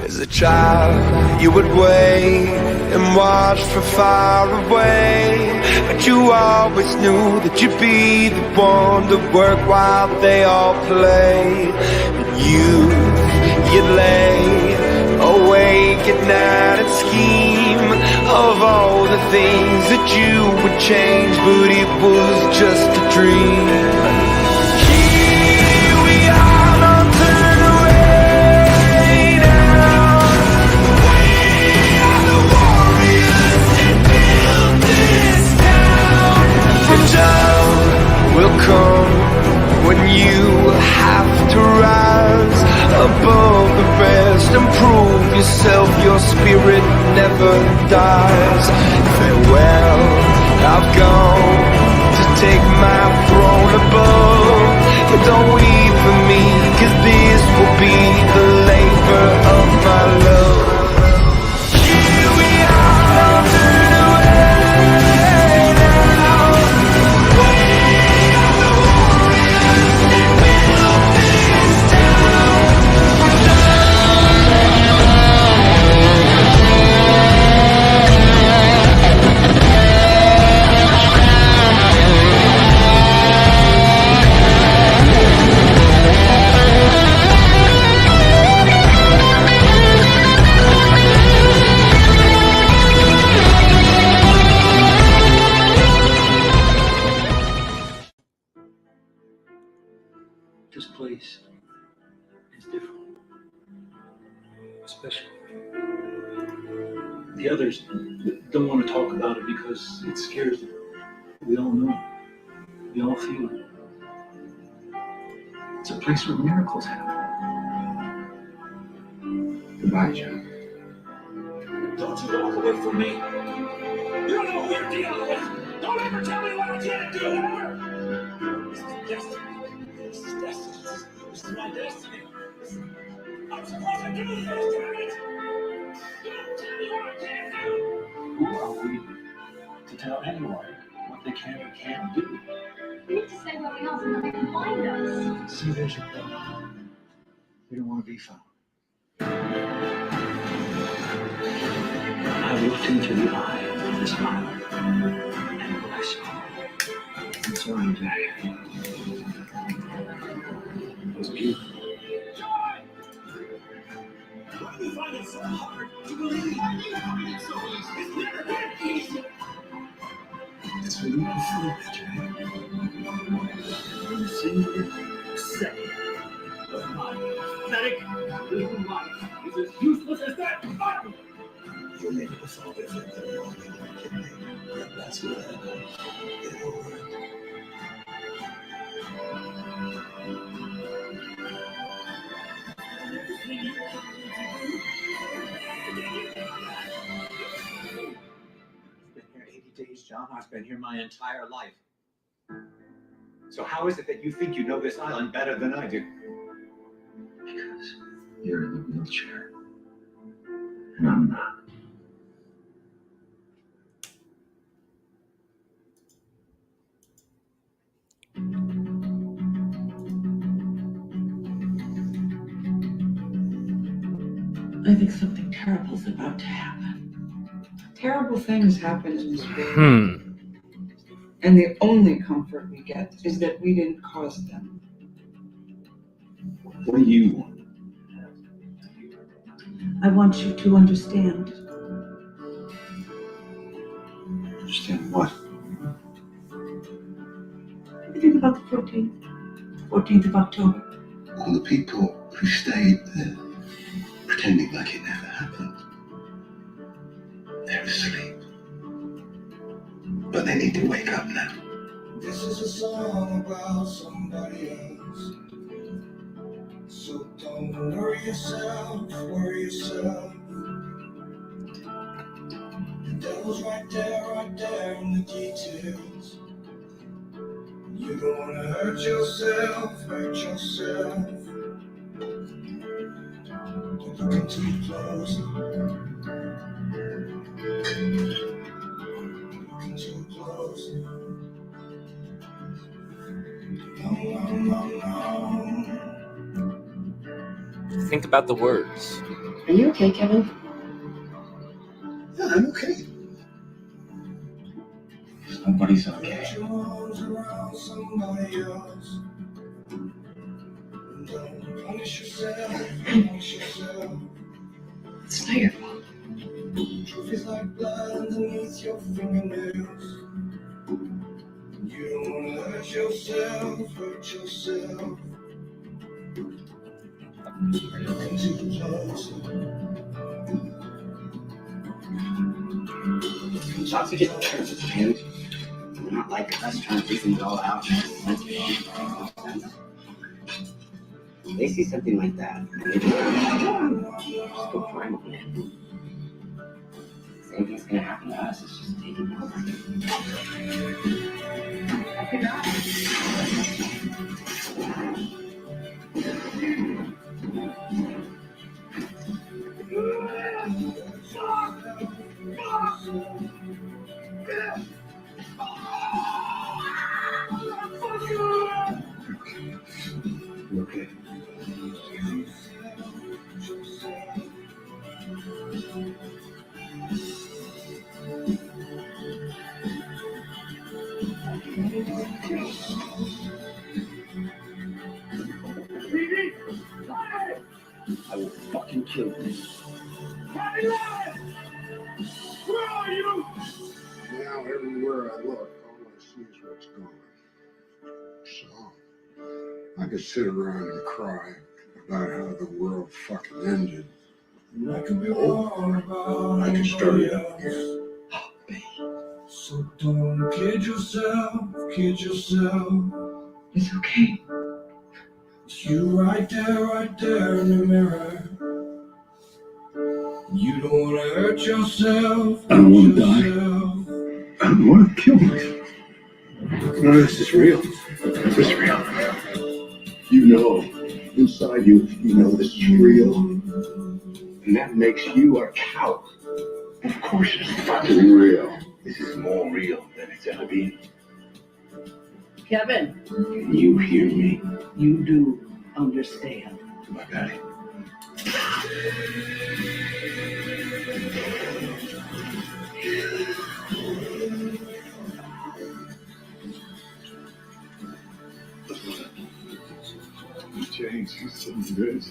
As a child, you would wait and watch from far away, but you always knew that you'd be the one to work while they all played. And you'd lay awake at night and scheme of all the things that you would change, but it was just a dream. Here we are, don't turn away now. We are the warriors that built this town. And down will come when you have to rise above the rest and prove yourself. Your spirit never dies. Farewell, I've gone to take my throne above, but don't weep for me, 'cause this will be the labor of my love. Here we are, don't turn away now. We are the warriors that built this town. This place is different, special. The others don't want to talk about it because it scares them. We all know it. We all feel it. It's a place where miracles happen. Goodbye, John. Don't you walk away from me. You don't know who you're dealing with. Don't ever tell me what I can't do, ever. This is destiny. This is destiny. This is my destiny. I'm supposed to do this, damn it. Don't tell me what I can't do. Who are we to tell anyone what they can or can't do? We need to say something else and then they can find us. See, there's your problem. We don't want to be found. I looked into the eye of this island, and what I saw was surrender. It was beautiful. Why do you find it so hard to believe? Why do you find it so easy? It's never been easy. It's what you prefer, Jay. Every single second of my pathetic little life is as useless as that button. You're making us all different than we're all making a kidney. That's what happened. It all worked. I've been here 80 days, John. I've been here my entire life. So how is it that you think you know this island better than I do? Because you're in the wheelchair, and I'm not. I think something terrible is about to happen. Terrible things happen in this world. And the only comfort we get is that we didn't cause them. What do you want? I want you to understand. Understand what? Think about the 14th of October. All the people who stayed there, pretending like it never happened. They're asleep. But they need to wake up now. This is a song about somebody else. So don't worry yourself, worry yourself. The devil's right there in the details. You don't wanna hurt yourself. Don't look too close. Looking too close. No. Think about the words. Are you okay, Kevin? Yeah, I'm okay. Nobody's okay. Put your arms around somebody else. Don't punish yourself, punish yourself. It's not your fault. Truth is like blood underneath your fingernails. You don't wanna hurt yourself, hurt yourself. Looking too close. Shots are just turns, man. They're not like us trying to figure it all out. They see something like that, and they just go find it. Same thing's gonna happen to us. It's just taking over. I could not. You okay? I will fucking kill you. Where are you? Now everywhere I look, all I see is what's gone. So I could sit around and cry about how the world fucking ended. I could be wrong about I could start it up again. So don't kid yourself, kid yourself. It's okay. It's you right there in the mirror. You don't wanna hurt yourself. I don't wanna die. yourself. I don't want to kill myself. None of this is real. This is real. You know, inside you, you know this is real. And that makes you a coward. Of course it's fucking real. This is more real than it's ever been. Kevin, Can you hear me? you do understand. My daddy. You changed. You so good.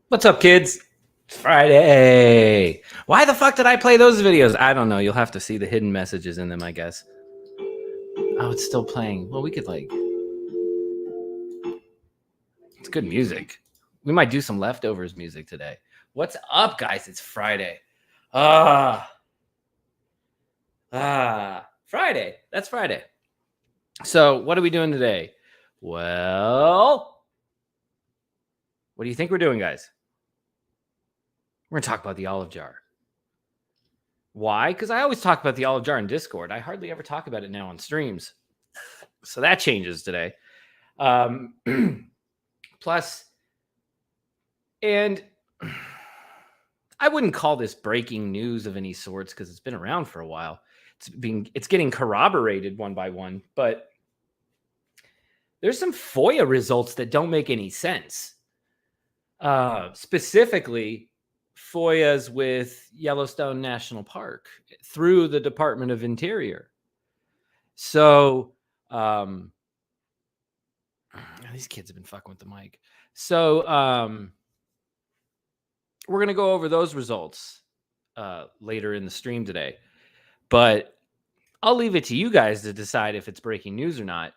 What's up, kids? It's Friday. Why the fuck did I play those videos? I don't know. You'll have to see the hidden messages in them, I guess. Oh, it's still playing. Well, we could it's good music. We might do some leftovers music today. What's up, guys? It's Friday. Friday. That's Friday. So what are we doing today? Well, what do you think we're doing, guys? We're going to talk about the olive jar. Why? Because I always talk about the olive jar in Discord. I hardly ever talk about it now on streams. So that changes today. Plus, and I wouldn't call this breaking news of any sorts because it's been around for a while. It's getting corroborated one by one, but there's some FOIA results that don't make any sense. Specifically, FOIAs with Yellowstone National Park through the Department of Interior. So these kids have been fucking with the mic. So we're going to go over those results later in the stream today. But I'll leave it to you guys to decide if it's breaking news or not.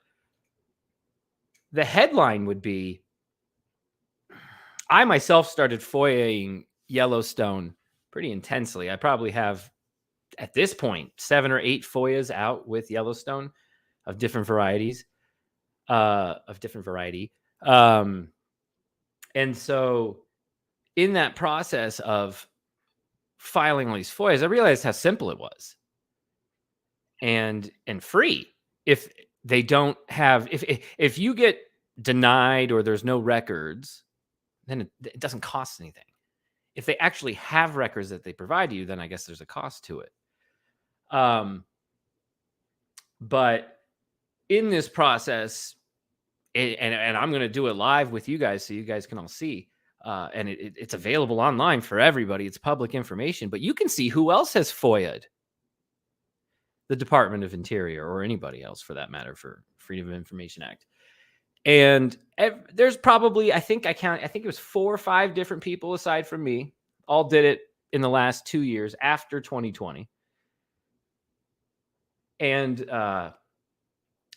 The headline would be, I myself started FOIAing Yellowstone pretty intensely. I probably have, at this point, 7 or 8 FOIAs out with Yellowstone of different varieties, and so in that process of filing all these FOIAs, I realized how simple it was and free. If they don't have, if you get denied or there's no records, then it doesn't cost anything. If they actually have records that they provide you, then I guess there's a cost to it. But in this process, and I'm going to do it live with you guys so you guys can all see, and it's available online for everybody. It's public information, but you can see who else has FOIA'd the Department of Interior or anybody else for that matter for Freedom of Information Act. And there's probably, I think it was 4 or 5 different people aside from me, all did it in the last 2 years after 2020. And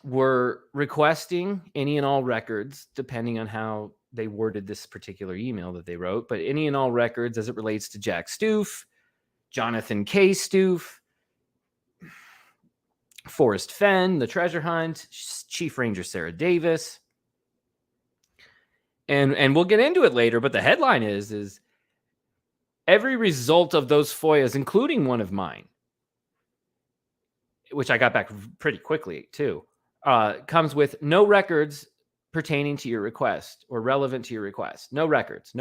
were requesting any and all records, depending on how they worded this particular email that they wrote, but any and all records as it relates to Jack Stoof, Jonathan K. Stoof, Forrest Fenn, the treasure hunt, Chief Ranger Sarah Davis. And we'll get into it later, but the headline is every result of those FOIAs, including one of mine, which I got back pretty quickly too, comes with no records pertaining to your request or relevant to your request. No records.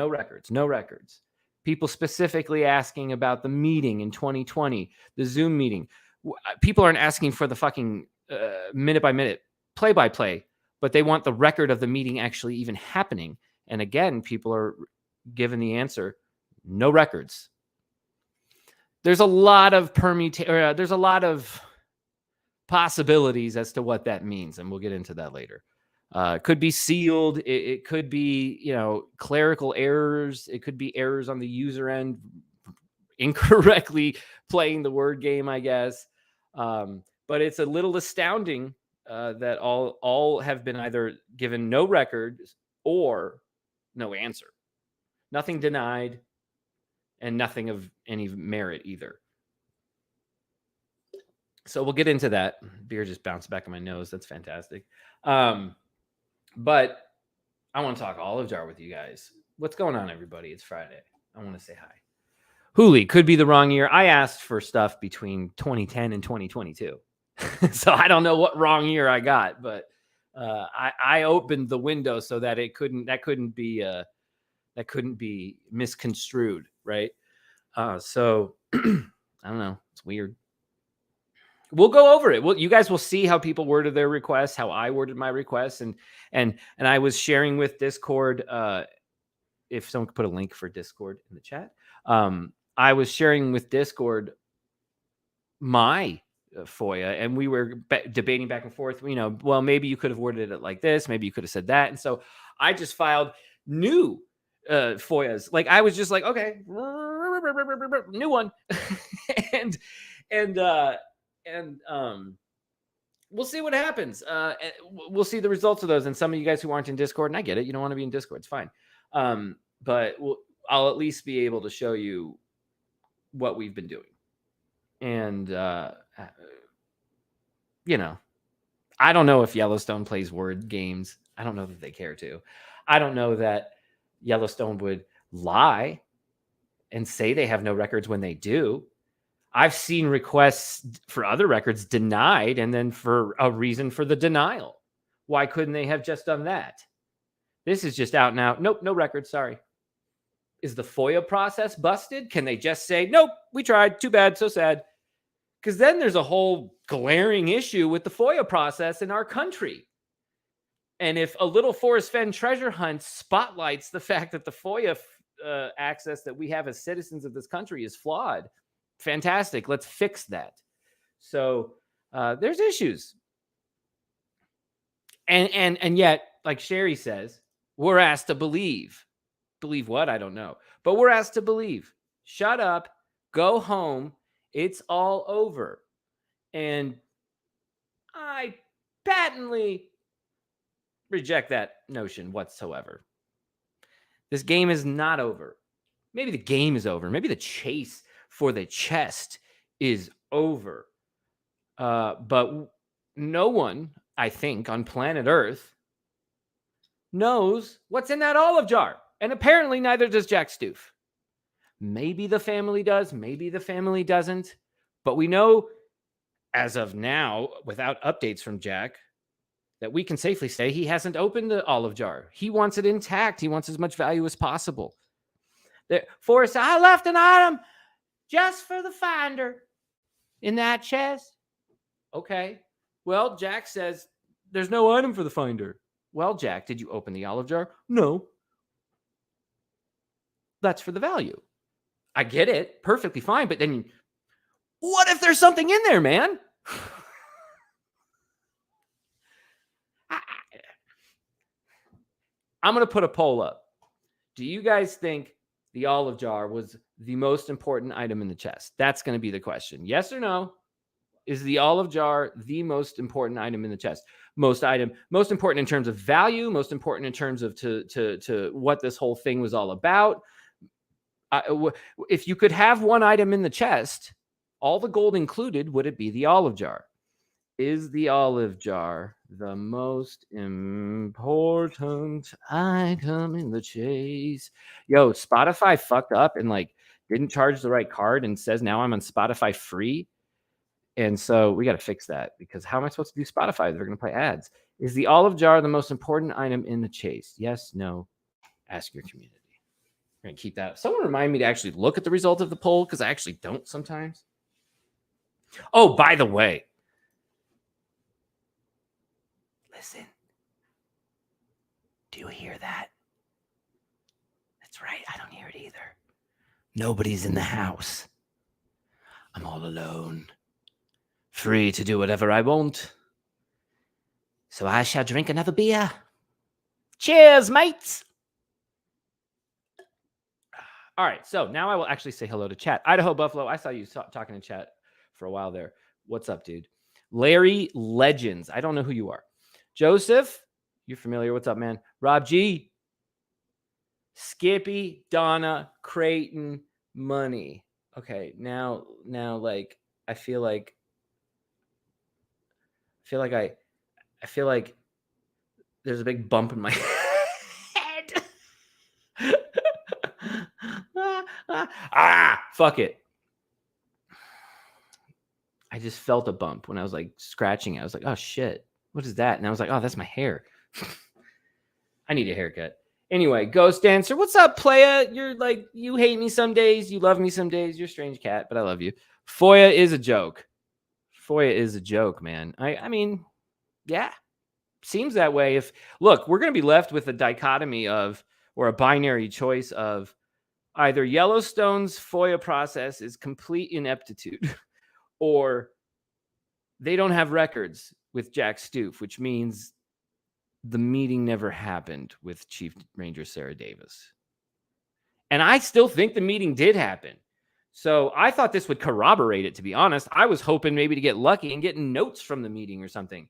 People specifically asking about the meeting in 2020, the Zoom meeting. People aren't asking for the fucking minute by minute, play by play, but they want the record of the meeting actually even happening. And again, people are given the answer, no records. There's a lot of there's a lot of possibilities as to what that means, and we'll get into that later. It could be sealed. It could be, clerical errors. It could be errors on the user end, incorrectly playing the word game, I guess. But it's a little astounding that all have been either given no records or no answer. Nothing denied and nothing of any merit either. So we'll get into that. Beer just bounced back in my nose. That's fantastic. But I want to talk olive jar with you guys. What's going on, everybody? It's Friday. I want to say hi. Hooli, could be the wrong year. I asked for stuff between 2010 and 2022. So I don't know what wrong year I got, but I opened the window so that that couldn't be misconstrued, right? So I don't know. It's weird. We'll go over it. You guys will see how people worded their requests, how I worded my requests, and I was sharing with Discord. If someone could put a link for Discord in the chat, I was sharing with Discord my FOIA, and we were debating back and forth. Well, maybe you could have worded it like this, maybe you could have said that, and so I just filed new FOIAs. Like I was just like, okay, new one, and we'll see what happens. We'll see the results of those. And some of you guys who aren't in Discord, and I get it, you don't want to be in Discord, it's fine. But I'll at least be able to show you what we've been doing. And, I don't know if Yellowstone plays word games. I don't know that they care to. I don't know that Yellowstone would lie and say they have no records when they do. I've seen requests for other records denied, and then for a reason for the denial. Why couldn't they have just done that? This is just out and out. Nope, no records, sorry. Is the FOIA process busted? Can they just say, nope, we tried, too bad, so sad? Because then there's a whole glaring issue with the FOIA process in our country. And if a little Forrest Fenn treasure hunt spotlights the fact that the FOIA access that we have as citizens of this country is flawed, fantastic. Let's fix that. So there's issues. And yet, like Sherry says, we're asked to believe. Believe what? I don't know. But we're asked to believe. Shut up. Go home. It's all over. And I patently reject that notion whatsoever. This game is not over. Maybe the game is over. Maybe the chase for the chest is over. But no one, I think, on planet Earth knows what's in that olive jar. And apparently neither does Jack Stoof. Maybe the family does. Maybe the family doesn't. But we know as of now, without updates from Jack, that we can safely say he hasn't opened the olive jar. He wants it intact. He wants as much value as possible. Forrest, I left an item just for the finder in that chest. Okay. Well, Jack says there's no item for the finder. Well, Jack, did you open the olive jar? No. That's for the value. I get it. Perfectly fine. But then what if there's something in there, man? I'm going to put a poll up. Do you guys think the olive jar was the most important item in the chest? That's going to be the question. Yes or no? Is the olive jar the most important item in the chest? Most important in terms of value, most important in terms of to what this whole thing was all about. If you could have one item in the chest, all the gold included, would it be the olive jar? Is the olive jar the most important item in the chase? Yo, Spotify fucked up and didn't charge the right card and says now I'm on Spotify free. And so we got to fix that, because how am I supposed to do Spotify? They're going to play ads. Is the olive jar the most important item in the chase? Yes, no. Ask your community. We're going to keep that. Someone remind me to actually look at the result of the poll, because I actually don't sometimes. Oh, by the way. Listen. Do you hear that? That's right. I don't hear it either. Nobody's in the house. I'm all alone. Free to do whatever I want. So I shall drink another beer. Cheers, mates. All right, so now I will actually say hello to chat. Idaho Buffalo, I saw you talking in chat for a while there. What's up, dude? Larry Legends, I don't know who you are. Joseph, you're familiar. What's up, man? Rob G. Skippy, Donna, Creighton, Money. Okay, now, I feel like there's a big bump in my head. Fuck it. I just felt a bump when I was scratching it. I was like, oh shit, what is that? And I was like, oh, that's my hair. I need a haircut. Anyway, Ghost Dancer, what's up, playa? You're you hate me some days, you love me some days. You're a strange cat, but I love you. FOIA is a joke. FOIA is a joke, man. I mean, yeah, seems that way. Look, we're going to be left with a dichotomy of, or a binary choice of, either Yellowstone's FOIA process is complete ineptitude, or they don't have records with Jack Stoof, which means the meeting never happened with Chief Ranger Sarah Davis. And I still think the meeting did happen. So I thought this would corroborate it, to be honest. I was hoping maybe to get lucky and get notes from the meeting or something,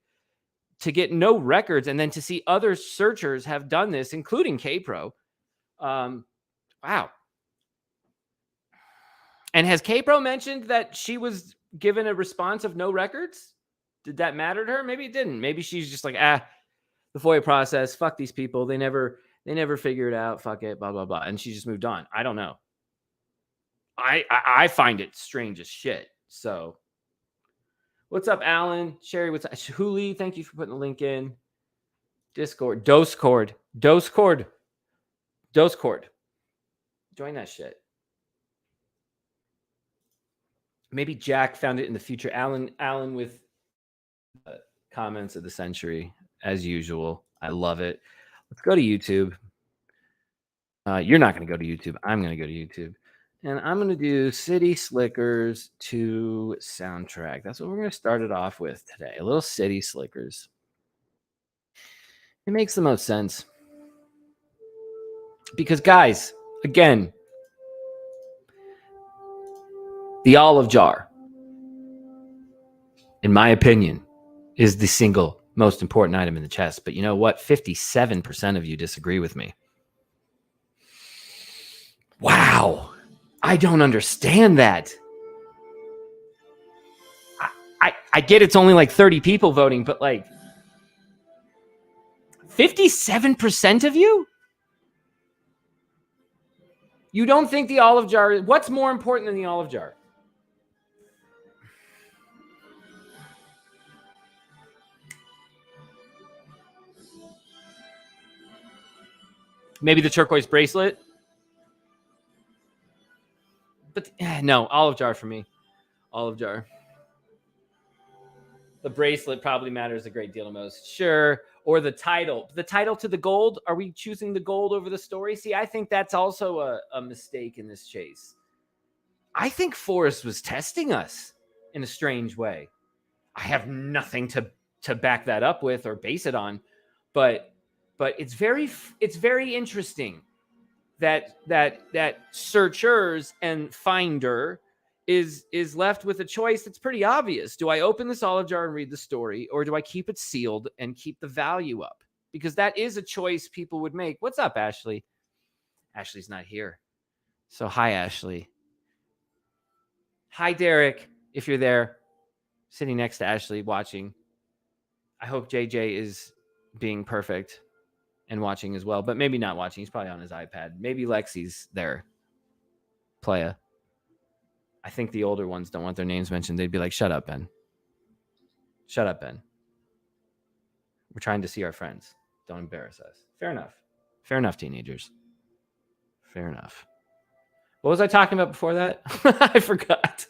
to get no records, and then to see other searchers have done this, including K-Pro. Wow. And has K-Pro mentioned that she was given a response of no records? Did that matter to her? Maybe it didn't. Maybe she's just the FOIA process, fuck these people. They never figure it out. Fuck it, blah, blah, blah. And she just moved on. I don't know. I find it strange as shit. So what's up, Alan? Sherry, what's up? Huli, thank you for putting the link in. Discord. Dosecord. Join that shit. Maybe Jack found it in the future. Alan with comments of the century, as usual. I love it. Let's go to YouTube. You're not going to go to YouTube. I'm going to go to YouTube. And I'm going to do City Slickers 2 soundtrack. That's what we're going to start it off with today. A little City Slickers. It makes the most sense. Because, guys, again, the olive jar, in my opinion, is the single most important item in the chest. But you know what? 57% of you disagree with me. Wow. I don't understand that. I get it's only like 30 people voting, but like 57% of you? You don't think the olive jar, what's more important than the olive jar? Maybe the turquoise bracelet? But no, olive jar for me. Olive jar. The bracelet probably matters a great deal the most. Sure. Or the title. The title to the gold. Are we choosing the gold over the story? See, I think that's also a mistake in this chase. I think Forrest was testing us in a strange way. I have nothing to back that up with or base it on, but it's very interesting that searchers and finder is left with a choice that's pretty obvious. Do I open this olive jar and read the story, or do I keep it sealed and keep the value up? Because that is a choice people would make. What's up, Ashley? Ashley's not here. So hi, Ashley. Hi, Derek, if you're there, sitting next to Ashley watching. I hope JJ is being perfect and watching as well, but maybe not watching. He's probably on his iPad. Maybe Lexi's there. Playa. I think the older ones don't want their names mentioned. They'd be like, shut up, Ben. Shut up, Ben. We're trying to see our friends. Don't embarrass us. Fair enough. Fair enough, teenagers. Fair enough. What was I talking about before that? I forgot.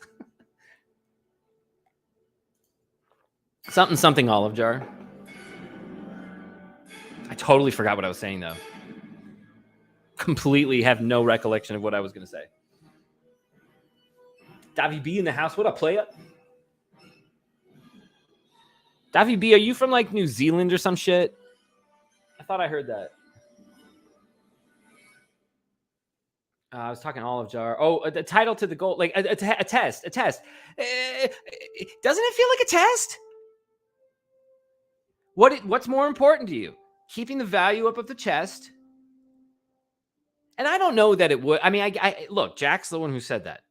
Something olive jar. I totally forgot what I was saying, though. Completely have no recollection of what I was going to say. Davy B in the house. What up, playa? Davy B, are you from like New Zealand or some shit? I thought I heard that. I was talking olive jar. Oh, the title to the goal, like a test. Doesn't it feel like a test? What's more important to you? Keeping the value up of the chest? And I don't know that it would. I mean, I look, Jack's the one who said that.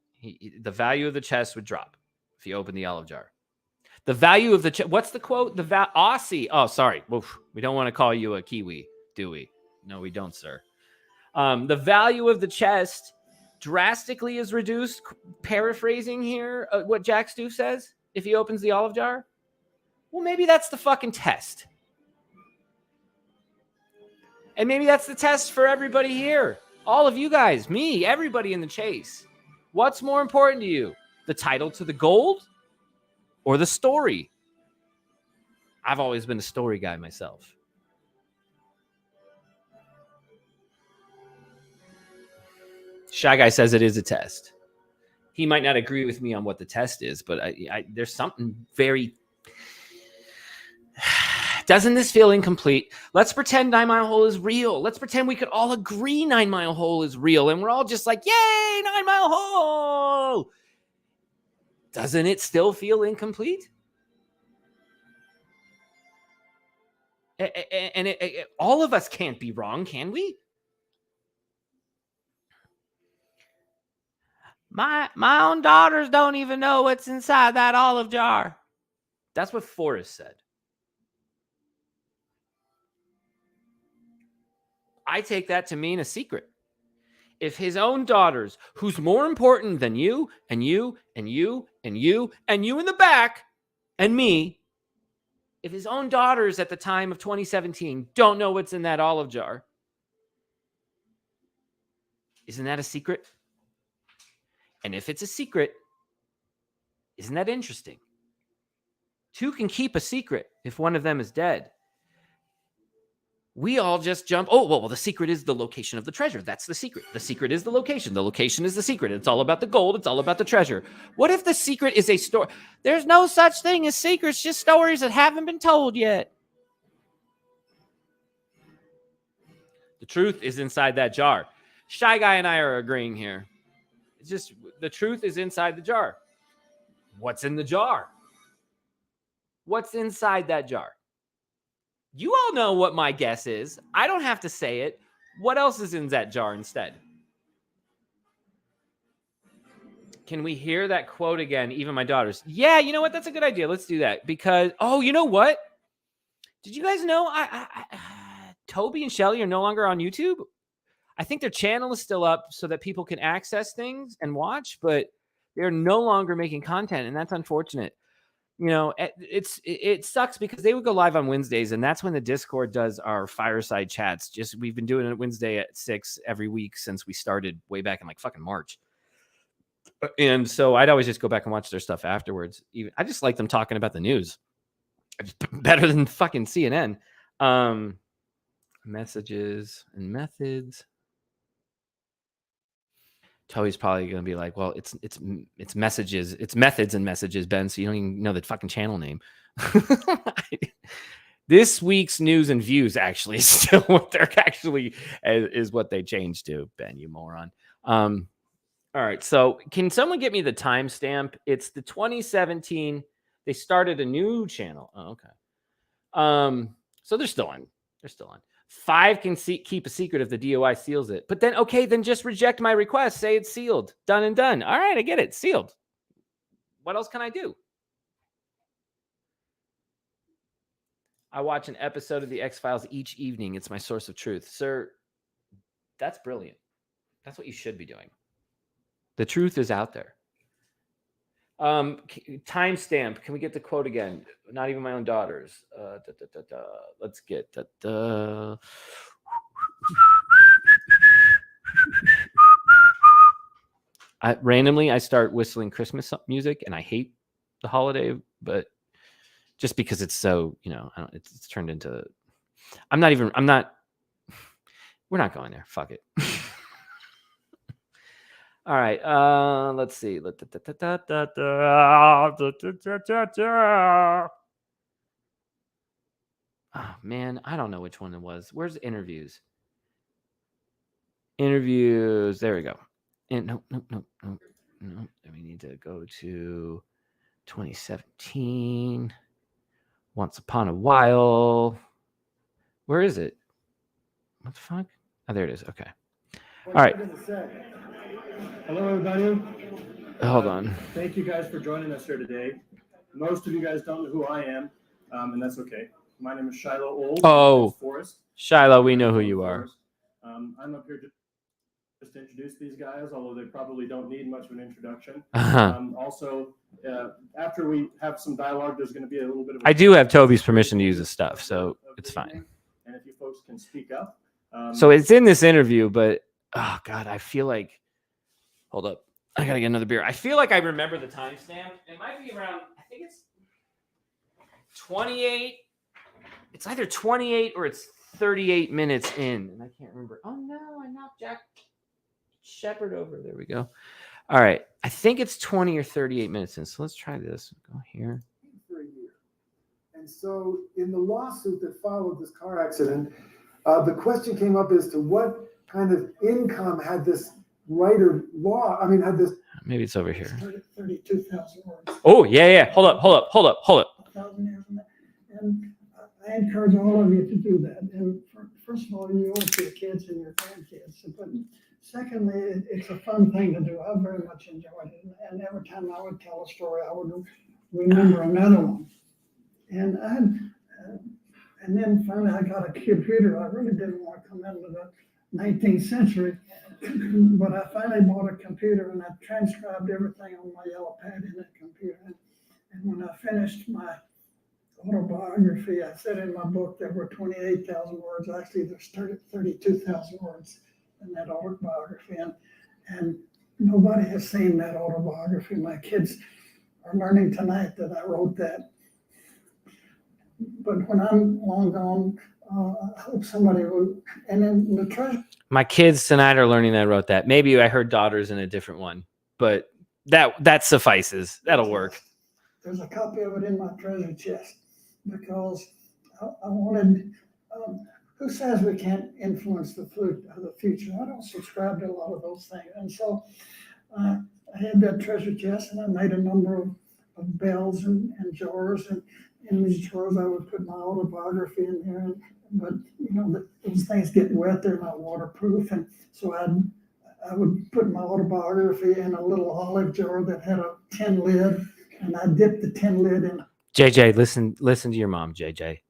The value of the chest would drop if you open the olive jar. The value of the chest. What's the quote? Aussie. Oh, sorry. Oof. We don't want to call you a Kiwi, do we? No, we don't, sir. The value of the chest drastically is reduced. Paraphrasing here, what Jack Stoof says, if he opens the olive jar. Well, maybe that's the fucking test. And maybe that's the test for everybody here. All of you guys, me, everybody in the chase. What's more important to you? The title to the gold or the story? I've always been a story guy myself. Shy Guy says it is a test. He might not agree with me on what the test is, but there's something very... Doesn't this feel incomplete? Let's pretend 9 Mile Hole is real. Let's pretend we could all agree 9 Mile Hole is real. And we're all just like, yay, 9 Mile Hole. Doesn't it still feel incomplete? And all of us can't be wrong, can we? My own daughters don't even know what's inside that olive jar. That's what Forrest said. I take that to mean a secret. If his own daughters, who's more important than you and you and you and you and you in the back and me, if his own daughters at the time of 2017 don't know what's in that olive jar, isn't that a secret? And if it's a secret, isn't that interesting? Two can keep a secret if one of them is dead. We all just jump, oh, well, the secret is the location of the treasure. That's the secret. The secret is the location. The location is the secret. It's all about the gold. It's all about the treasure. What if the secret is a story? There's no such thing as secrets, just stories that haven't been told yet. The truth is inside that jar. Shy Guy and I are agreeing here. It's just the truth is inside the jar. What's in the jar? What's inside that jar? You all know what my guess is. I don't have to say it. What else is in that jar instead? Can we hear that quote again? Even my daughters. Yeah, you know what? That's a good idea. Let's do that because you know what? Did you guys know Toby and Shelly are no longer on YouTube? I think their channel is still up so that people can access things and watch, but they're no longer making content, and that's unfortunate. You know, it sucks because they would go live on Wednesdays, and that's when the Discord does our fireside chats. We've been doing it Wednesday at 6 every week since we started way back in like fucking March. And so I'd always just go back and watch their stuff afterwards. I just like them talking about the news. It's better than fucking CNN. Messages and methods. Toby's probably going to be like, well, it's messages, it's methods and messages, Ben. So you don't even know the fucking channel name. This week's news and views actually is still what they're actually is what they changed to, Ben, you moron. All right. So can someone get me the timestamp? It's the 2017. They started a new channel. Oh, okay. So they're still on. 5 can keep a secret if the DOI seals it. But then, okay, then just reject my request. Say it's sealed. Done and done. All right, I get it. Sealed. What else can I do? I watch an episode of the X-Files each evening. It's my source of truth. Sir, that's brilliant. That's what you should be doing. The truth is out there. Timestamp. Can we get the quote again? Not even my own daughters. Let's get that. Randomly, I start whistling Christmas music, and I hate the holiday, but just because it's so, it's turned into. We're not going there. Fuck it. All right, let's see. Oh, man, I don't know which one it was. Where's interviews? Interviews. There we go. And no. We need to go to 2017. Once Upon a While. Where is it? What the fuck? Oh, there it is. Okay. All right. Hello, everybody. Hold on. Thank you guys for joining us here today. Most of you guys don't know who I am, and that's okay. My name is Shiloh Old. Oh, Forrest. Shiloh, we know who you are. I'm up here just to introduce these guys, although they probably don't need much of an introduction. Also, after we have some dialogue, there's going to be a little bit of. I do have Toby's permission to use this stuff, so it's fine. And if you folks can speak up. So it's in this interview, but oh god, I feel like. Hold up, I gotta get another beer. I feel like I remember the timestamp. It might be around. I think it's 28. It's either 28 or it's 38 minutes in, and I can't remember. Oh no, I knocked Jack Shepard over. There we go. All right, I think it's 20 or 38 minutes in. So let's try this. Go here. For a year. And so in the lawsuit that followed this car accident, the question came up as to what kind of income had this writer had this. Maybe it's over here. 32,000 words. Oh, yeah. Hold up. 1,000 years. And I encourage all of you to do that. And first of all, you owe it to your kids and your grandkids. But secondly, it's a fun thing to do. I very much enjoyed it. And every time I would tell a story, I would remember another one. And then finally I got a computer. I really didn't want to come into the 19th century, but I finally bought a computer and I transcribed everything on my yellow pad in that computer. And when I finished my autobiography, I said in my book there were 28,000 words. Actually, there's 32,000 words in that autobiography. And nobody has seen that autobiography. My kids are learning tonight that I wrote that. But when I'm long gone, I hope somebody will. And then the treasure. My kids tonight are learning that I wrote that. Maybe I heard daughters in a different one, but that suffices. That'll work. There's a copy of it in my treasure chest because I wanted. Who says we can't influence the future? I don't subscribe to a lot of those things, and so I had that treasure chest, and I made a number of bells and jars, and in these drawers I would put my autobiography in there. But those things get wet; they're not waterproof, and so I would put my autobiography in a little olive jar that had a tin lid, and I dipped the tin lid in. JJ, listen to your mom, JJ.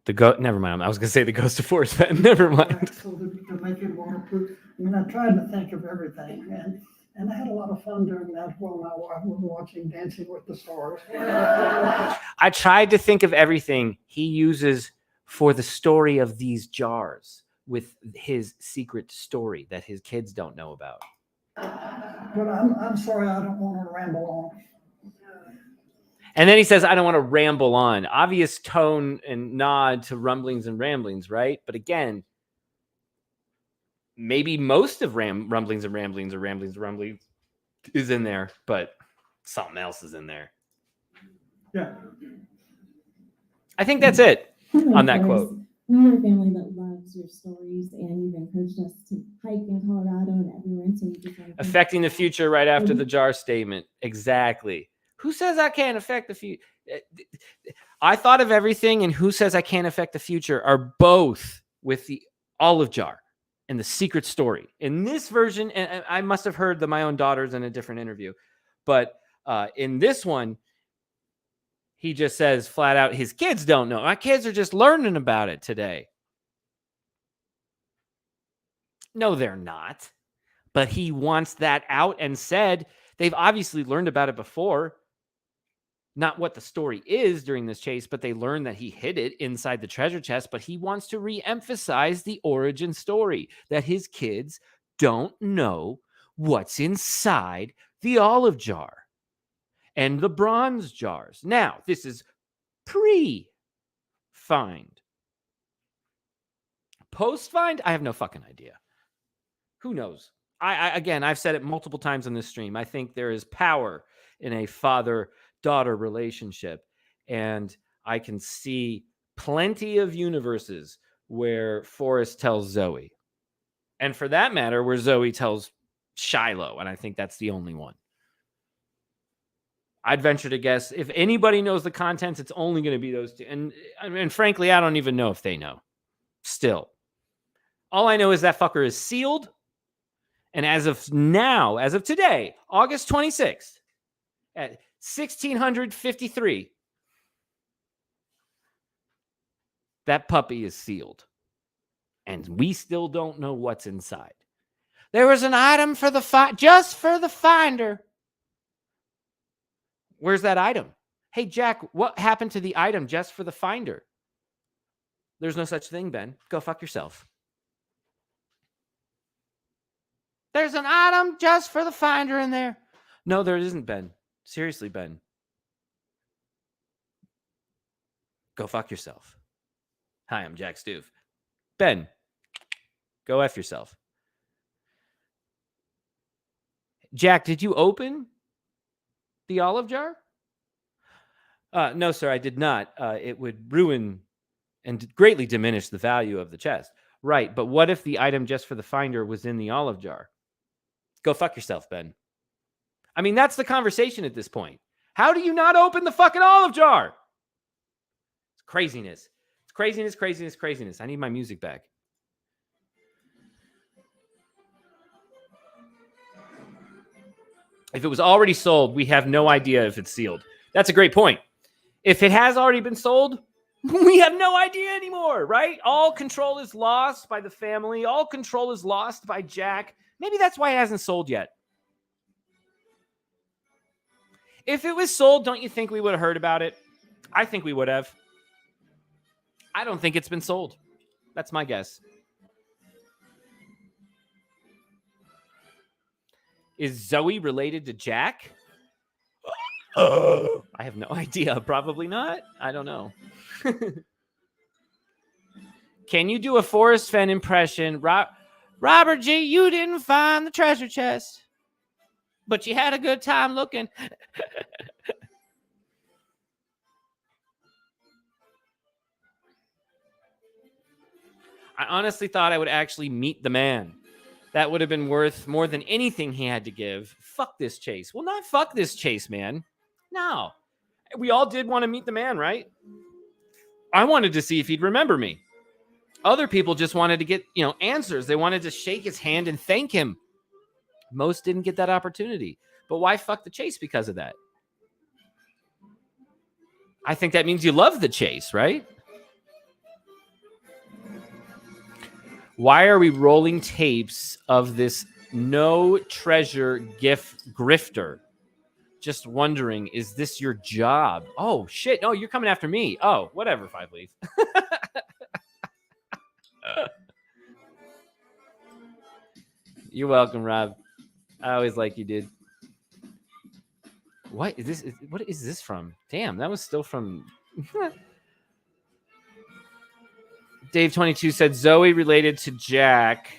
Never mind. I was gonna say the ghost of Forrest Fenn. Never mind. So to make it waterproof. I mean, I tried to think of everything, and I had a lot of fun doing that while my wife was watching Dancing with the Stars. I tried to think of everything he uses for the story of these jars with his secret story that his kids don't know about. But I'm sorry, I don't want to ramble on. And then he says, I don't want to ramble on. Obvious tone and nod to rumblings and ramblings, right? But again, maybe most of rumblings and ramblings or ramblings and rumblings is in there, but something else is in there. Yeah. I think that's it on that quote. We're a family that loves your stories, and you've encouraged us to hike in Colorado and everywhere. So we just want to Affecting the future right after the jar statement. Exactly. Who says I can't affect the future? I thought of everything, and who says I can't affect the future are both with the olive jar and the secret story. In this version, and I must have heard my own daughters in a different interview, but in this one, he just says flat out, his kids don't know. My kids are just learning about it today. No, they're not. But he wants that out and said. They've obviously learned about it before. Not what the story is during this chase, but they learned that he hid it inside the treasure chest. But he wants to re-emphasize the origin story, that his kids don't know what's inside the olive jar and the bronze jars. Now, this is pre-find. Post-find, I have no fucking idea. Who knows? Again, I've said it multiple times on this stream. I think there is power in a father-daughter relationship. And I can see plenty of universes where Forrest tells Zoe. And for that matter, where Zoe tells Shiloh. And I think that's the only one. I'd venture to guess if anybody knows the contents, it's only going to be those two. And frankly, I don't even know if they know. Still. All I know is that fucker is sealed. And as of now, as of today, August 26th, at 1653, that puppy is sealed. And we still don't know what's inside. There was an item for just for the finder. Where's that item? Hey, Jack, what happened to the item just for the finder? There's no such thing, Ben. Go fuck yourself. There's an item just for the finder in there. No, there isn't, Ben. Seriously, Ben. Go fuck yourself. Hi, I'm Jack Stoof. Ben, go F yourself. Jack, did you open the olive jar? No, sir, I did not. It would ruin and greatly diminish the value of the chest. Right, but what if the item just for the finder was in the olive jar? Go fuck yourself, Ben. I mean, that's the conversation at this point. How do you not open the fucking olive jar? It's craziness. It's craziness, craziness, craziness. I need my music back. If it was already sold, we have no idea if it's sealed. That's a great point. If it has already been sold, we have no idea anymore, right? All control is lost by the family. All control is lost by Jack. Maybe that's why it hasn't sold yet. If it was sold, don't you think we would have heard about it? I think we would have. I don't think it's been sold. That's my guess. Is Zoe related to Jack? I have no idea. Probably not. I don't know. Can you do a Forrest Fenn impression? Robert G., you didn't find the treasure chest, but you had a good time looking. I honestly thought I would actually meet the man. That would have been worth more than anything he had to give. Fuck this chase. Well, not fuck this chase, man. No. We all did want to meet the man, right? I wanted to see if he'd remember me. Other people just wanted to get, answers. They wanted to shake his hand and thank him. Most didn't get that opportunity. But why fuck the chase because of that? I think that means you love the chase, right? Why are we rolling tapes of this no treasure grifter? Just wondering, is this your job? Oh, shit. No, you're coming after me. Oh, whatever, Five Leaf. You're welcome, Rob. I always like you, dude. What is this? What is this from? Damn, that was still from... Dave22 said, Zoe related to Jack.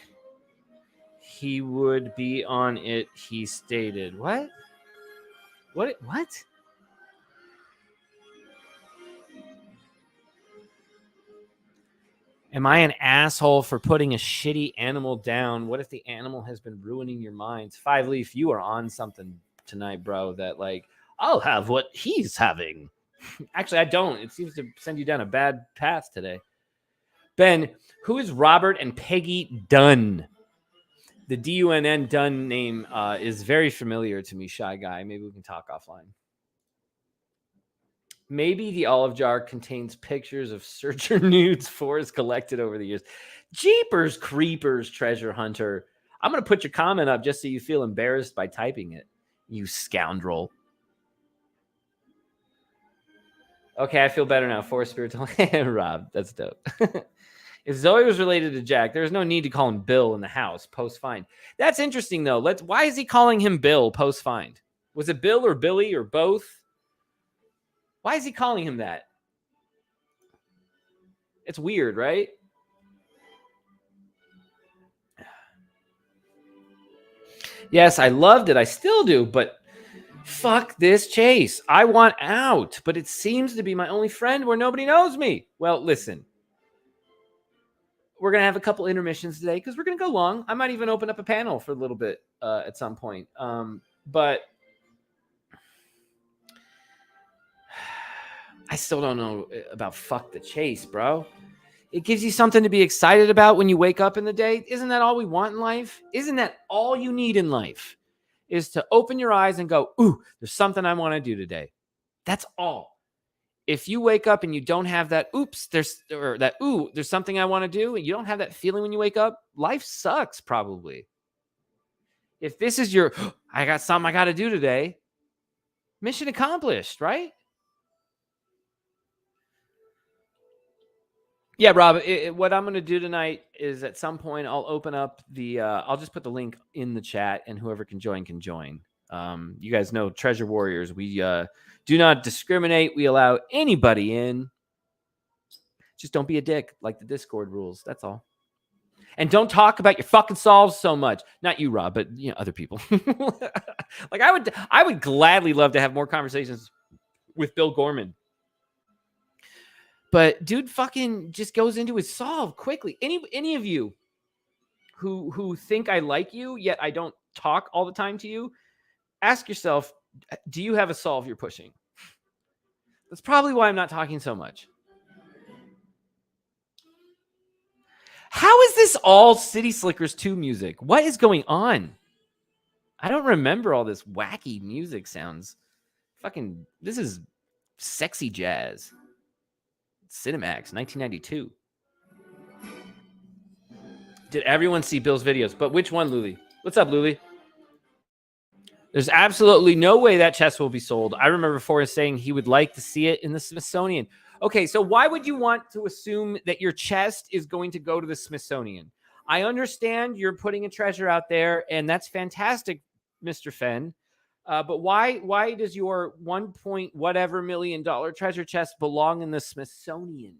He would be on it, he stated. What? What? Am I an asshole for putting a shitty animal down? What if the animal has been ruining your minds? Five Leaf, you are on something tonight, bro, that like, I'll have what he's having. Actually, I don't. It seems to send you down a bad path today. Ben, who is Robert and Peggy Dunn? The D-U-N-N Dunn name is very familiar to me, Shy Guy. Maybe we can talk offline. Maybe the olive jar contains pictures of searcher nudes Forrest collected over the years. Jeepers creepers, treasure hunter. I'm going to put your comment up just so you feel embarrassed by typing it, you scoundrel. Okay, I feel better now. Forrest spiritual. Rob, that's dope. If Zoe was related to Jack, there's no need to call him Bill in the house post-find. That's interesting, though. Why is he calling him Bill post-find? Was it Bill or Billy or both? Why is he calling him that? It's weird, right? Yes, I loved it. I still do, but fuck this chase. I want out, but it seems to be my only friend where nobody knows me. Well, listen. We're going to have a couple intermissions today because we're going to go long. I might even open up a panel for a little bit at some point. But I still don't know about fuck the chase, bro. It gives you something to be excited about when you wake up in the day. Isn't that all we want in life? Isn't that all you need in life? Is to open your eyes and go, ooh, there's something I want to do today. That's all. If you wake up and you don't have that, there's something I want to do, and you don't have that feeling when you wake up, life sucks probably. If this is your, I got something I got to do today, mission accomplished, right? Yeah, Rob, what I'm going to do tonight is at some point I'll open up I'll just put the link in the chat, and whoever can join can join. You guys know Treasure Warriors. We do not discriminate. We allow anybody in. Just don't be a dick like the Discord rules. That's all. And don't talk about your fucking solves so much. Not you, Rob, but other people. Like I would gladly love to have more conversations with Bill Gorman. But dude fucking just goes into his solve quickly. Any of you who think I like you, yet I don't talk all the time to you, ask yourself, do you have a solve you're pushing? That's probably why I'm not talking so much. How is this all City Slickers 2 music? What is going on? I don't remember all this wacky music sounds. Fucking, this is sexy jazz. Cinemax, 1992. Did everyone see Bill's videos? But which one, Luli? What's up, Luli? There's absolutely no way that chest will be sold. I remember Forrest saying he would like to see it in the Smithsonian. Okay, so why would you want to assume that your chest is going to go to the Smithsonian? I understand you're putting a treasure out there, and that's fantastic, Mr. Fenn. But why does your $1 million treasure chest belong in the Smithsonian?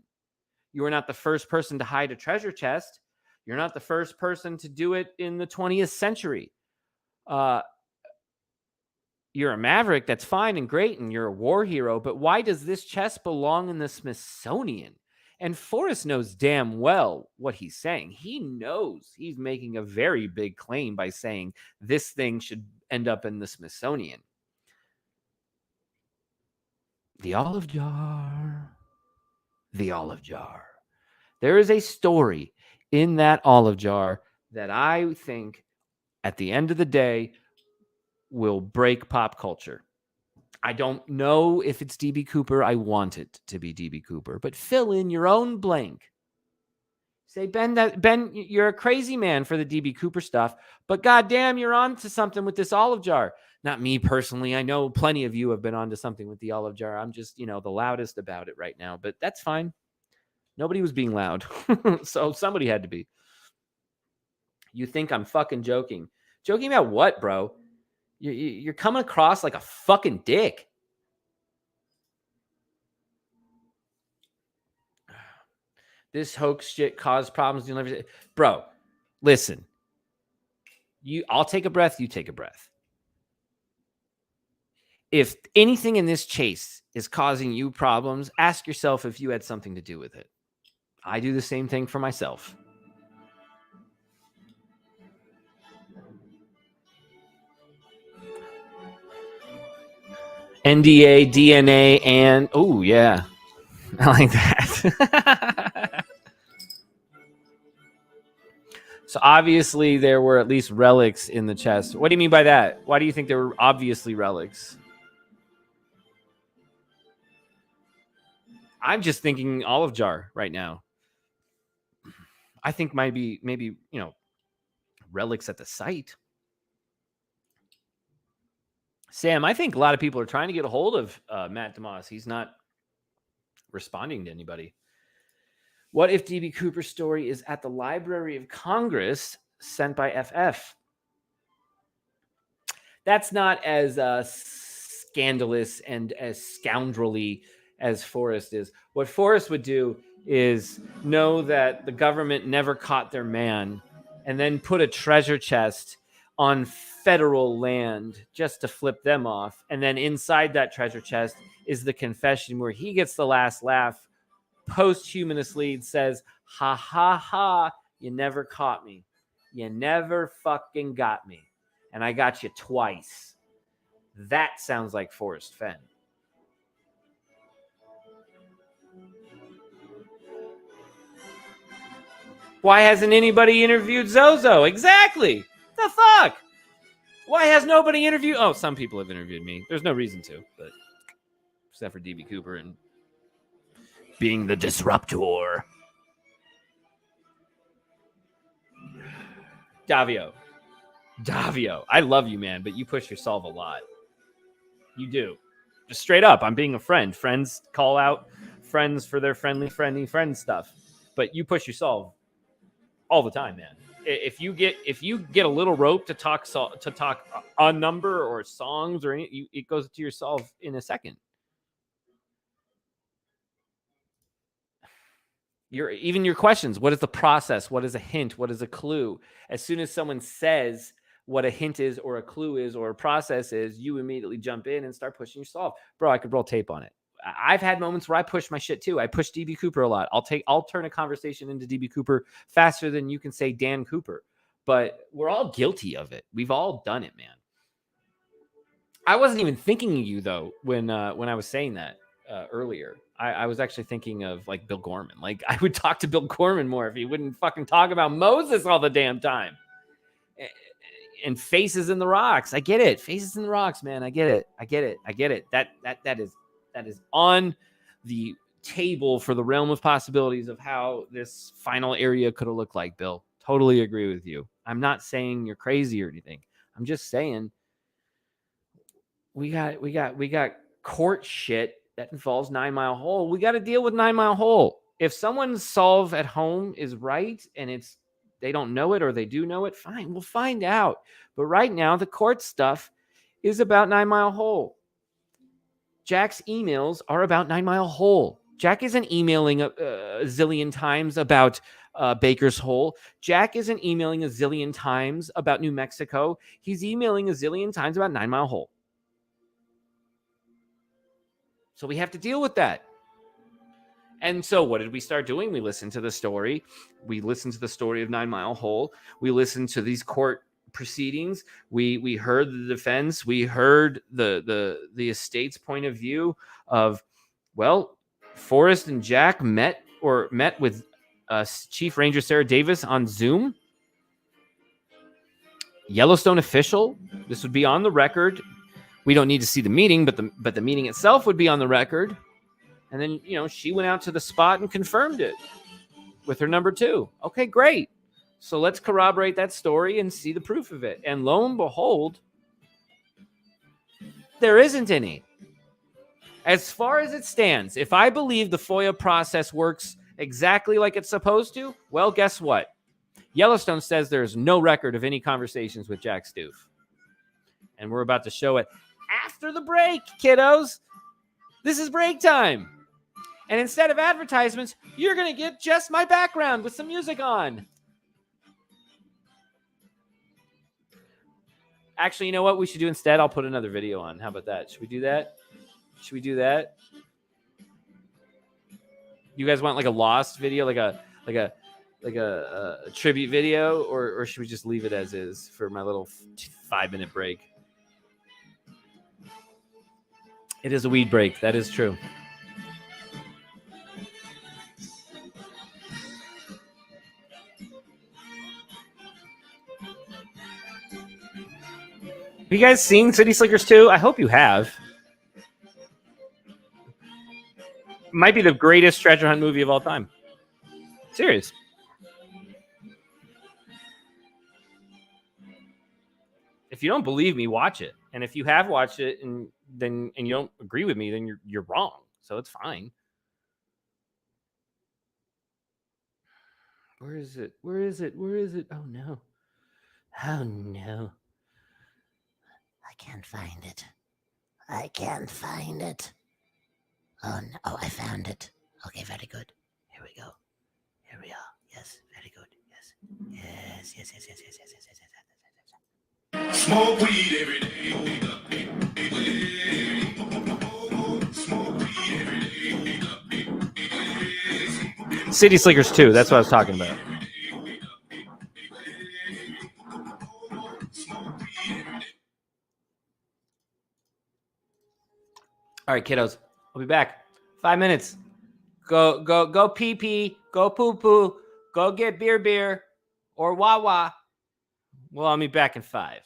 You are not the first person to hide a treasure chest. You're not the first person to do it in the 20th century. You're a maverick. That's fine and great, and you're a war hero. But why does this chest belong in the Smithsonian? And Forrest knows damn well what he's saying. He knows he's making a very big claim by saying this thing should end up in the Smithsonian. The olive jar. The olive jar. There is a story in that olive jar that I think at the end of the day will break pop culture. I don't know if it's DB Cooper. I want it to be DB Cooper, but fill in your own blank. Say, Ben, you're a crazy man for the DB Cooper stuff, but goddamn, you're on to something with this olive jar. Not me personally. I know plenty of you have been on to something with the olive jar. I'm just, the loudest about it right now, but that's fine. Nobody was being loud. So somebody had to be. You think I'm fucking joking. Joking about what, bro? You're coming across like a fucking dick. This hoax shit caused problems. You'll never. Bro, listen. I'll take a breath. You take a breath. If anything in this chase is causing you problems, ask yourself if you had something to do with it. I do the same thing for myself. NDA, DNA, and oh yeah, I like that. So obviously there were at least relics in the chest. What do you mean by that? Why do you think there were obviously relics? I'm just thinking olive jar right now. I think maybe relics at the site. Sam, I think a lot of people are trying to get a hold of Matt DeMoss. He's not responding to anybody. What if DB Cooper's story is at the Library of Congress sent by FF? That's not as scandalous and as scoundrelly as Forrest is. What Forrest would do is know that the government never caught their man and then put a treasure chest on federal land just to flip them off. And then inside that treasure chest is the confession where he gets the last laugh. Posthumously says, ha ha ha, you never caught me. You never fucking got me. And I got you twice. That sounds like Forrest Fenn. Why hasn't anybody interviewed Zozo? Exactly. The fuck? Why has nobody interviewed? Oh, some people have interviewed me. There's no reason to, but except for DB Cooper and being the disruptor. Davio, I love you, man, but you push yourself a lot. You do. Just straight up, I'm being a friend. Friends call out friends for their friendly friend stuff. But you push yourself all the time, man. If you get a little rope to talk a number or songs or anything, it goes to yourself in a second. Even your questions. What is the process? What is a hint? What is a clue? As soon as someone says what a hint is or a clue is or a process is, you immediately jump in and start pushing yourself. Bro, I could roll tape on it. I've had moments where I push my shit too. I push DB Cooper a lot. I'll turn a conversation into DB Cooper faster than you can say Dan Cooper. But we're all guilty of it. We've all done it, man. I wasn't even thinking of you though when I was saying that earlier. I was actually thinking of like Bill Gorman. Like I would talk to Bill Gorman more if he wouldn't fucking talk about Moses all the damn time. And Faces in the Rocks. I get it. Faces in the Rocks, man. I get it. That is on the table for the realm of possibilities of how this final area could have looked like, Bill. Totally agree with you. I'm not saying you're crazy or anything. I'm just saying we got court shit that involves 9 Mile Hole. We got to deal with 9 Mile Hole. If someone's solve at home is right and they don't know it or they do know it, fine, we'll find out. But right now, the court stuff is about 9 Mile Hole. Jack's emails are about 9 Mile Hole. Jack isn't emailing a zillion times about Baker's Hole. Jack isn't emailing a zillion times about New Mexico. He's emailing a zillion times about 9 Mile Hole. So we have to deal with that. And so what did we start doing? We listened to the story. We listened to the story of 9 Mile Hole. We listened to these court proceedings. We heard the defense. We heard the estate's point of view of, well, Forrest and Jack met with Chief Ranger Sarah Davis on Zoom. Yellowstone official. This would be on the record. We don't need to see the meeting, but the meeting itself would be on the record. And then, she went out to the spot and confirmed it with her number 2. Okay, great. So let's corroborate that story and see the proof of it. And lo and behold, there isn't any. As far as it stands, if I believe the FOIA process works exactly like it's supposed to, well, guess what? Yellowstone says there's no record of any conversations with Jack Stoof. And we're about to show it after the break, kiddos. This is break time. And instead of advertisements, you're going to get just my background with some music on. Actually, you know what we should do instead? I'll put another video on. How about that? Should we do that? You guys want like a Lost video, like a tribute video, or should we just leave it as is for my little 5-minute break? It is a weed break. That is true. Have you guys seen City Slickers 2? I hope you have. Might be the greatest treasure hunt movie of all time. Serious. If you don't believe me, watch it. And if you have watched it and you don't agree with me, then you're wrong. So it's fine. Where is it? Oh no. I can't find it. Oh no. Oh, I found it. Okay, very good. Here we go. Here we are. Yes, very good. Yes. Smoke weed every day. Smoke weed every day. City Slickers 2. That's what I was talking about. All right, kiddos. I'll be back. 5 minutes. Go pee pee. Go poo poo. Go get beer or wah. Well, I'll be back in 5.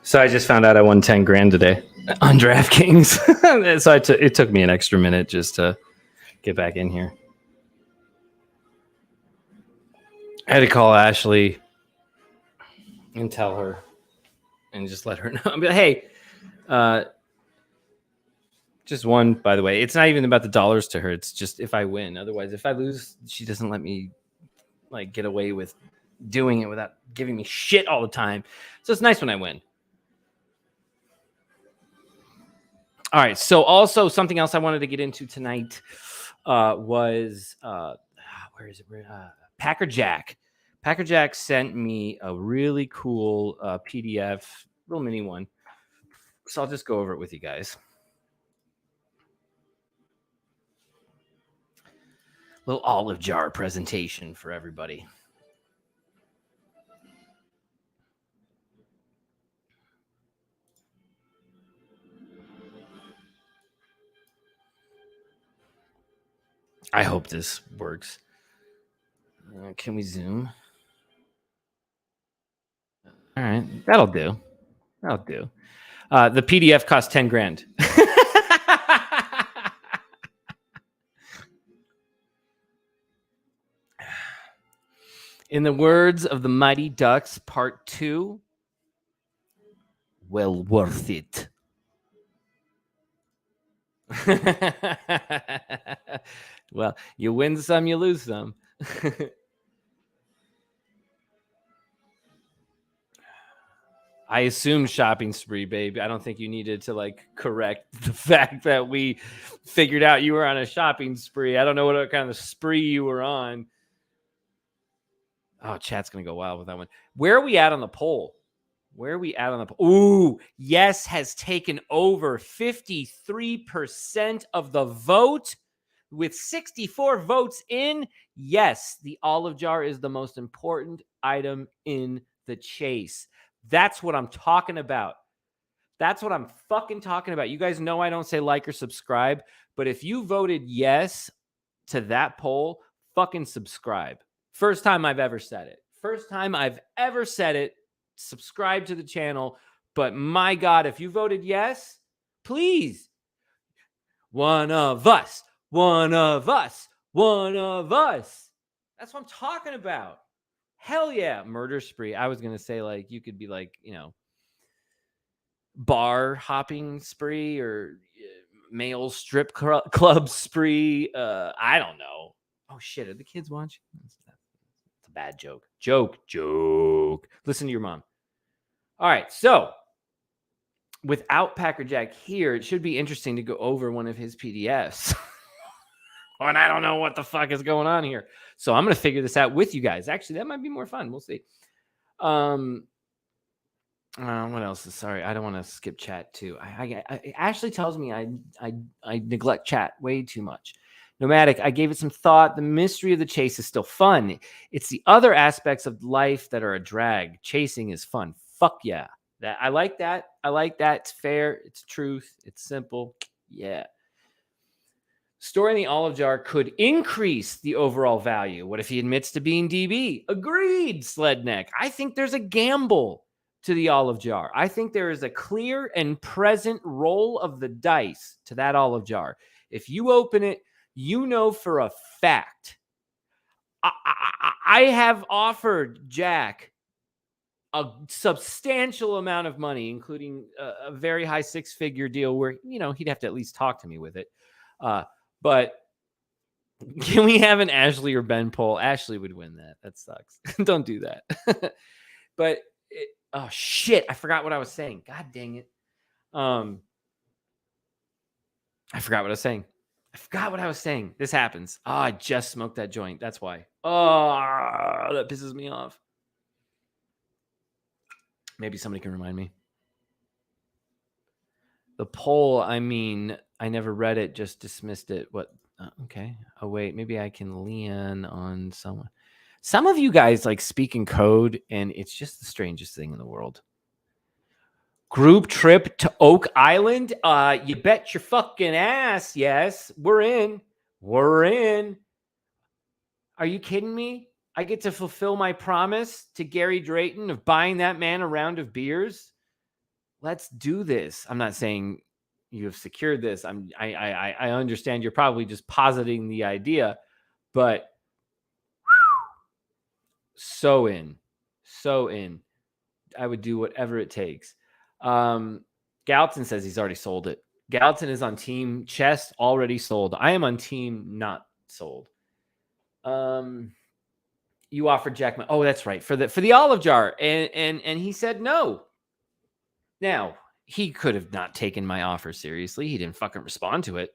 So I just found out I won 10 grand today on DraftKings. So it took me an extra minute just to get back in here. I had to call Ashley and tell her and just let her know. I'm like, hey, just one, by the way. It's not even about the dollars to her. It's just if I win. Otherwise, if I lose, she doesn't let me like get away with doing it without giving me shit all the time. So it's nice when I win. All right. So also something else I wanted to get into tonight was where is it? Packer Jack. Packer Jack sent me a really cool PDF, little mini one. So I'll just go over it with you guys. Little olive jar presentation for everybody. I hope this works. Can we zoom? All right, that'll do. That'll do. The PDF cost 10 grand. In the words of the Mighty Ducks, Part 2, well worth it. Well, you win some, you lose some. I assumed shopping spree, babe. I don't think you needed to like correct the fact that we figured out you were on a shopping spree. I don't know what kind of spree you were on. Oh, chat's going to go wild with that one. Where are we at on the poll? Ooh, yes has taken over 53% of the vote. With 64 votes in, yes, the olive jar is the most important item in the chase. That's what I'm talking about. That's what I'm fucking talking about. You guys know I don't say like or subscribe, but if you voted yes to that poll, fucking subscribe. First time I've ever said it. Subscribe to the channel. But my God, if you voted yes, please. One of us. That's what I'm talking about. Hell yeah. Murder spree. I was going to say, like, you could be like, you know, bar hopping spree or male strip club spree. I don't know. Oh, shit. Are the kids watching? It's a bad joke. Joke. Listen to your mom. All right. So without Packer Jack here, it should be interesting to go over one of his PDFs. And I don't know what the fuck is going on here. So I'm going to figure this out with you guys. Actually, that might be more fun. We'll see. What else? Sorry, I don't want to skip chat too. Ashley tells me I neglect chat way too much. Nomadic, I gave it some thought. The mystery of the chase is still fun. It's the other aspects of life that are a drag. Chasing is fun. Fuck yeah. I like that. It's fair. It's truth. It's simple. Yeah. Storing the olive jar could increase the overall value. What if he admits to being DB? Agreed, Sledneck. I think there's a gamble to the olive jar. I think there is a clear and present roll of the dice to that olive jar. If you open it, you know for a fact. I have offered Jack a substantial amount of money, including a very high six-figure deal where, you know, he'd have to at least talk to me with it. But can we have an Ashley or Ben poll? Ashley would win that. That sucks. Don't do that. But oh shit, I forgot what I was saying. God dang it. I forgot what I was saying. This happens. Oh, I just smoked that joint. That's why. Oh, that pisses me off. Maybe somebody can remind me. The poll, I mean, I never read it, just dismissed it. What? Okay. Oh, wait. Maybe I can lean on someone. Some of you guys like speak in code, and it's just the strangest thing in the world. Group trip to Oak Island? You bet your fucking ass. Yes, we're in. Are you kidding me? I get to fulfill my promise to Gary Drayton of buying that man a round of beers. Let's do this. I'm not saying you have secured this. I understand you're probably just positing the idea, but so in. I would do whatever it takes. Gallatin says he's already sold it. Gallatin is on team chest already sold. I am on team not sold. You offered Jack. Oh, that's right. For the olive jar. And he said no. Now, he could have not taken my offer seriously. He didn't fucking respond to it.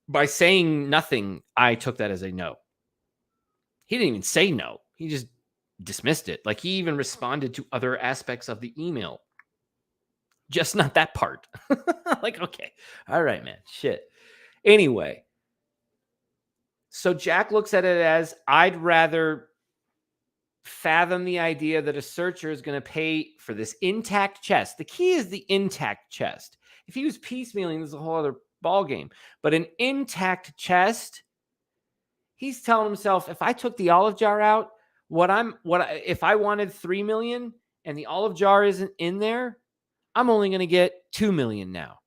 By saying nothing, I took that as a no. He didn't even say no. He just dismissed it. Like, he even responded to other aspects of the email. Just not that part. Like, okay. All right, man. Shit. Anyway. So Jack looks at it as, I'd rather fathom the idea that a searcher is going to pay for this intact chest. The key is the intact chest. If he was piecemealing, this is a whole other ballgame. But an intact chest, he's telling himself, if I took the olive jar out, if I wanted 3 million and the olive jar isn't in there, I'm only going to get 2 million now.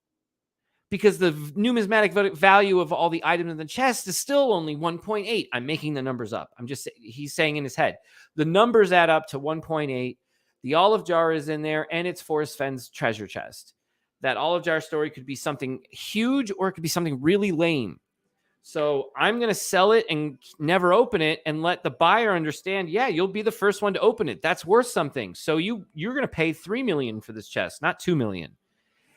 Because the numismatic value of all the items in the chest is still only 1.8. I'm making the numbers up. He's saying in his head, the numbers add up to 1.8. The olive jar is in there, and it's Forrest Fenn's treasure chest. That olive jar story could be something huge, or it could be something really lame. So I'm going to sell it and never open it and let the buyer understand, yeah, you'll be the first one to open it. That's worth something. So you're going to pay $3 million for this chest, not $2 million.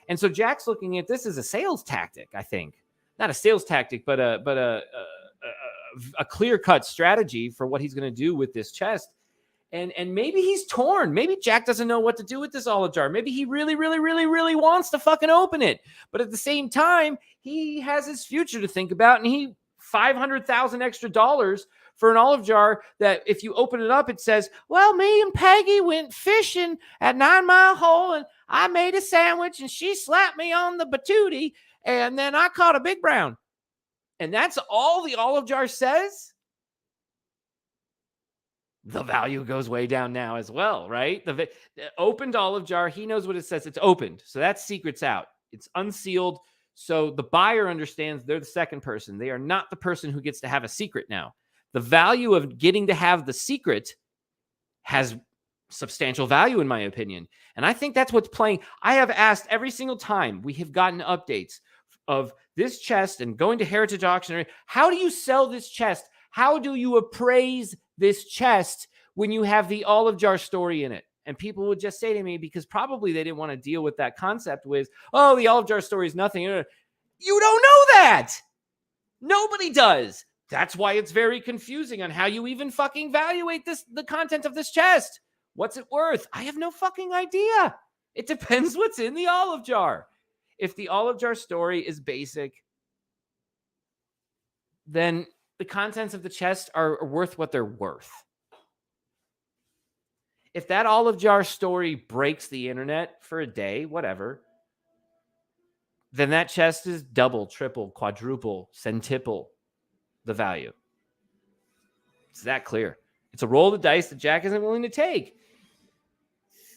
And so Jack's looking at this as a sales tactic, I think. Not a sales tactic, but a clear-cut strategy for what he's going to do with this chest. And maybe he's torn. Maybe Jack doesn't know what to do with this olive jar. Maybe he really, really, really, really wants to fucking open it. But at the same time, he has his future to think about, and he $500,000 extra dollars for an olive jar that if you open it up, it says, well, me and Peggy went fishing at 9 Mile Hole, and I made a sandwich, and she slapped me on the patootie, and then I caught a big brown. And that's all the olive jar says. The value goes way down now as well, right? The opened olive jar, he knows what it says. It's opened. So that secret's out. It's unsealed. So the buyer understands they're the second person. They are not the person who gets to have a secret now. The value of getting to have the secret has substantial value, in my opinion. And I think that's what's playing. I have asked every single time we have gotten updates of this chest and going to Heritage Auction. How do you sell this chest? How do you appraise this chest when you have the olive jar story in it? And people would just say to me, because probably they didn't want to deal with that concept with, oh, the olive jar story is nothing. You don't know that. Nobody does. That's why it's very confusing on how you even fucking evaluate the content of this chest. What's it worth? I have no fucking idea. It depends what's in the olive jar. If the olive jar story is basic, then the contents of the chest are worth what they're worth. If that olive jar story breaks the internet for a day, whatever, then that chest is double, triple, quadruple, centuple the value. It's that clear. It's a roll of the dice that Jack isn't willing to take.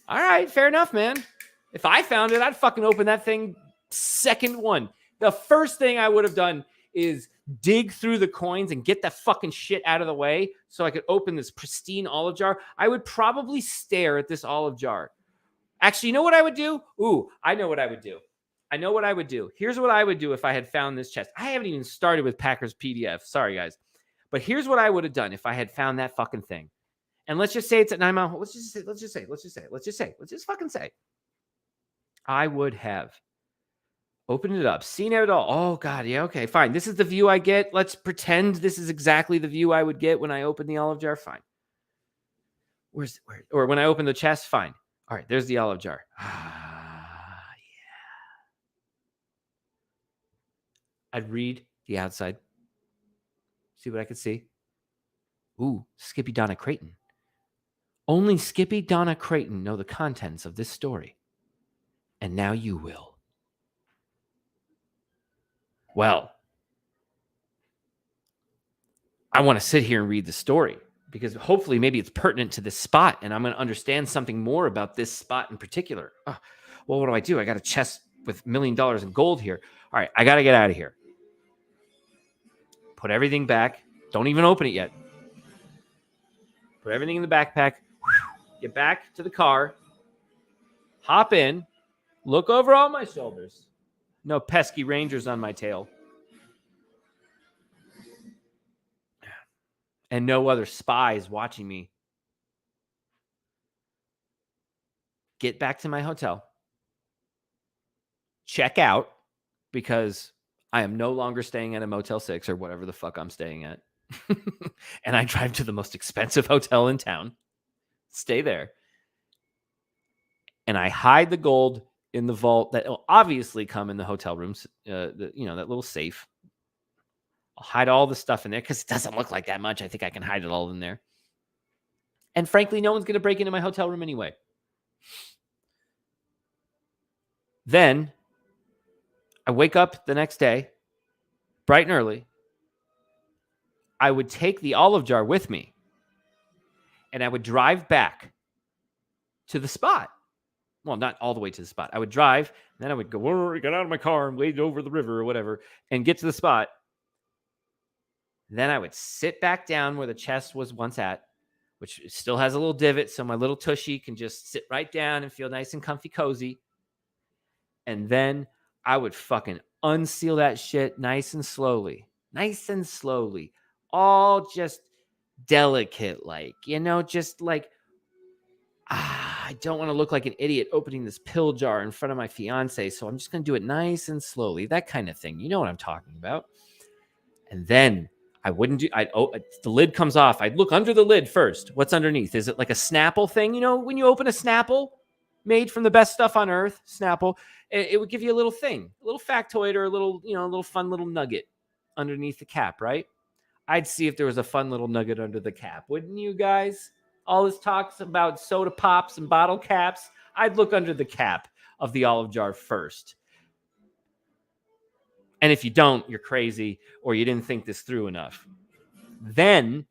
All right, fair enough, man. If I found it, I'd fucking open that thing second one. The first thing I would have done is dig through the coins and get that fucking shit out of the way so I could open this pristine olive jar. I would probably stare at this olive jar. Actually, you know what I would do? Ooh, I know what I would do. Here's what I would do if I had found this chest. I haven't even started with Packer's PDF. Sorry, guys. But here's what I would have done if I had found that fucking thing. And let's just say it's at 9 Mile Hole. Let's just fucking say. I would have opened it up, seen it all. Oh, God, yeah, okay, fine. This is the view I get. Let's pretend this is exactly the view I would get when I open the olive jar. Fine. Or when I open the chest, fine. All right, there's the olive jar. Yeah. I'd read the outside, see what I could see. Ooh, Skippy Donna Creighton. Only Skippy Donna Creighton know the contents of this story. And now you will. Well, I want to sit here and read the story because hopefully maybe it's pertinent to this spot and I'm going to understand something more about this spot in particular. Oh, well, what do? I got a chest with $1 million in gold here. All right, I got to get out of here. Put everything back. Don't even open it yet. Put everything in the backpack. Get back to the car. Hop in. Look over all my shoulders. No pesky rangers on my tail. And no other spies watching me. Get back to my hotel. Check out because I am no longer staying at a Motel 6 or whatever the fuck I'm staying at. And I drive to the most expensive hotel in town. Stay there. And I hide the gold in the vault that will obviously come in the hotel rooms, that little safe. I'll hide all the stuff in there because it doesn't look like that much. I think I can hide it all in there. And frankly, no one's going to break into my hotel room anyway. Then I wake up the next day, bright and early. I would take the olive jar with me and I would drive back to the spot. Well, not all the way to the spot. I would drive, and then I would go, get out of my car and wade over the river or whatever, and get to the spot. Then I would sit back down where the chest was once at, which still has a little divot, so my little tushy can just sit right down and feel nice and comfy, cozy. And then I would fucking unseal that shit nice and slowly. nice and slowly, all just delicate, like, just like, I don't want to look like an idiot opening this pill jar in front of my fiance, so I'm just going to do it nice and slowly, that kind of thing. You know what I'm talking about. And then the lid comes off. I'd look under the lid first. What's underneath? Is it like a Snapple thing? When you open a Snapple, made from the best stuff on earth, Snapple, it would give you a little thing, a little factoid or a little fun little nugget underneath the cap, right? I'd see if there was a fun little nugget under the cap. Wouldn't you guys? All this talks about soda pops and bottle caps. I'd look under the cap of the olive jar first. And if you don't, you're crazy or you didn't think this through enough. Then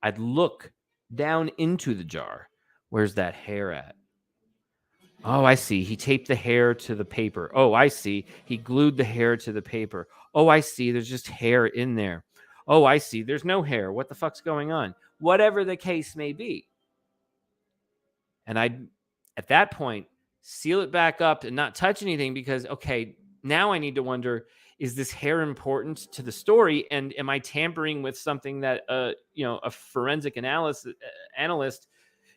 I'd look down into the jar. Where's that hair at? Oh, I see. He taped the hair to the paper. Oh, I see. He glued the hair to the paper. Oh, I see. There's just hair in there. Oh, I see. There's no hair. What the fuck's going on? Whatever the case may be. And I'd, at that point, seal it back up and not touch anything because, okay, now I need to wonder, is this hair important to the story? And am I tampering with something that, a forensic analyst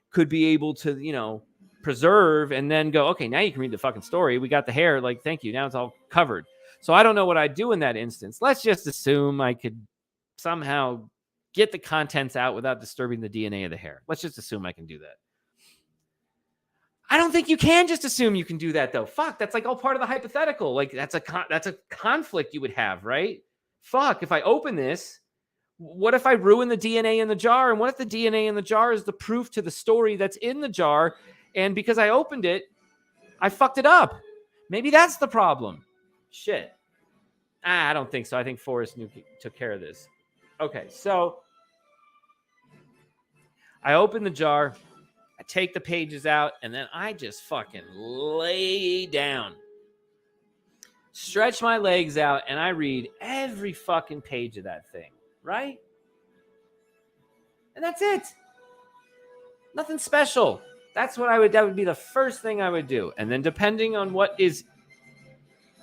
could be able to, preserve and then go, okay, now you can read the fucking story. We got the hair. Like, thank you. Now it's all covered. So I don't know what I'd do in that instance. Let's just assume I could somehow get the contents out without disturbing the DNA of the hair. Let's just assume I can do that. I don't think you can just assume you can do that, though. Fuck, that's like all part of the hypothetical. Like, that's a conflict you would have, right? Fuck, if I open this, what if I ruin the DNA in the jar? And what if the DNA in the jar is the proof to the story that's in the jar? And because I opened it, I fucked it up. Maybe that's the problem. Shit. I don't think so. I think Forrest took care of this. Okay, so I open the jar, I take the pages out, and then I just fucking lay down. Stretch my legs out, and I read every fucking page of that thing, right? And that's it. Nothing special. That would be the first thing I would do. And then depending on what it is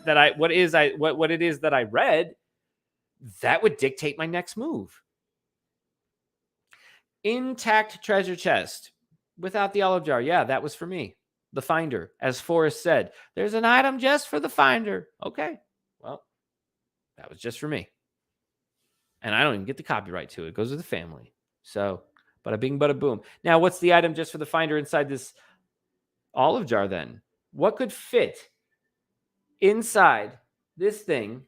that I read, that would dictate my next move. Intact treasure chest without the olive jar. Yeah, that was for me. The finder. As Forrest said, there's an item just for the finder. Okay. Well, that was just for me. And I don't even get the copyright to it. It goes to the family. So, bada bing, bada boom. Now, what's the item just for the finder inside this olive jar then? What could fit inside this thing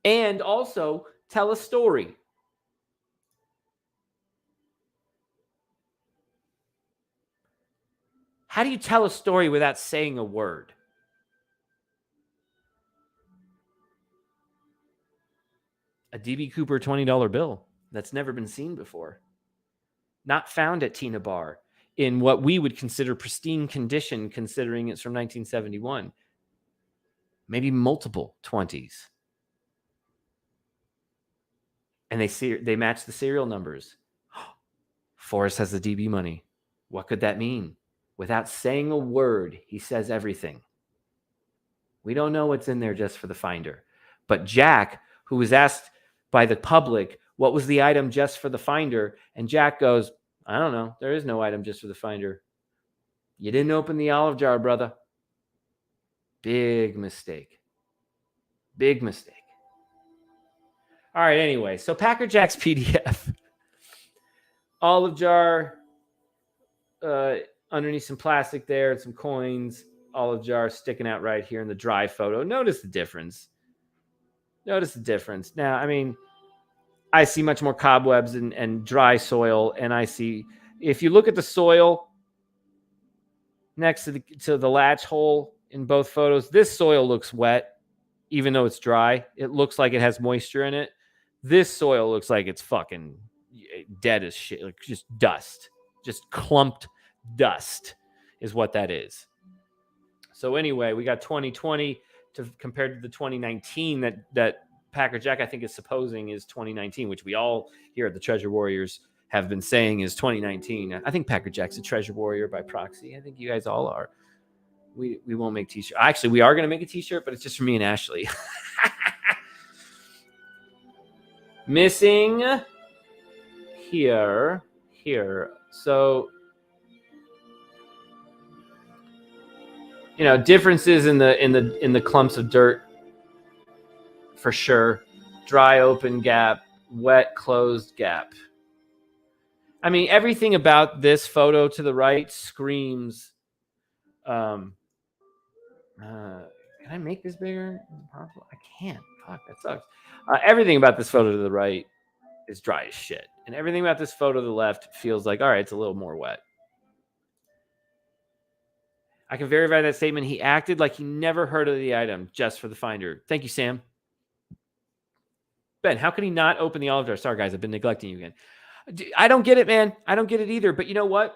and also tell a story? How do you tell a story without saying a word? A D.B. Cooper $20 bill that's never been seen before. Not found at Tina Bar in what we would consider pristine condition, considering it's from 1971. Maybe multiple 20s. And they match the serial numbers. Forrest has the DB money. What could that mean? Without saying a word, he says everything. We don't know what's in there just for the finder. But Jack, who was asked by the public, what was the item just for the finder? And Jack goes, I don't know. There is no item just for the finder. You didn't open the olive jar, brother. Big mistake. Big mistake. All right, anyway. So Packer Jack's PDF. Olive jar. Underneath some plastic there and some coins. Olive jar sticking out right here in the dry photo. Notice the difference. Notice the difference. Now, I mean, I see much more cobwebs and dry soil. And I see, if you look at the soil next to the latch hole in both photos, this soil looks wet, even though it's dry. It looks like it has moisture in it. This soil looks like it's fucking dead as shit. Like just dust. Just clumped dust is what that is. So anyway, we got 2020 compared to the 2019 that Packer Jack, I think, is supposing is 2019, which we all here at the Treasure Warriors have been saying is 2019. I think Packer Jack's a treasure warrior by proxy. I think you guys all are. We won't make t-shirts. Actually, we are going to make a t-shirt, but it's just for me and Ashley. Missing here. So, differences in the clumps of dirt for sure. Dry open gap, wet closed gap. I mean, everything about this photo to the right screams. Can I make this bigger? I can't. Fuck, that sucks. Everything about this photo to the right is dry as shit, and everything about this photo to the left feels like, all right, it's a little more wet. I can verify that statement. He acted like he never heard of the item just for the finder. Thank you, Sam. Ben, how can he not open the olive jar? Sorry, guys, I've been neglecting you again. I don't get it, man. I don't get it either. But you know what?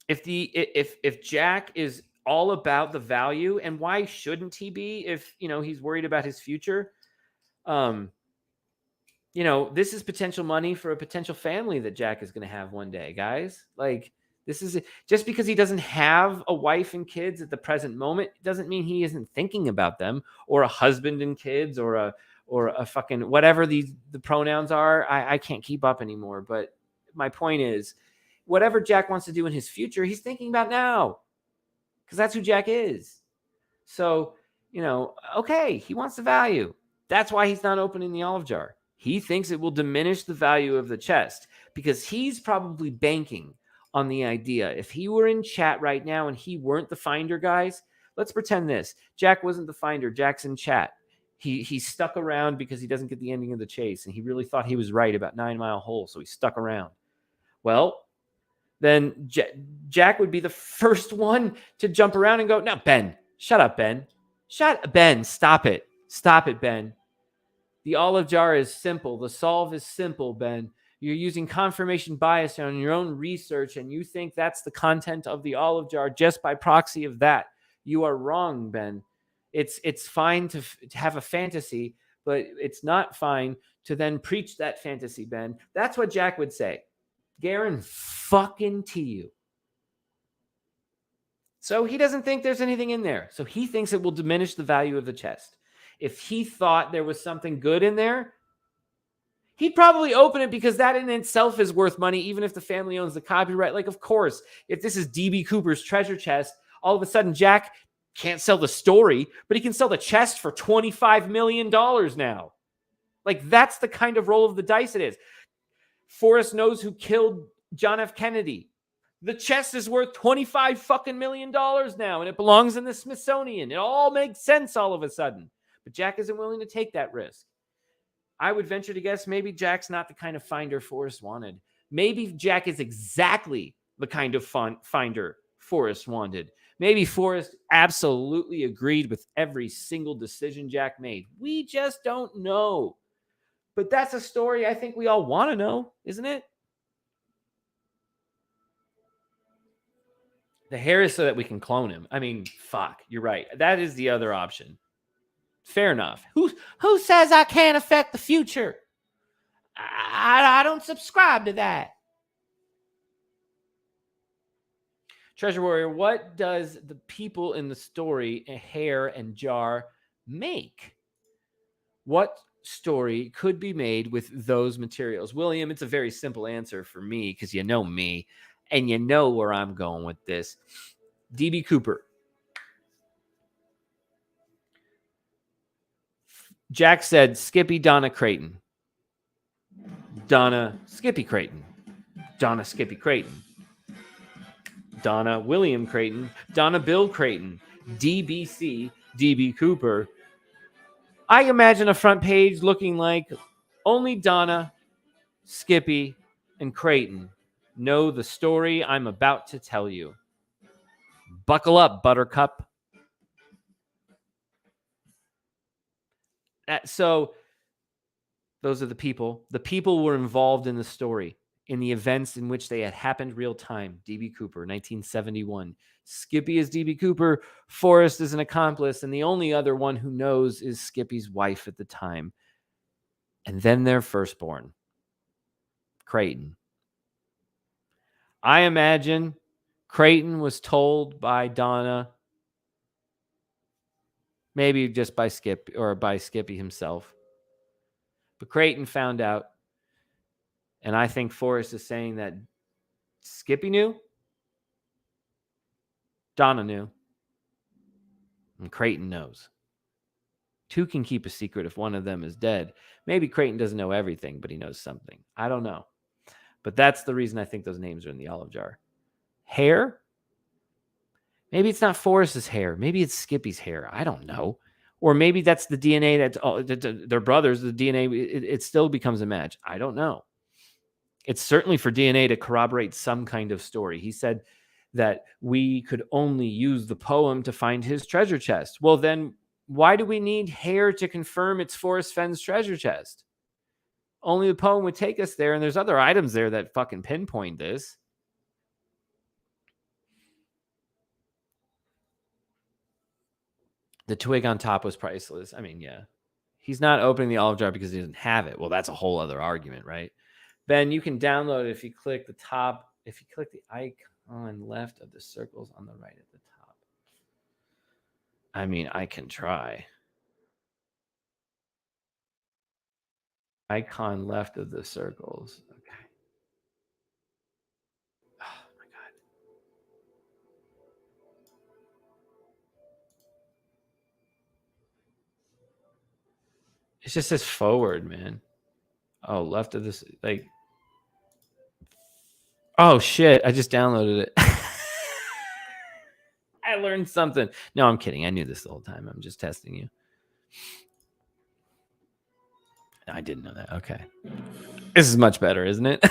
If Jack is all about the value, and why shouldn't he be if he's worried about his future? This is potential money for a potential family that Jack is going to have one day, guys. Like, this is just because he doesn't have a wife and kids at the present moment doesn't mean he isn't thinking about them, or a husband and kids, or a fucking whatever the pronouns are. I can't keep up anymore. But my point is, whatever Jack wants to do in his future, he's thinking about now, because that's who Jack is. So, okay, he wants the value. That's why he's not opening the olive jar. He thinks it will diminish the value of the chest, because he's probably banking on the idea. If he were in chat right now and he weren't the finder, guys, let's pretend this. Jack wasn't the finder. Jack's in chat. He stuck around because he doesn't get the ending of the chase, and he really thought he was right about 9 Mile Hole, so he stuck around. Well, then Jack would be the first one to jump around and go, "No, Ben, shut up, Ben. Ben, stop it. Stop it, Ben. The olive jar is simple. The solve is simple, Ben. You're using confirmation bias on your own research, and you think that's the content of the olive jar just by proxy of that. You are wrong, Ben. It's fine to have a fantasy, but it's not fine to then preach that fantasy, Ben." That's what Jack would say. Guarantee you. So he doesn't think there's anything in there. So he thinks it will diminish the value of the chest. If he thought there was something good in there, he'd probably open it, because that in itself is worth money, even if the family owns the copyright. Like, of course, if this is D.B. Cooper's treasure chest, all of a sudden Jack can't sell the story, but he can sell the chest for $25 million now. Like, that's the kind of roll of the dice it is. Forrest knows who killed John F. Kennedy. The chest is worth $25 fucking million now, and it belongs in the Smithsonian. It all makes sense all of a sudden. But Jack isn't willing to take that risk. I would venture to guess maybe Jack's not the kind of finder Forrest wanted. Maybe Jack is exactly the kind of finder Forrest wanted. Maybe Forrest absolutely agreed with every single decision Jack made. We just don't know. But that's a story I think we all want to know, isn't it? The hair is so that we can clone him. I mean, fuck, you're right. That is the other option. Fair enough. Who says I can't affect the future? I don't subscribe to that. Treasure Warrior, what does the people in the story, hair and jar, make? What story could be made with those materials? William, it's a very simple answer for me, because you know me and you know where I'm going with this. D.B. Cooper. Jack said Skippy Donna Creighton. Donna Skippy Creighton. Donna Skippy Creighton. Donna William Creighton. Donna Bill Creighton. DBC D.B. Cooper. I imagine a front page looking like only Donna, Skippy, and Creighton know the story I'm about to tell you. Buckle up, Buttercup. So those are the people. The people were involved in the story, in the events in which they had happened real time. D.B. Cooper, 1971. Skippy is D.B. Cooper. Forrest is an accomplice. And the only other one who knows is Skippy's wife at the time. And then their firstborn, Creighton. I imagine Creighton was told by Donna, maybe just by Skip or by Skippy himself, But Creighton found out. And I think Forrest is saying that Skippy knew, Donna knew, and Creighton knows. Two can keep a secret if one of them is dead. Maybe Creighton doesn't know everything, but he knows something. I don't know. But that's the reason I think those names are in the olive jar. Hair? Maybe it's not Forrest's hair. Maybe it's Skippy's hair. I don't know. Or maybe that's the DNA that they're brothers. The DNA, it still becomes a match. I don't know. It's certainly for DNA to corroborate some kind of story. He said that we could only use the poem to find his treasure chest. Well, then why do we need hair to confirm it's Forrest Fenn's treasure chest? Only the poem would take us there, and there's other items there that fucking pinpoint this. The twig on top was priceless. I mean, yeah. He's not opening the olive jar because he doesn't have it. Well, that's a whole other argument, right? Ben, you can download it if you click the top. If you click the icon left of the circles on the right at the top. I mean, I can try. Icon left of the circles. Okay. Oh, my God. It just says forward, man. Oh, left of this, like. Oh, shit. I just downloaded it. I learned something. No, I'm kidding. I knew this the whole time. I'm just testing you. I didn't know that. Okay. This is much better, isn't it?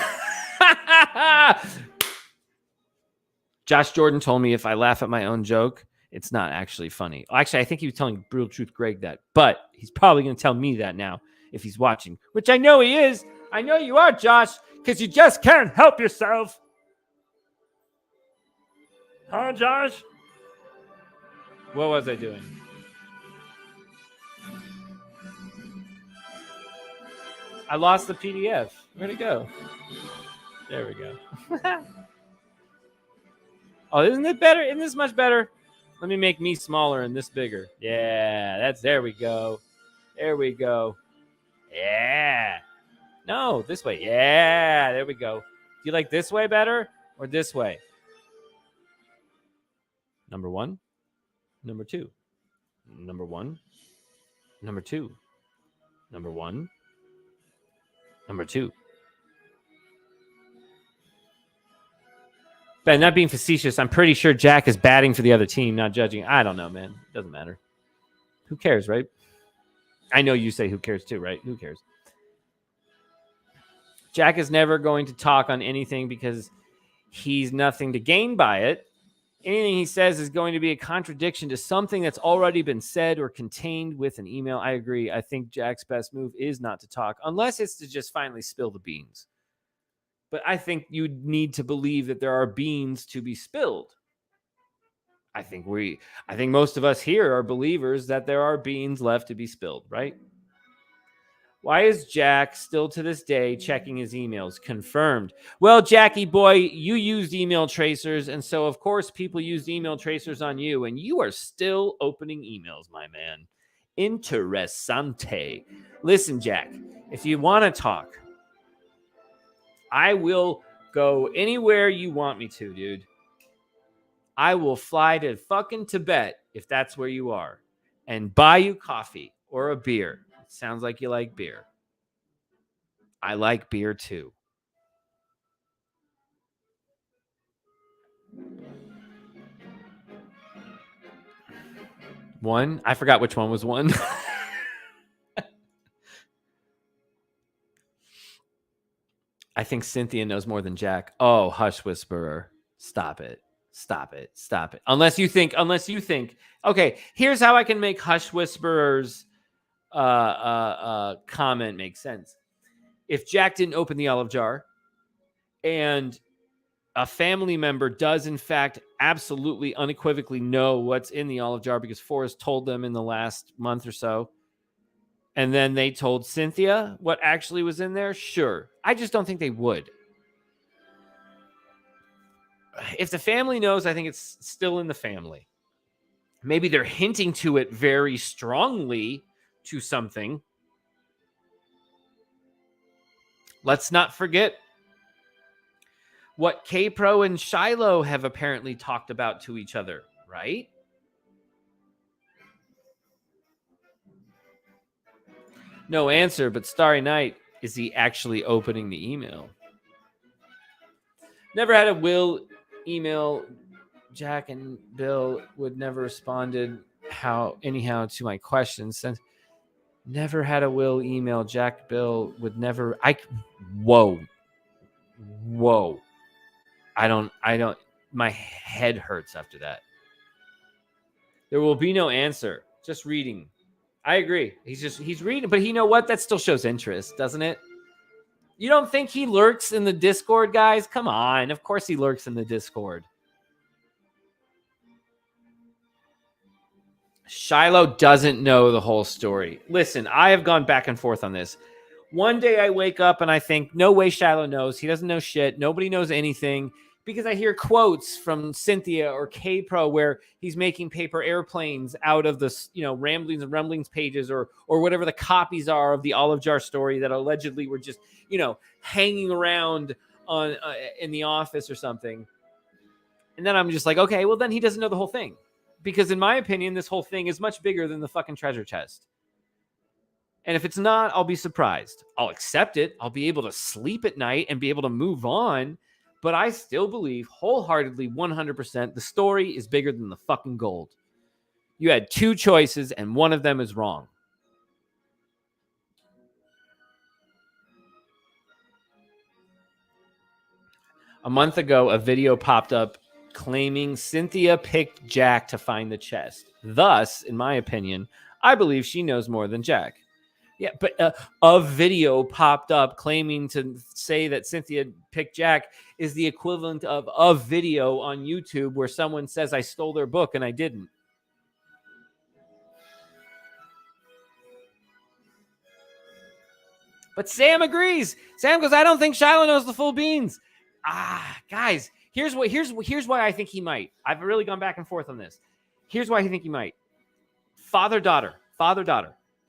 Josh Jordan told me if I laugh at my own joke, it's not actually funny. Actually, I think he was telling Brutal Truth Greg that, but he's probably going to tell me that now if he's watching, which I know he is. I know you are, Josh, because you just can't help yourself. Huh, Josh? What was I doing? I lost the PDF. Where'd it go? There we go. Oh, isn't it better? Isn't this much better? Let me make me smaller and this bigger. Yeah, there we go. There we go. Yeah. No, this way. Yeah, there we go. Do you like this way better or this way? Number one. Number two. Number one. Number two. Number one. Number two. Ben, not being facetious, I'm pretty sure Jack is batting for the other team, not judging. I don't know, man. Doesn't matter. Who cares, right? I know you say who cares too, right? Who cares? Jack is never going to talk on anything because he's nothing to gain by it. Anything he says is going to be a contradiction to something that's already been said or contained with an email. I agree. I think Jack's best move is not to talk, unless it's to just finally spill the beans. But I think you need to believe that there are beans to be spilled. I think most of us here are believers that there are beans left to be spilled, right? Why is Jack still to this day checking his emails? Confirmed. Well, Jackie boy, you used email tracers, and so of course people used email tracers on you, and you are still opening emails, my man. Interessante. Listen, Jack, if you want to talk, I will go anywhere you want me to, dude. I will fly to fucking Tibet if that's where you are and buy you coffee or a beer. It sounds like you like beer. I like beer too. One? I forgot which one was one. I think Cynthia knows more than Jack. Oh, hush whisperer. Stop it. Stop it. Stop it. Unless you think, okay, here's how I can make hush whisperer's comment make sense. If Jack didn't open the olive jar and a family member does in fact absolutely unequivocally know what's in the olive jar because Forrest told them in the last month or so, and then they told Cynthia what actually was in there, sure. I just don't think they would. If the family knows, I think it's still in the family. Maybe they're hinting to it very strongly to something. Let's not forget what K-Pro and Shiloh have apparently talked about to each other, right? No answer, but Starry Night, is he actually opening the email? Never had a Will email. Jack and Bill would never responded anyhow to my questions. Since never had a Will email. Jack Bill would never. Whoa. I don't. My head hurts after that. There will be no answer. Just reading. I agree. He's reading, but you know what? That still shows interest, doesn't it? You don't think he lurks in the Discord, guys? Come on. Of course he lurks in the Discord. Shiloh doesn't know the whole story. Listen, I have gone back and forth on this. One day I wake up and I think, no way Shiloh knows. He doesn't know shit. Nobody knows anything. Because I hear quotes from Cynthia or K-Pro where he's making paper airplanes out of the, ramblings and rumblings pages or whatever the copies are of the olive jar story that allegedly were just, hanging around on in the office or something. And then I'm just like, okay, well then he doesn't know the whole thing. Because in my opinion, this whole thing is much bigger than the fucking treasure chest. And if it's not, I'll be surprised. I'll accept it. I'll be able to sleep at night and be able to move on. But I still believe wholeheartedly, 100%, the story is bigger than the fucking gold. You had two choices and one of them is wrong. A month ago, a video popped up claiming Cynthia picked Jack to find the chest. Thus, in my opinion, I believe she knows more than Jack. Yeah, but a video popped up claiming to say that Cynthia picked Jack is the equivalent of a video on YouTube where someone says I stole their book and I didn't. But Sam agrees. Sam goes, I don't think Shiloh knows the full beans. Guys, here's why I think he might. I've really gone back and forth on this. Here's why I think he might. Father-daughter.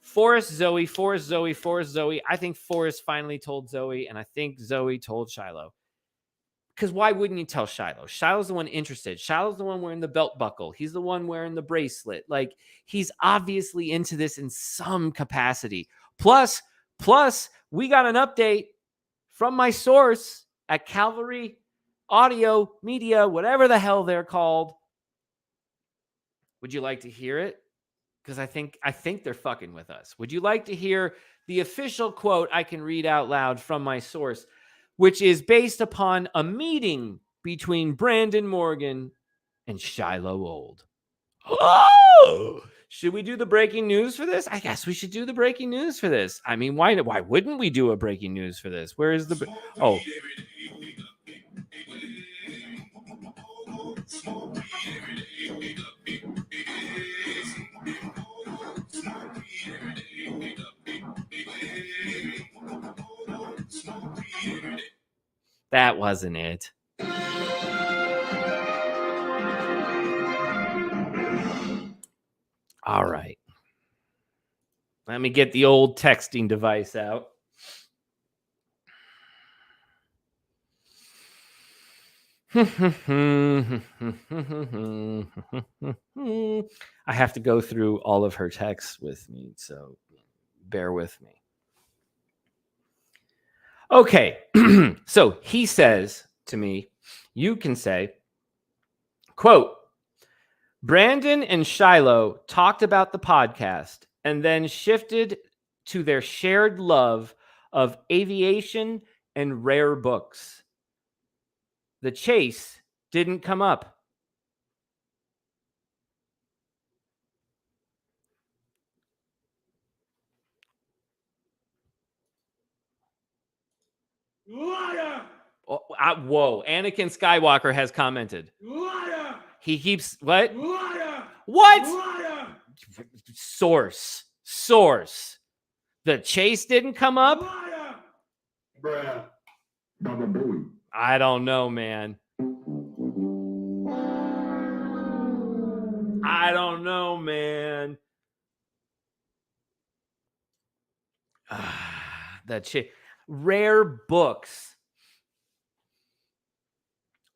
Forrest, Zoe. I think Forrest finally told Zoe, and I think Zoe told Shiloh. Because why wouldn't you tell Shiloh? Shiloh's the one interested. Shiloh's the one wearing the belt buckle. He's the one wearing the bracelet. Like, he's obviously into this in some capacity. Plus, we got an update from my source at Calvary Audio Media, whatever the hell they're called. Would you like to hear it? Because I think they're fucking with us. Would you like to hear the official quote I can read out loud from my source, which is based upon a meeting between Brandon Morgan and Shiloh Old? Oh! Should we do the breaking news for this? I guess we should do the breaking news for this. I mean, why wouldn't we do a breaking news for this? Where is the... Oh. That wasn't it. All right. Let me get the old texting device out. I have to go through all of her texts with me, so bear with me. Okay, so he says to me, you can say, quote, Brandon and Shiloh talked about the podcast and then shifted to their shared love of aviation and rare books. The chase didn't come up. Liar! Whoa, Anakin Skywalker has commented. Liar! He keeps, what? Liar! What? Liar! Source. The chase didn't come up? Liar! Bruh. Baba Booey. I don't know, man. That chase. Rare books.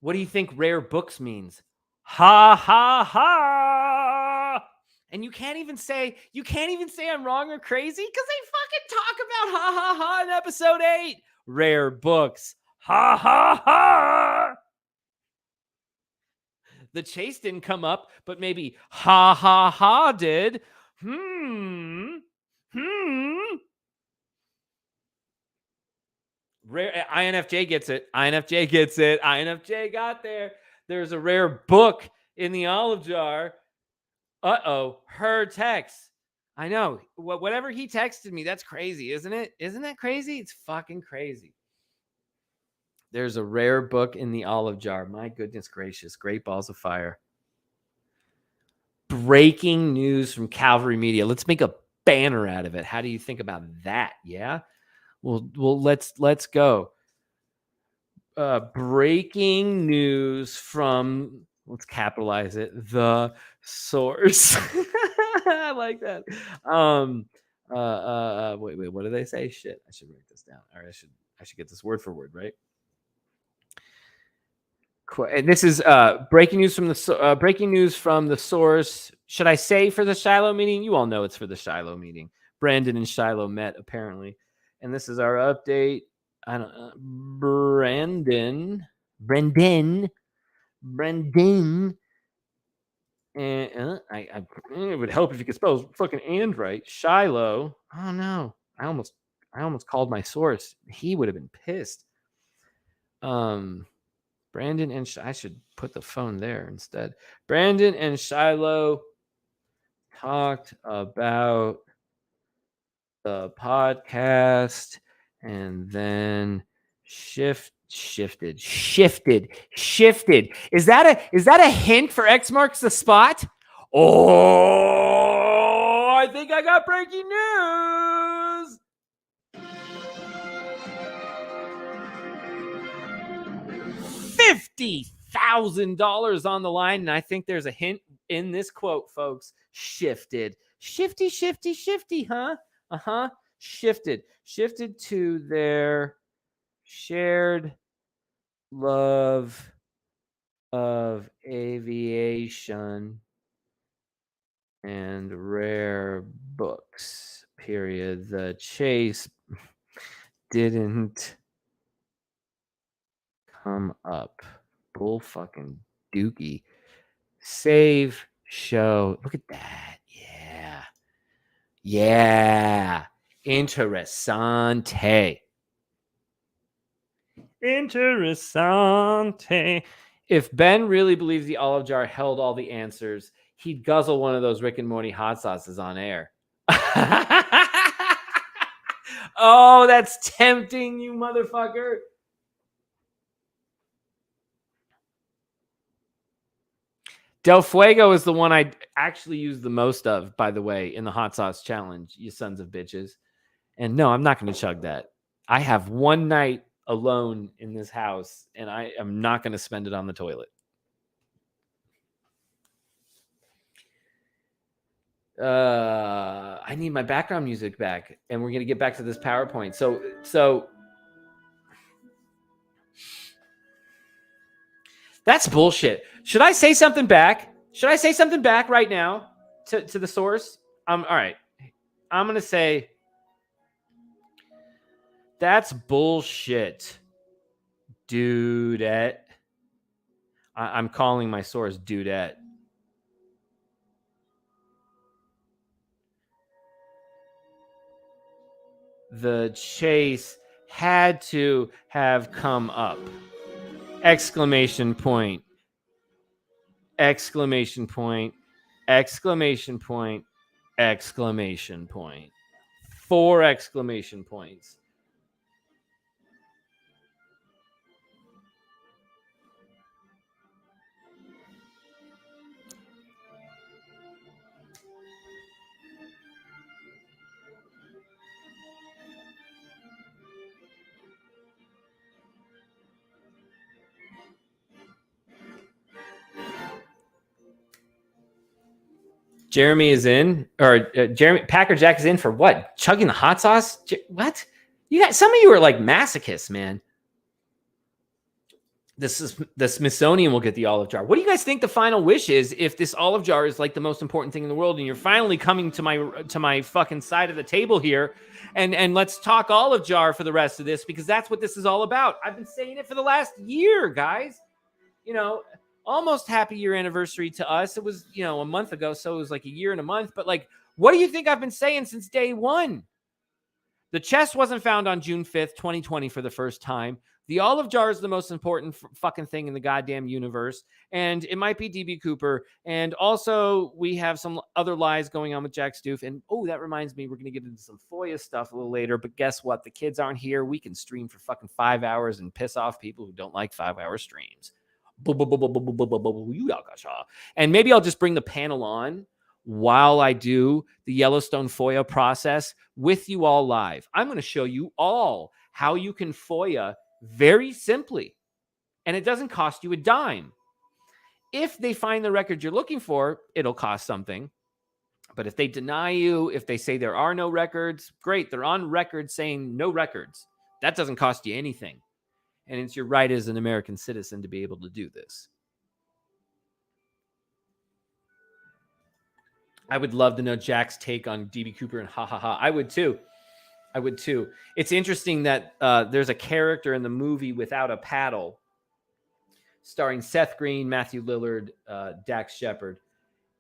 What do you think rare books means? Ha ha ha. And you can't even say I'm wrong or crazy because they fucking talk about ha ha ha in episode 8. Rare books. Ha ha ha. The chase didn't come up, but maybe ha ha ha did. Rare INFJ gets it. INFJ gets it. INFJ got there. There's a rare book in the olive jar. Uh-oh, her text. I know. Whatever he texted me, that's crazy, isn't it? Isn't that crazy? It's fucking crazy. There's a rare book in the olive jar. My goodness gracious. Great balls of fire. Breaking news from Calvary Media. Let's make a banner out of it. How do you think about that? Yeah? Well, let's go. Breaking news from, let's capitalize it, the source. I like that. Wait, what do they say? Shit, I should write this down. All right, I should get this word for word, right? And this is breaking news from the source. Should I say for the Shiloh meeting? You all know it's for the Shiloh meeting. Brandon and Shiloh met apparently, and this is our update. I don't Brendan, and it would help if you could spell fucking and right. Shiloh. Oh no, I almost called my source. He would have been pissed. Brandon and I should put the phone there instead. Brandon and Shiloh talked about the podcast and then shifted. Is that a hint for X marks the spot? Oh, I think I got breaking news. $50,000 on the line, and I think there's a hint in this quote, folks. Shifted, huh? Shifted to their shared love of aviation and rare books. Period. The chase didn't come up. Bull fucking dookie. Save show. Look at that. Yeah. Interessante. If Ben really believes the olive jar held all the answers, he'd guzzle one of those Rick and Morty hot sauces on air. Oh, that's tempting, you motherfucker. Del Fuego is the one I actually use the most of, by the way, in the hot sauce challenge, you sons of bitches. And no, I'm not going to chug that. I have one night alone in this house, and I am not going to spend it on the toilet. I need my background music back, and we're going to get back to this PowerPoint. So that's bullshit. Should I say something back? Should I say something back right now to the source? All right. I'm going to say that's bullshit, dudette. I'm calling my source dudette. The chase had to have come up. Exclamation point. Exclamation point. Exclamation point. Exclamation point. 4 exclamation points. Jeremy is in, or Jeremy Packer Jack is in for what? Chugging the hot sauce? What? Some of you are like masochists, man. The Smithsonian will get the olive jar. What do you guys think the final wish is if this olive jar is like the most important thing in the world and you're finally coming to my fucking side of the table here and let's talk olive jar for the rest of this, because that's what this is all about. I've been saying it for the last year, guys. Almost happy year anniversary to us. It was, a month ago, so it was like a year and a month. But like, what do you think I've been saying since day one? The chest wasn't found on June 5th, 2020 for the first time. The olive jar is the most important fucking thing in the goddamn universe. And it might be DB Cooper. And also we have some other lies going on with Jack Stoof. And that reminds me, we're going to get into some FOIA stuff a little later. But guess what? The kids aren't here. We can stream for fucking 5 hours and piss off people who don't like 5-hour streams. And maybe I'll just bring the panel on while I do the Yellowstone FOIA process with you all live. I'm going to show you all how you can FOIA very simply, and it doesn't cost you a dime. If they find the record you're looking for, it'll cost something. But if they deny you, if they say there are no records, great. They're on record saying no records. That doesn't cost you anything. And it's your right as an American citizen to be able to do this. I would love to know Jack's take on DB Cooper and ha ha ha. I would too. It's interesting that there's a character in the movie Without a Paddle starring Seth Green, Matthew Lillard, Dax Shepard.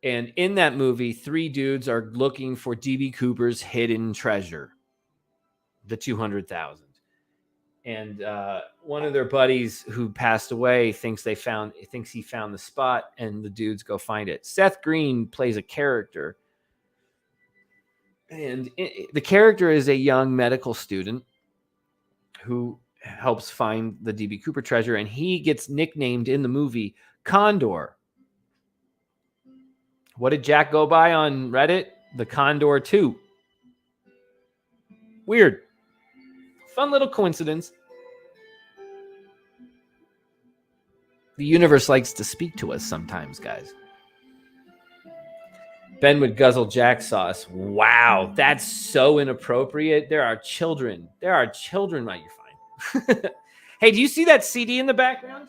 And in that movie, 3 dudes are looking for DB Cooper's hidden treasure, the 200,000. And one of their buddies who passed away thinks he found the spot, and the dudes go find it. Seth Green plays a character, and the character is a young medical student who helps find the DB Cooper treasure, and he gets nicknamed in the movie Condor. What did Jack go by on Reddit? The Condor 2. Weird. Fun little coincidence. The universe likes to speak to us sometimes, guys. Ben would guzzle Jack sauce. Wow, that's so inappropriate. There are children. Right, you're fine. Hey, do you see that CD in the background?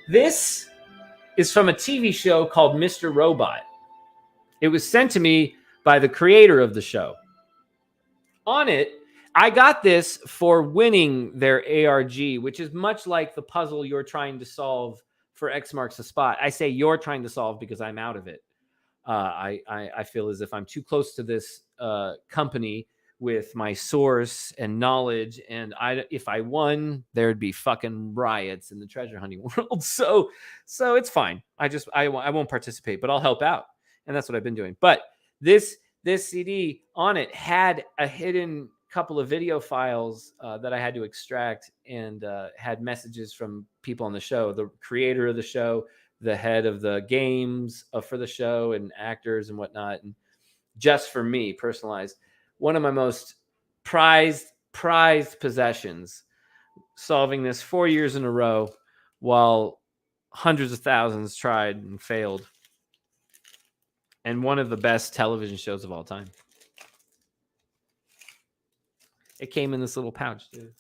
This is from a TV show called Mr. Robot. It was sent to me by the creator of the show. On it, I got this for winning their ARG, which is much like the puzzle you're trying to solve for X marks the spot. I say you're trying to solve because I'm out of it. I feel as if I'm too close to this company with my source and knowledge, and if I won, there'd be fucking riots in the treasure hunting world. So it's fine. I won't participate, but I'll help out, and that's what I've been doing. But this CD on it had a hidden couple of video files that I had to extract, and had messages from people on the show, the creator of the show, the head of the games for the show, and actors and whatnot, and just for me, personalized. One of my most prized possessions, solving this 4 years in a row while hundreds of thousands tried and failed. And one of the best television shows of all time. It came in this little pouch, dude.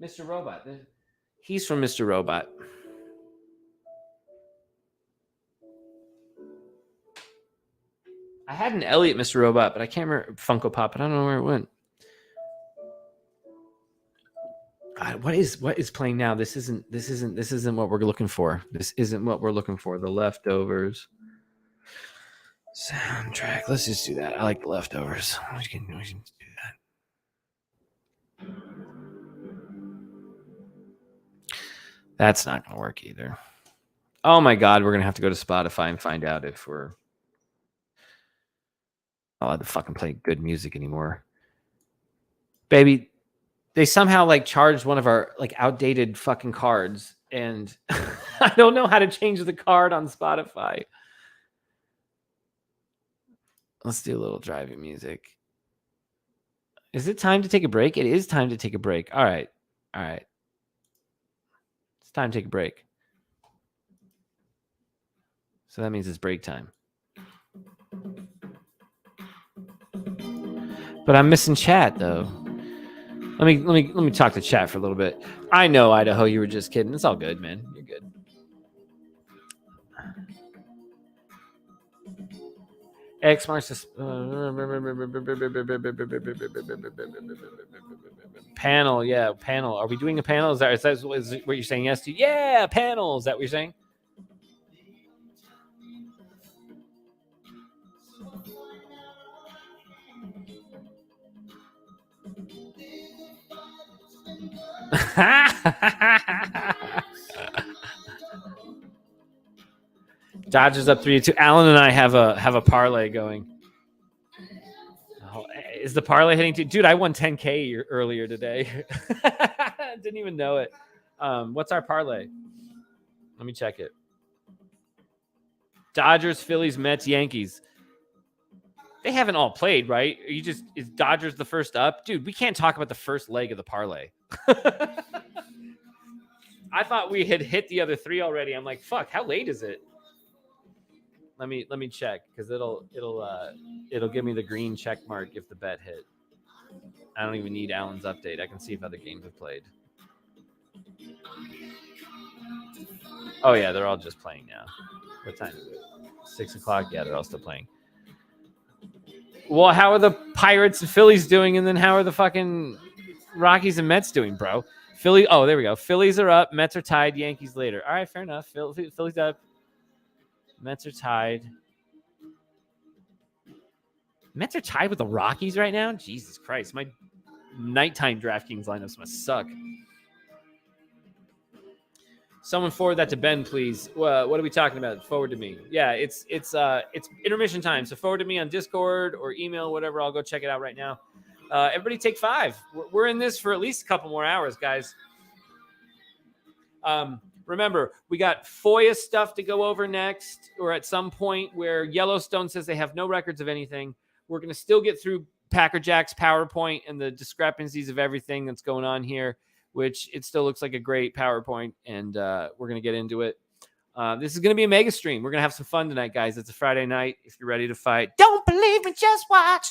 Mr. Robot. He's from Mr. Robot. I had an Elliot Mr. Robot, but I can't remember Funko Pop, but I don't know where it went. God, what is playing now? This isn't what we're looking for. This isn't what we're looking for. The Leftovers soundtrack. Let's just do that. I like The Leftovers. We can do that. That's not going to work either. Oh my God, we're going to have to go to Spotify and find out if we're allowed to fucking play good music anymore. Baby, they somehow like charged one of our like outdated fucking cards, and I don't know how to change the card on Spotify. Let's do a little driving music. Is it time to take a break? It is time to take a break. All right. It's time to take a break. So that means it's break time. But I'm missing chat though. Let me talk to chat for a little bit. I know, Idaho, you were just kidding. It's all good, man. You're good. X marks the panel. Yeah, panel. Are we doing a panel? Is that what you're saying yes to? Yeah, panel. Is that what you're saying? Dodgers up 3-2. Alan and I have a parlay going. Oh, is the parlay hitting too? Dude, I won 10K earlier today. Didn't even know it. What's our parlay? Let me check it. Dodgers, Phillies, Mets, Yankees. They haven't all played, right? Is Dodgers the first up? Dude, we can't talk about the first leg of the parlay. I thought we had hit the other three already. I'm like, fuck, how late is it? Let me check, because it'll give me the green check mark if the bet hit. I don't even need Alan's update. I can see if other games have played. Oh yeah, they're all just playing now. What time is it? 6 o'clock. Yeah, they're all still playing. Well, how are the Pirates and Phillies doing, and then how are the fucking Rockies and Mets doing, bro? Oh, there we go. Phillies are up. Mets are tied. Yankees later. All right, fair enough. Phillies up. Mets are tied. Mets are tied with the Rockies right now? Jesus Christ. My nighttime DraftKings lineups must suck. Someone forward that to Ben, please. What are we talking about? Forward to me. Yeah, it's intermission time. So forward to me on Discord or email, whatever. I'll go check it out right now. Everybody take 5. We're in this for at least a couple more hours, guys. Remember, we got FOIA stuff to go over next, or at some point where Yellowstone says they have no records of anything. We're going to still get through Packer Jack's PowerPoint and the discrepancies of everything that's going on here, which it still looks like a great PowerPoint, and we're going to get into it. This is going to be a mega stream. We're going to have some fun tonight, guys. It's a Friday night. If you're ready to fight, don't believe me, just watch.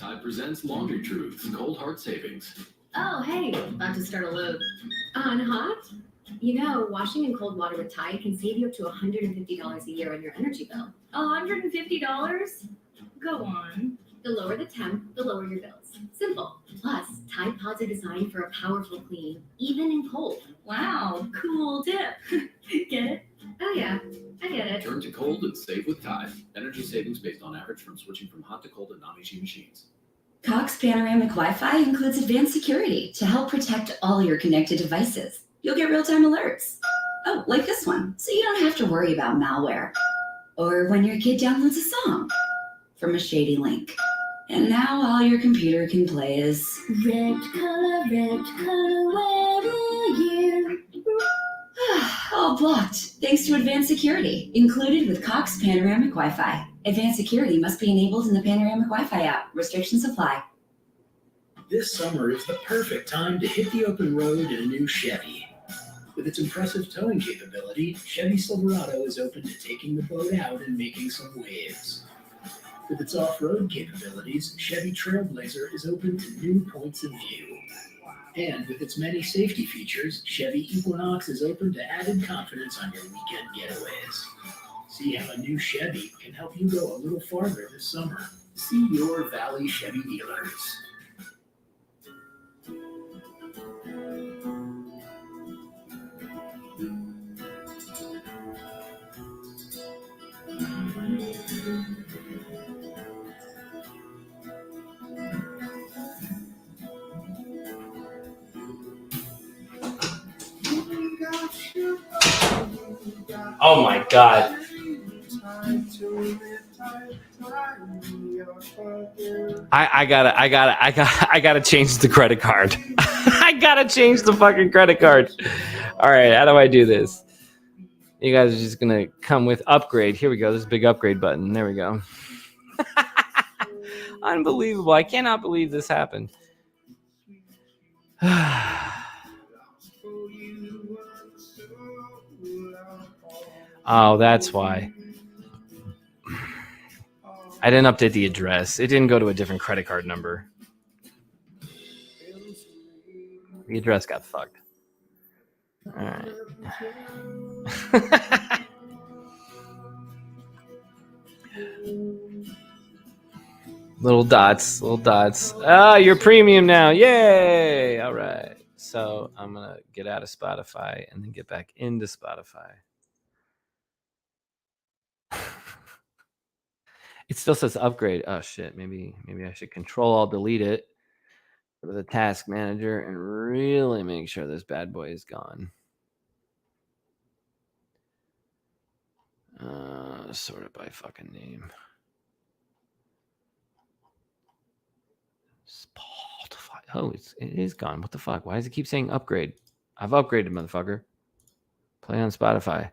Tide presents Laundry Truths, Cold Heart Savings. Oh, hey, about to start a load. On hot? You know, washing in cold water with Tide can save you up to $150 a year on your energy bill. $150? Go on. The lower the temp, the lower your bills. Simple. Plus, Tide Pods are designed for a powerful clean, even in cold. Wow, cool tip. Get it? Oh yeah, I get it. Turn to cold and save with Tide. Energy savings based on average from switching from hot to cold and non-HE machines. Cox Panoramic Wi-Fi includes advanced security to help protect all your connected devices. You'll get real-time alerts. Oh, like this one, so you don't have to worry about malware. Or when your kid downloads a song from a shady link. And now all your computer can play is red color, where are you? All blocked, thanks to advanced security, included with Cox Panoramic Wi-Fi. Advanced security must be enabled in the Panoramic Wi-Fi app. Restrictions apply. This summer is the perfect time to hit the open road in a new Chevy. With its impressive towing capability, Chevy Silverado is open to taking the boat out and making some waves. With its off-road capabilities, Chevy Trailblazer is open to new points of view. And with its many safety features, Chevy Equinox is open to added confidence on your weekend getaways. See how a new Chevy can help you go a little farther this summer. See your Valley Chevy dealers. Oh my god. I gotta change the credit card. I gotta change the fucking credit card. All right, how do I do this? You guys are just gonna come with upgrade. Here we go. This is a big upgrade button. There we go. Unbelievable. I cannot believe this happened. Oh, that's why. I didn't update the address. It didn't go to a different credit card number. The address got fucked. All right. Little dots. Ah, you're premium now. Yay! All right. So I'm going to get out of Spotify and then get back into Spotify. It still says upgrade. Oh shit, maybe I should Control-Alt-Delete it with a task manager and really make sure this bad boy is gone. Sort it by fucking name. Spotify. Oh, it is gone. What the fuck? Why does it keep saying upgrade? I've upgraded, motherfucker. Play on Spotify.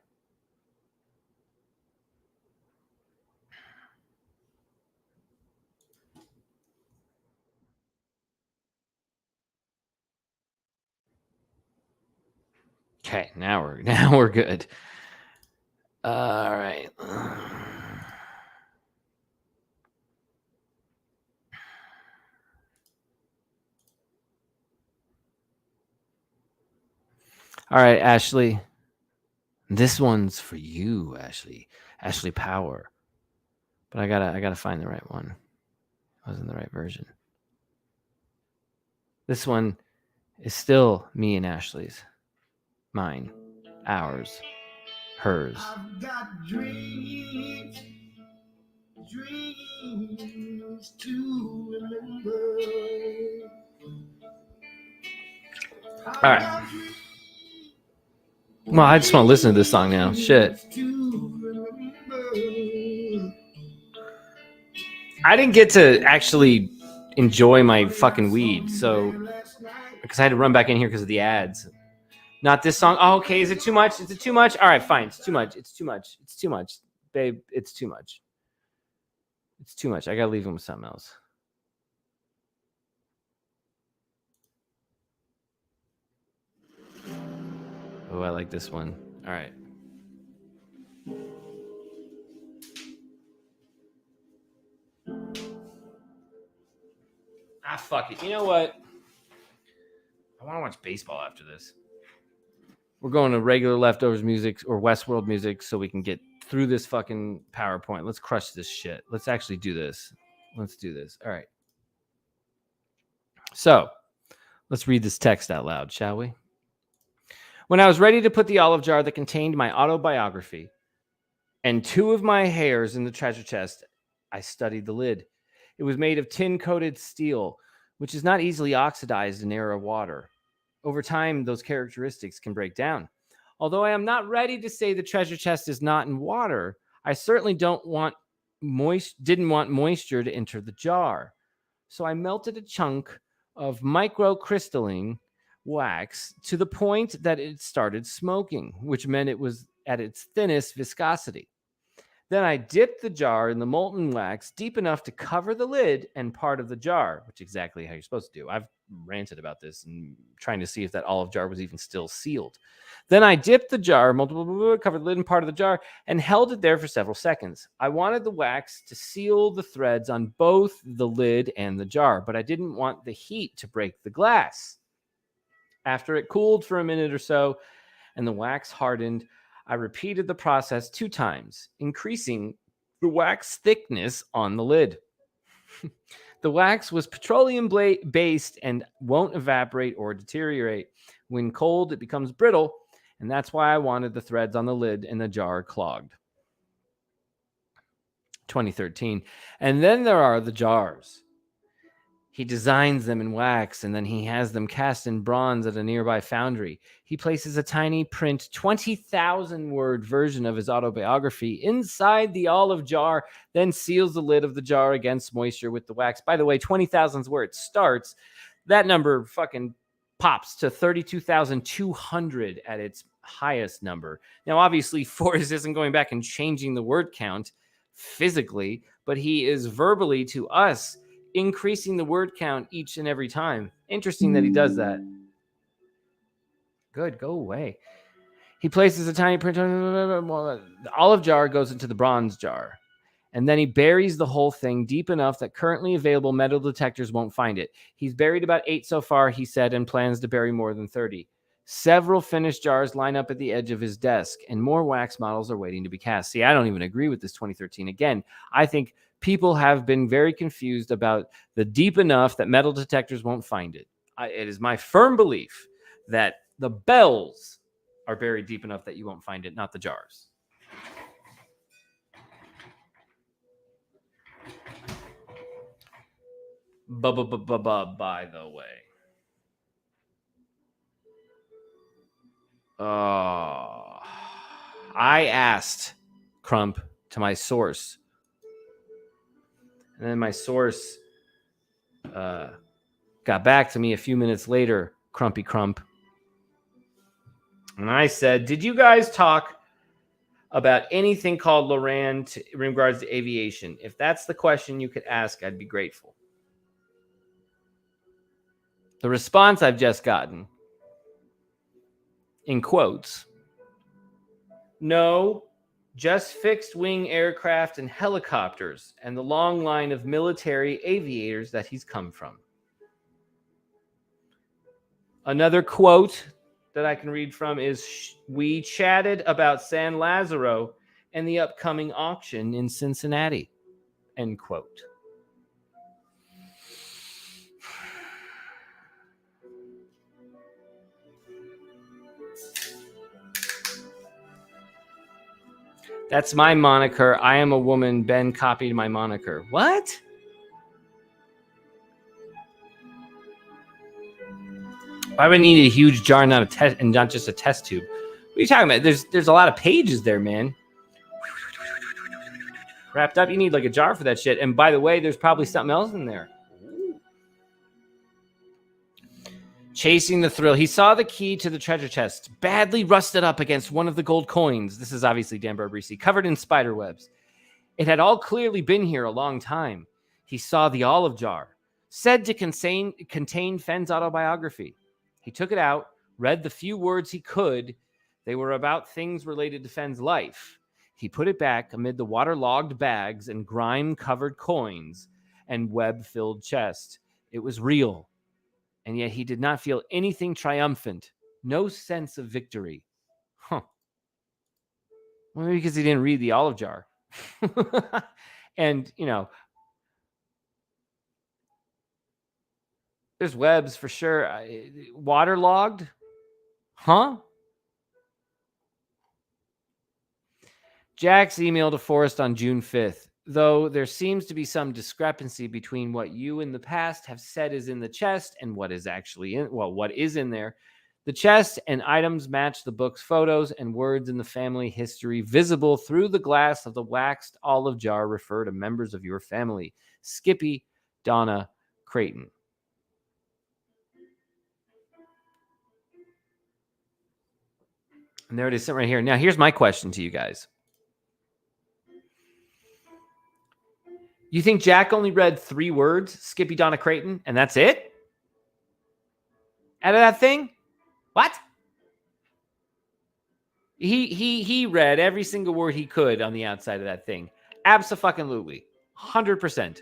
Okay, now we're good. All right. All right, Ashley. This one's for you, Ashley. Ashley Power. But I gotta find the right one. It wasn't the right version. This one is still me and Ashley's. Mine. Ours. Hers. I've got dreams to remember. All right. Well, I just want to listen to this song now. Shit. I didn't get to actually enjoy my fucking weed, so because I had to run back in here because of the ads. Not this song. Oh, okay. Is it too much? Is it too much? All right, fine. It's too much. It's too much. It's too much. Babe, it's too much. It's too much. I got to leave him with something else. Oh, I like this one. All right. fuck it. You know what? I want to watch baseball after this. We're going to regular leftovers music or Westworld music so we can get through this fucking PowerPoint. Let's crush this shit. Let's actually do this. Let's do this. All right. So let's read this text out loud, shall we? When I was ready to put the olive jar that contained my autobiography and 2 of my hairs in the treasure chest, I studied the lid. It was made of tin-coated steel, which is not easily oxidized in air or water. Over time, those characteristics can break down. Although I am not ready to say the treasure chest is not in water, I certainly didn't want moisture to enter the jar. So I melted a chunk of microcrystalline wax to the point that it started smoking, which meant it was at its thinnest viscosity. Then I dipped the jar in the molten wax deep enough to cover the lid and part of the jar, which is exactly how you're supposed to do. I've ranted about this and trying to see if that olive jar was even still sealed. Then I dipped the jar, covered the lid and part of the jar, and held it there for several seconds. I wanted the wax to seal the threads on both the lid and the jar, but I didn't want the heat to break the glass. After it cooled for a minute or so and the wax hardened, I repeated the process 2 times, increasing the wax thickness on the lid. The wax was petroleum-based and won't evaporate or deteriorate. When cold, it becomes brittle, and that's why I wanted the threads on the lid and the jar clogged. 2013. And then there are the jars. He designs them in wax, and then he has them cast in bronze at a nearby foundry. He places a tiny print, 20,000-word version of his autobiography inside the olive jar, then seals the lid of the jar against moisture with the wax. By the way, 20,000 is where it starts. That number fucking pops to 32,200 at its highest number. Now, obviously, Forrest isn't going back and changing the word count physically, but he is verbally to us increasing the word count each and every time. Interesting that he does that. Good, go away. He places a tiny print. The olive jar goes into the bronze jar, and then he buries the whole thing deep enough that currently available metal detectors won't find it. He's buried about 8 so far, he said, and plans to bury more than 30. Several finished jars line up at the edge of his desk, and more wax models are waiting to be cast. See, I don't even agree with this 2013. Again, I think people have been very confused about the deep enough that metal detectors won't find it. It is my firm belief that the bells are buried deep enough that you won't find it, not the jars. By the way. I asked Crump to my source. And then my source got back to me a few minutes later, Crumpy Crump. And I said, did you guys talk about anything called Loran in regards to aviation? If that's the question you could ask, I'd be grateful. The response I've just gotten, in quotes, no, just fixed wing aircraft and helicopters and the long line of military aviators that he's come from. Another quote that I can read from is, we chatted about San Lazaro and the upcoming auction in Cincinnati, end quote. That's my moniker. I am a woman. Ben copied my moniker. What? Why would I need a huge jar and not just a test tube? What are you talking about? There's a lot of pages there, man. Wrapped up, you need like a jar for that shit. And by the way, there's probably something else in there. Chasing the thrill. He saw the key to the treasure chest, badly rusted up against one of the gold coins. This is obviously Dan Barbrisi, covered in spider webs. It had all clearly been here a long time. He saw the olive jar, said to contain Fenn's autobiography. He took it out, read the few words he could. They were about things related to Fenn's life. He put it back amid the waterlogged bags and grime-covered coins and web-filled chest. It was real. And yet he did not feel anything triumphant. No sense of victory. Huh. Well, maybe because he didn't read the olive jar. And, there's webs for sure. Waterlogged? Huh? Jack's email to Forrest on June 5th. Though there seems to be some discrepancy between what you in the past have said is in the chest and what is actually what is in there. The chest and items match the book's photos and words in the family history visible through the glass of the waxed olive jar refer to members of your family. Skippy, Donna, Creighton. And there it is sitting right here. Now, here's my question to you guys. You think Jack only read 3 words, Skippy, Donna, Creighton, and that's it? Out of that thing? What? He read every single word he could on the outside of that thing. Abso-fucking-lutely. 100%.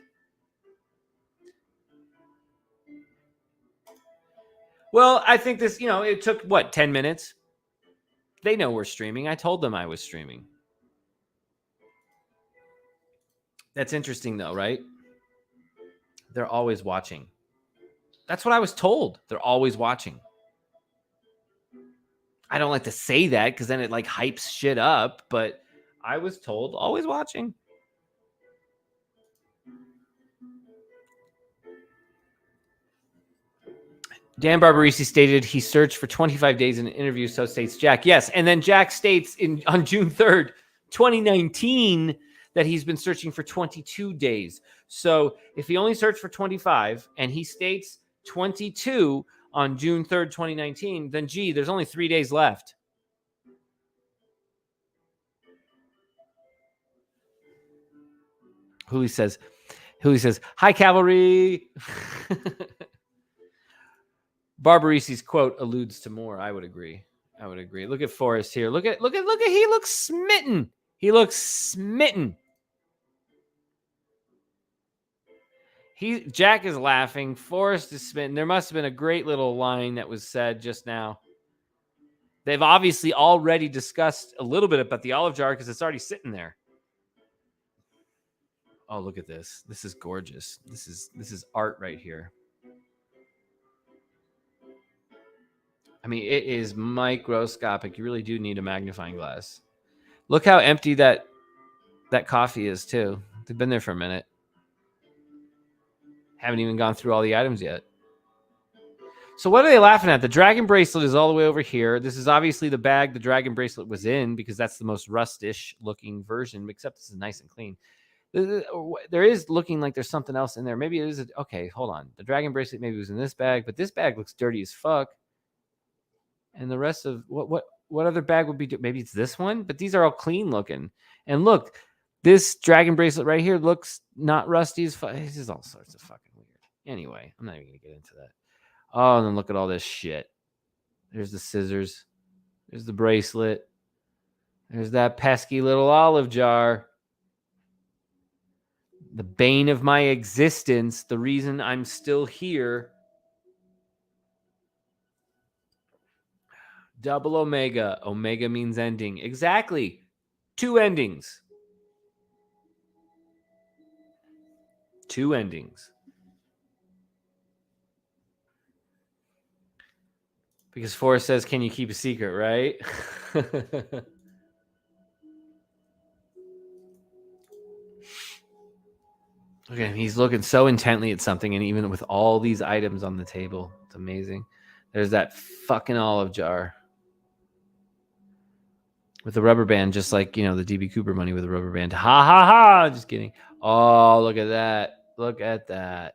Well, I think this, it took, 10 minutes? They know we're streaming. I told them I was streaming. That's interesting, though, right? They're always watching. That's what I was told. They're always watching. I don't like to say that because then it hypes shit up, but I was told always watching. Dan Barbarisi stated he searched for 25 days in an interview, so states Jack. Yes, and then Jack states on June 3rd, 2019, that he's been searching for 22 days. So if he only searched for 25 and he states 22 on June 3rd, 2019, then there's only 3 days left. Hooley says, "Hi, cavalry." Barbarisi's quote alludes to more. I would agree. Look at Forrest here. Look at. He looks smitten. Jack is laughing. Forrest is smitten. There must have been a great little line that was said just now. They've obviously already discussed a little bit about the olive jar because it's already sitting there. Oh, look at this. This is gorgeous. This is art right here. I mean, it is microscopic. You really do need a magnifying glass. Look how empty that coffee is, too. They've been there for a minute. Haven't even gone through all the items yet. So what are they laughing at? The dragon bracelet is all the way over here. This is obviously the bag the dragon bracelet was in because that's the most rustish looking version, except this is nice and clean. There is looking like there's something else in there. Maybe it is. Okay, hold on. The dragon bracelet maybe was in this bag, but this bag looks dirty as fuck. And the rest of what other bag would be? Maybe it's this one, but these are all clean looking. And look, this dragon bracelet right here looks not rusty as fuck. This is all sorts of fucking weird. Anyway, I'm not even gonna get into that. Oh, and then look at all this shit. There's the scissors. There's the bracelet. There's that pesky little olive jar. The bane of my existence. The reason I'm still here. Double omega. Omega means ending. Exactly. 2 endings. 2 endings. Because Forrest says, can you keep a secret, right? Look at him. He's looking so intently at something, and even with all these items on the table, it's amazing. There's that fucking olive jar. With the rubber band, just like, the DB Cooper money with a rubber band. Ha, ha, ha. Just kidding. Oh, look at that. Look at that.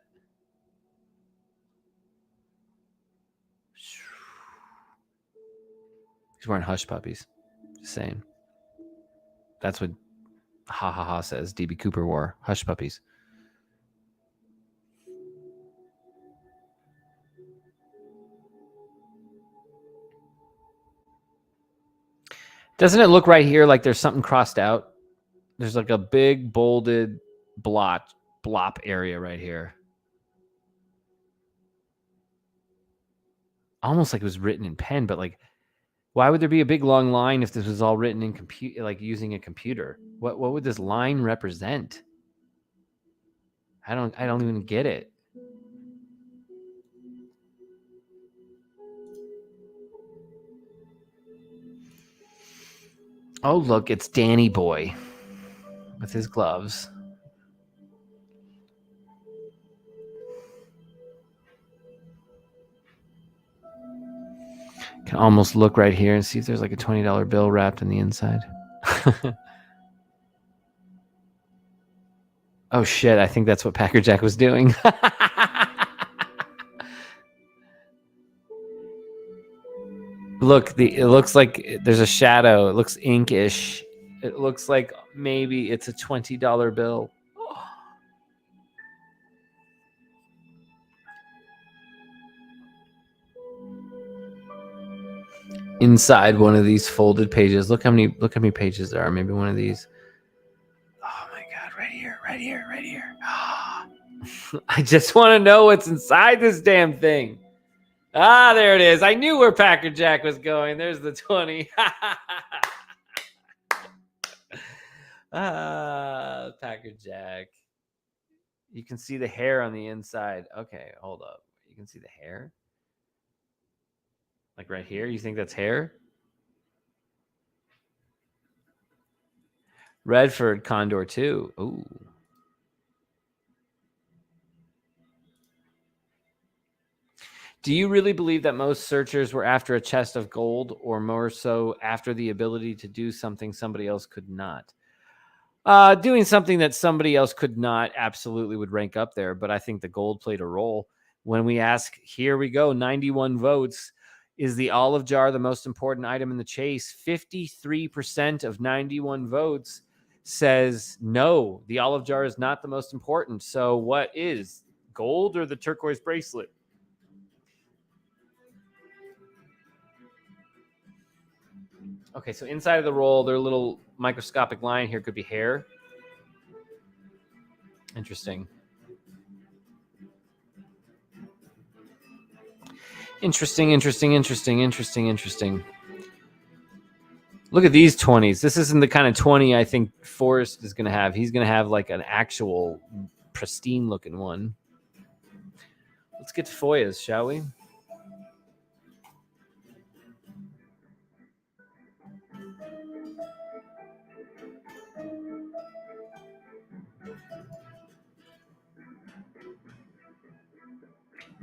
He's wearing hush puppies. Just saying. That's what ha, ha, ha says. DB Cooper wore hush puppies. Doesn't it look right here like there's something crossed out? There's like a big bolded blop area right here. almost like it was written in pen, but like, why would there be a big long line if this was all written in like using a computer? What would this line represent? I don't even get it. Oh, look, it's Danny Boy with his gloves. Can almost look right here and see if there's like a $20 bill wrapped in the inside. Oh shit, I think that's what Packer Jack was doing. Look, it looks like there's a shadow. It looks inkish. It looks like maybe it's a $20 bill. Inside one of these folded pages. Look how many pages there are. Maybe one of these. Oh my god, right here. I just want to know what's inside this damn thing. Ah, there it is. I knew where Packer Jack was going. There's the 20. Packer Jack. You can see the hair on the inside. Okay, hold up. You can see the hair? Like right here? You think that's hair? Redford Condor 2. Ooh. Do you really believe that most searchers were after a chest of gold, or more so after the ability to do something somebody else could not? Doing something that somebody else could not absolutely would rank up there, but I think the gold played a role. When we ask, here we go, 91 votes. Is the olive jar the most important item in the chase? 53% of 91 votes says no, the olive jar is not the most important. So what is, gold or the turquoise bracelet? Okay, so inside of the roll, their little microscopic line here could be hair. Interesting. Interesting. Look at these 20s. This isn't the kind of 20 I think Forrest is going to have. He's going to have like an actual pristine looking one. Let's get to FOIAs, shall we?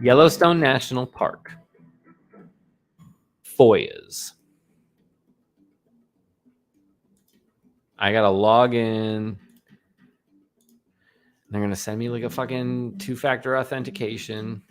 Yellowstone National Park. FOIAs. I got to log in. They're going to send me like a fucking 2-factor authentication.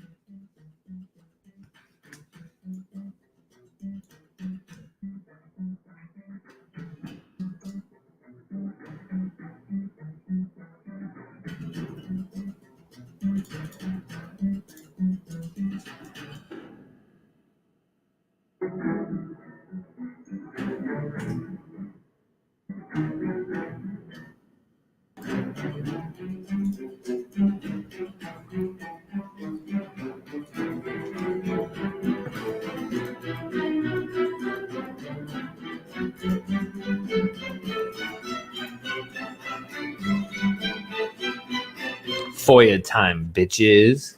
FOIA time, bitches.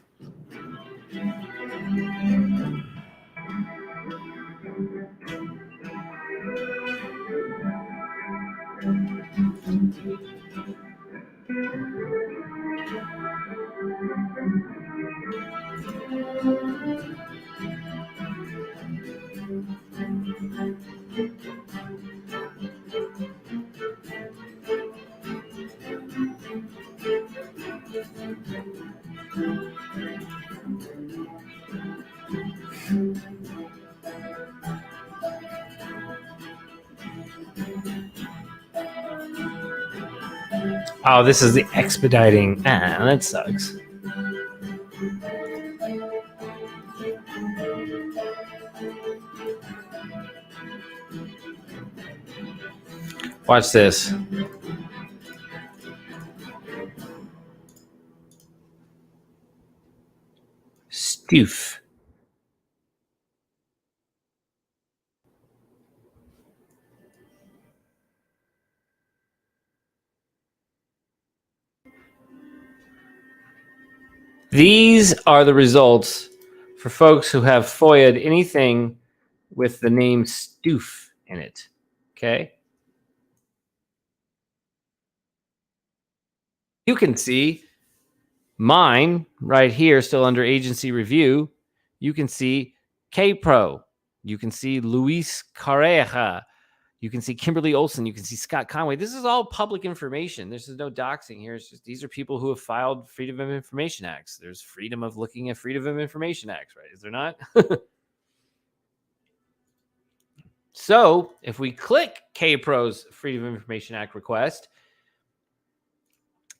Oh, this is the expediting. That sucks. Watch this. Stoof. These are the results for folks who have FOIA'd anything with the name Stoof in it. Okay? You can see mine right here, still under agency review. You can see K-Pro. You can see Luis Carreja. You can see Kimberly Olsen. You can see Scott Conway. This is all public information. This is no doxing here. It's just these are people who have filed Freedom of Information Acts. There's freedom of looking at Freedom of Information Acts, right? Is there not? So if we click K-Pro's Freedom of Information Act request,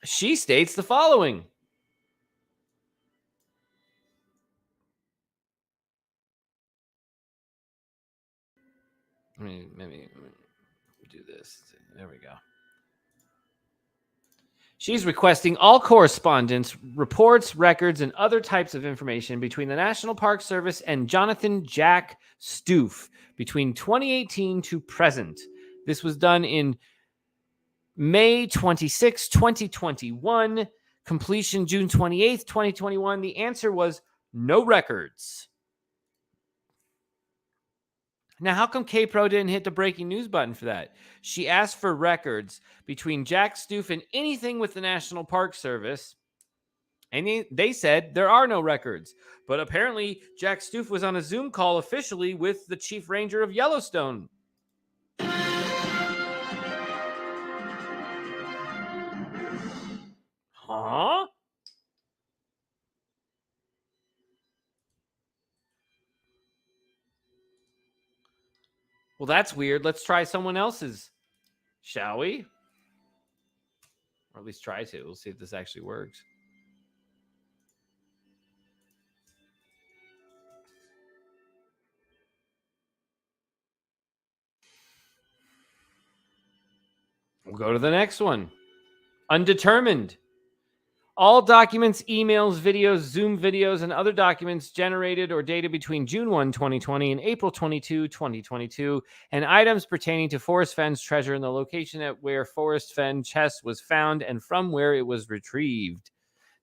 she states the following. Let me do this. There we go. She's requesting all correspondence, reports, records, and other types of information between the National Park Service and Jonathan Jack Stoof between 2018 to present. This was done in May 26, 2021. Completion June 28th, 2021. The answer was no records. Now, how come K-Pro didn't hit the breaking news button for that? She asked for records between Jack Stoof and anything with the National Park Service, and they said there are no records. But apparently, Jack Stoof was on a Zoom call officially with the Chief Ranger of Yellowstone. Huh? Well, that's weird. Let's try someone else's, shall we? Or at least try to. We'll see if this actually works. We'll go to the next one. Undetermined. All documents, emails, videos, Zoom videos, and other documents generated or dated between June 1, 2020 and April 22, 2022, and items pertaining to Forrest Fenn's treasure and the location at where Forrest Fenn chest was found and from where it was retrieved.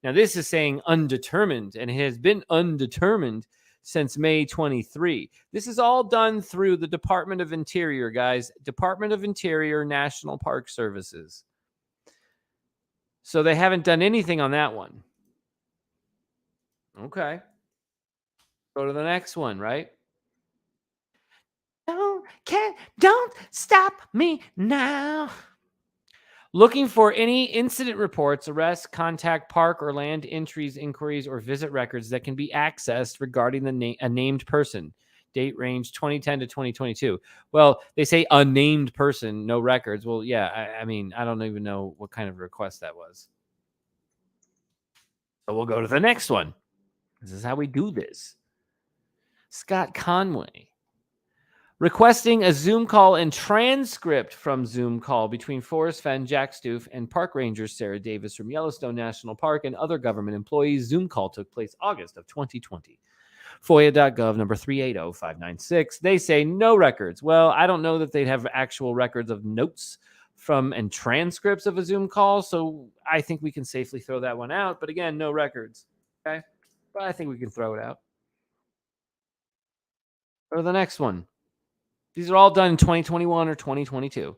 Now, this is saying undetermined, and it has been undetermined since May 23. This is all done through the Department of Interior, guys. Department of Interior, National Park Services. So they haven't done anything on that one. Okay. Go to the next one, right? Don't stop me now. Looking for any incident reports, arrests, contact, park or land entries, inquiries, or visit records that can be accessed regarding a named person. Date range 2010 to 2022. Well, they say a named person, no records. Well, yeah, I mean, I don't even know what kind of request that was. So we'll go to the next one. This is how we do this. Scott Conway. Requesting a Zoom call and transcript from Zoom call between Forrest Fenn, Jack Stoof, and Park Ranger Sarah Davis from Yellowstone National Park and other government employees. Zoom call took place August of 2020. FOIA.gov number 380596. They say no records. Well, I don't know that they'd have actual records of notes from and transcripts of a Zoom call, so I think we can safely throw that one out. But again, no records. Okay? But I think we can throw it out. Or the next one. These are all done in 2021 or 2022.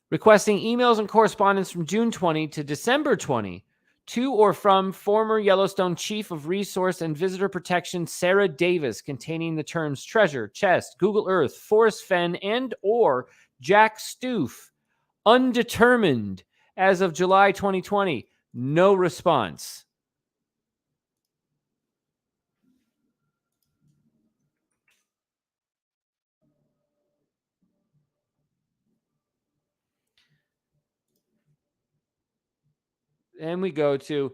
Requesting emails and correspondence from June 20 to December 20 to or from former Yellowstone Chief of Resource and Visitor Protection Sarah Davis containing the terms treasure, chest, Google Earth, Forrest Fenn, and or Jack Stoof. Undetermined as of July 2020. No response. And we go to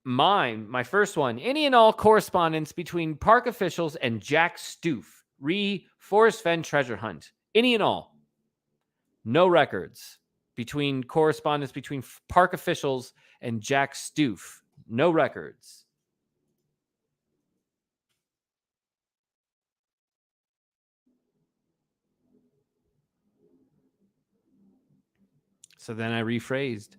my first one. Any and all correspondence between park officials and Jack Stoof. Forrest Fenn treasure hunt. Any and all. No records. Correspondence between park officials and Jack Stoof. No records. So then I rephrased.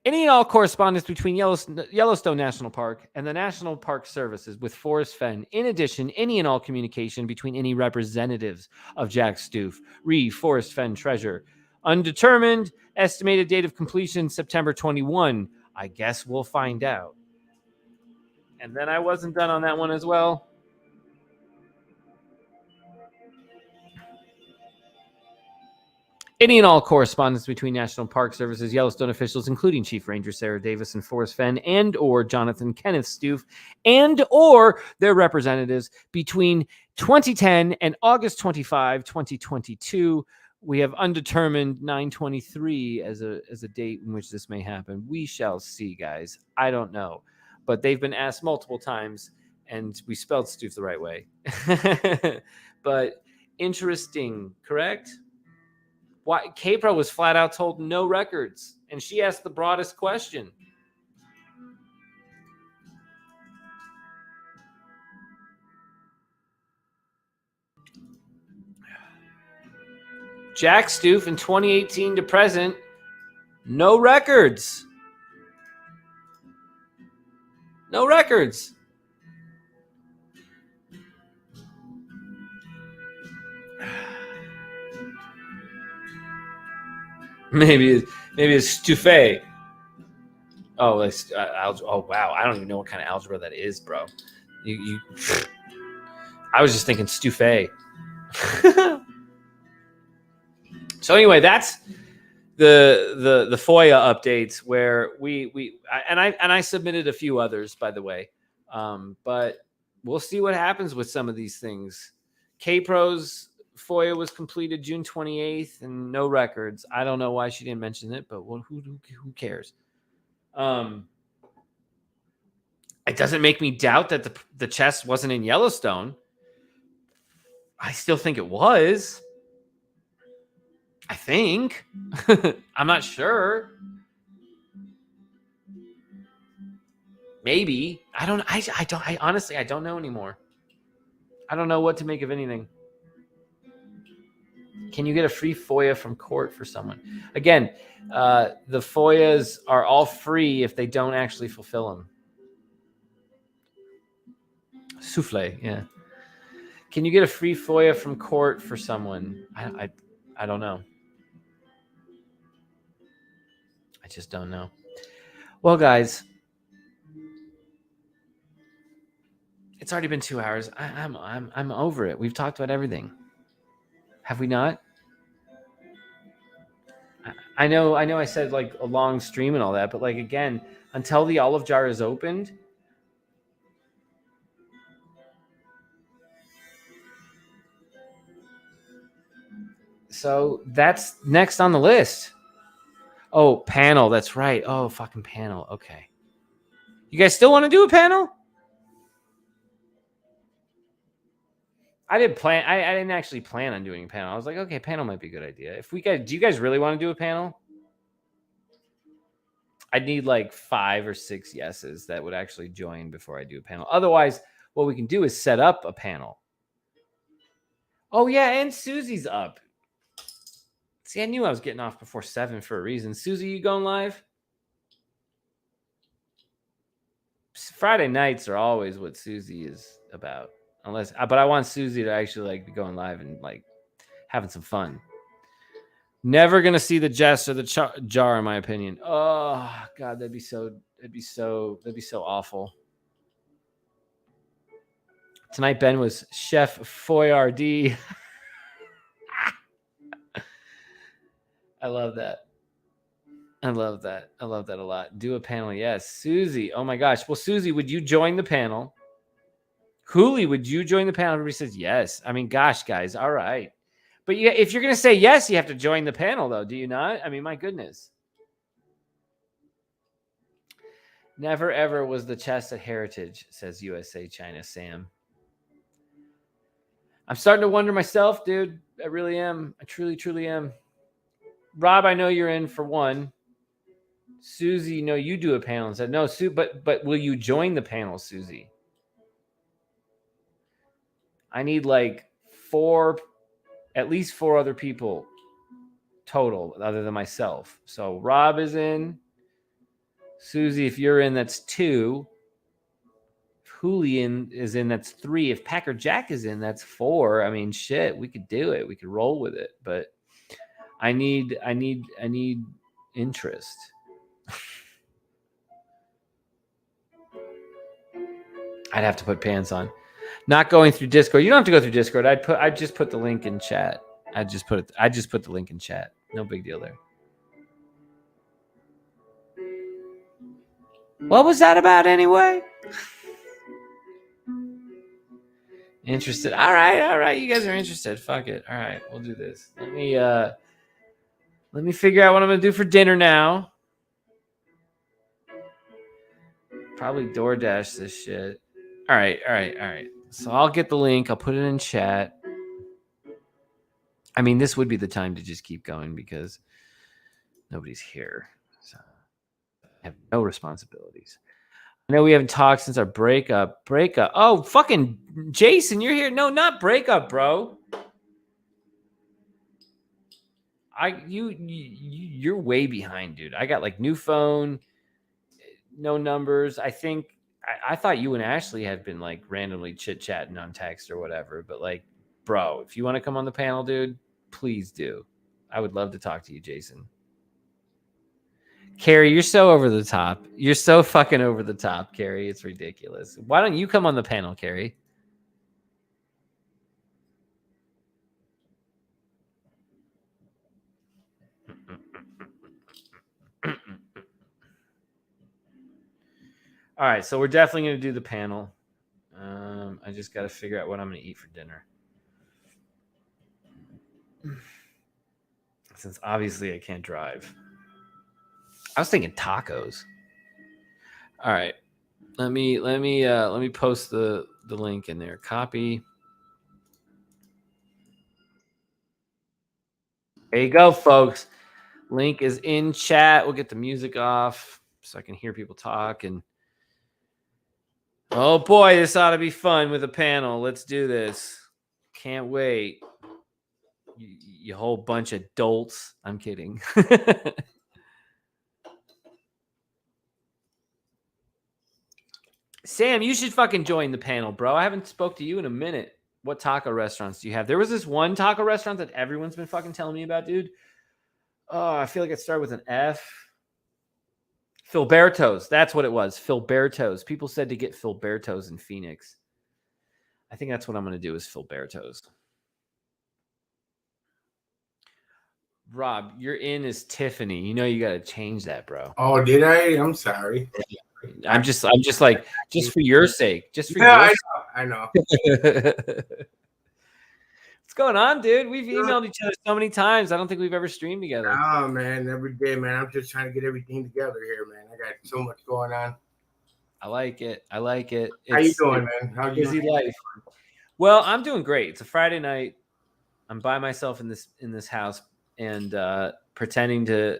Any and all correspondence between Yellowstone National Park and the National Park Services with Forrest Fenn. In addition, any and all communication between any representatives of Jack Stoof, Forrest Fenn Treasure. Undetermined, estimated date of completion, September 21. I guess we'll find out. And then I wasn't done on that one as well. Any and all correspondence between National Park Service's Yellowstone officials, including Chief Ranger Sarah Davis and Forrest Fenn, and or Jonathan Kenneth Stoof, and or their representatives between 2010 and August 25, 2022. We have undetermined 9/23 as a date in which this may happen. We shall see, guys. I don't know. But they've been asked multiple times, and we spelled Stoof the right way. But interesting, correct? Why K-Pro was flat out told no records, and she asked the broadest question. Jack Stoof in 2018 to present, no records. No records. Maybe it's Stouffé. Oh, oh wow! I don't even know what kind of algebra that is, bro. I was just thinking Stouffé. So anyway, that's the FOIA updates where I submitted a few others, by the way, but we'll see what happens with some of these things. K-Pro's FOIA was completed June 28th and no records. I don't know why she didn't mention it, but who cares? It doesn't make me doubt that the chest wasn't in Yellowstone. I still think it was. I think. I'm not sure. Maybe. I honestly, I don't know anymore. I don't know what to make of anything. Can you get a free FOIA from court for someone? Again, the FOIAs are all free if they don't actually fulfill them. Souffle, yeah. Can you get a free FOIA from court for someone? I don't know. I just don't know. Well, guys, it's already been 2 hours. I'm over it. We've talked about everything. Have we not? I know I said like a long stream and all that, but like again, until the olive jar is opened, so that's next on the list. Oh, panel, that's right. Oh, fucking panel. Okay. You guys still want to do a panel? I didn't actually plan on doing a panel. I was like, okay, panel might be a good idea. Do you guys really want to do a panel? I'd need like 5 or 6 yeses that would actually join before I do a panel. Otherwise, what we can do is set up a panel. Oh, yeah, and Susie's up. See, I knew I was getting off before 7 for a reason. Susie, you going live? Friday nights are always what Susie is about. But I want Susie to actually like be going live and like having some fun. Never gonna see the Jess or the jar, in my opinion. Oh God, that'd be so awful. Tonight, Ben was Chef Foyardee. I love that. I love that a lot. Do a panel, yes. Susie, oh my gosh. Well, Susie, would you join the panel? Hooli, would you join the panel? Everybody says yes. I mean, gosh, guys, all right. But if you're going to say yes, you have to join the panel, though, do you not? I mean, my goodness. Never, ever was the chest at Heritage, says USA China Sam. I'm starting to wonder myself, dude. I really am. I truly, truly am. Rob, I know you're in for one. Susie, no, you do a panel. And said, no, Sue, but will you join the panel, Susie? I need like at least 4 other people total other than myself. So Rob is in. Susie, if you're in, that's 2. If Julian is in, that's 3. If Packer Jack is in, that's 4. I mean, shit, we could do it. We could roll with it, but I need interest. I'd have to put pants on. Not going through Discord. You don't have to go through Discord. I'd just put the link in chat. I just put the link in chat. No big deal there. What was that about anyway? Interested. All right. You guys are interested. Fuck it. All right, we'll do this. Let me figure out what I'm gonna do for dinner now. Probably DoorDash this shit. All right. So I'll get the link. I'll put it in chat. I mean, this would be the time to just keep going because nobody's here. So I have no responsibilities. I know we haven't talked since our breakup. Oh, fucking Jason, you're here. No, not breakup, bro. You're way behind, dude. I got like new phone, no numbers. I think I thought you and Ashley had been like randomly chit-chatting on text or whatever, but like, bro, if you want to come on the panel, dude, please do. I would love to talk to you, Jason. Carrie, you're so over the top. You're so fucking over the top, Carrie. It's ridiculous. Why don't you come on the panel, Carrie? All right, so we're definitely going to do the panel. I just got to figure out what I'm going to eat for dinner. Since obviously I can't drive. I was thinking tacos. All right. Let me post the link in there. Copy. There you go, folks. Link is in chat. We'll get the music off so I can hear people talk. And oh boy, this ought to be fun with a panel. Let's do this. Can't wait. You whole bunch of dolts. I'm kidding. Sam, you should fucking join the panel, bro. I haven't spoke to you in a minute. What taco restaurants do you have? There was this one taco restaurant that everyone's been fucking telling me about, dude. Oh, I feel like it started with an F. Filberto's. That's what it was. Filberto's. People said to get Filberto's in Phoenix. I think that's what I'm going to do is Filberto's. Rob, your in is Tiffany. You know you got to change that, bro. Oh, did I? I'm sorry. I'm just like, just for your sake. Just for yeah, your sake. I know. What's going on, dude? We've emailed each other so many times. I don't think we've ever streamed together. Oh, man, every day, man. I'm just trying to get everything together here, man. I got so much going on. I like it. How you doing, man? How's busy life? Well, I'm doing great. It's a Friday night. I'm by myself in this house and pretending to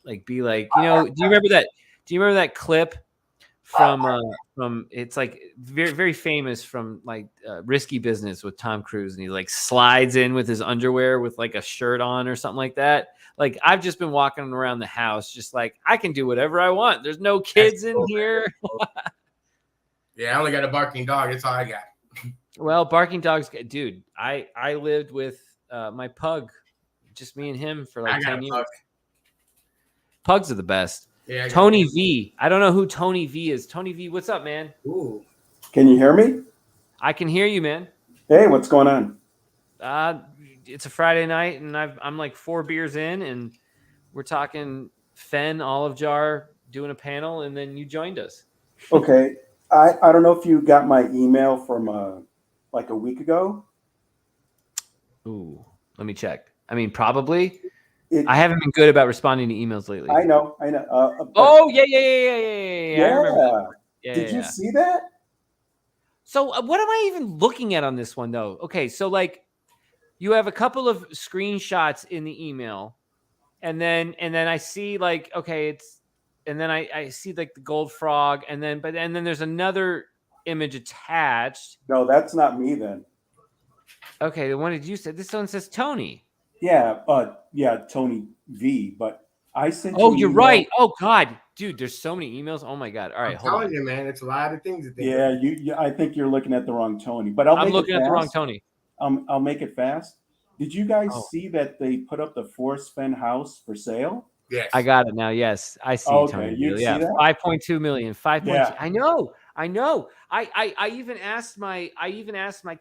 like be like, you know, do you remember that clip from it's like very, very famous from like Risky Business with Tom Cruise, and he like slides in with his underwear with like a shirt on or something like that. Like I've just been walking around the house just like I can do whatever I want. There's no kids in here. Yeah, I only got a barking dog. That's all I got. Well, barking dogs, dude. I lived with my pug, just me and him for like 10 years. Pugs are the best. Yeah, Tony V. I don't know who Tony V is. Tony V, what's up, man? Ooh. Can you hear me? I can hear you, man. Hey, what's going on? It's a Friday night, and I'm like 4 beers in, and we're talking Fenn, Olive Jar, doing a panel, and then you joined us. Okay. I don't know if you got my email from like a week ago. Ooh, let me check. I mean, probably. I haven't been good about responding to emails lately. I know. Oh, yeah. I remember that. Yeah, Did you see that? So what am I even looking at on this one, though? Okay, so like you have a couple of screenshots in the email, and then I see like, okay, it's, and then I see like the gold frog, and then there's another image attached. No, that's not me then. Okay, the one that you said, this one says Tony. Yeah, Tony V, but I sent you Oh, an you're email. right. Oh God, dude, there's so many emails. Oh my God. All right, I'm hold on. telling you, man, it's a lot of things to think Yeah, about. you. I think you're looking at the wrong Tony, but I'll I'm make looking it at the wrong fast. Tony. I'll make it fast. Did you guys Oh. see that they put up the Forrest Fenn house for sale? Yes. I got it now. Yes, I see. Okay, Tony. you see Yeah, that? 5.2 million. 5.2. Yeah. I know. I even asked my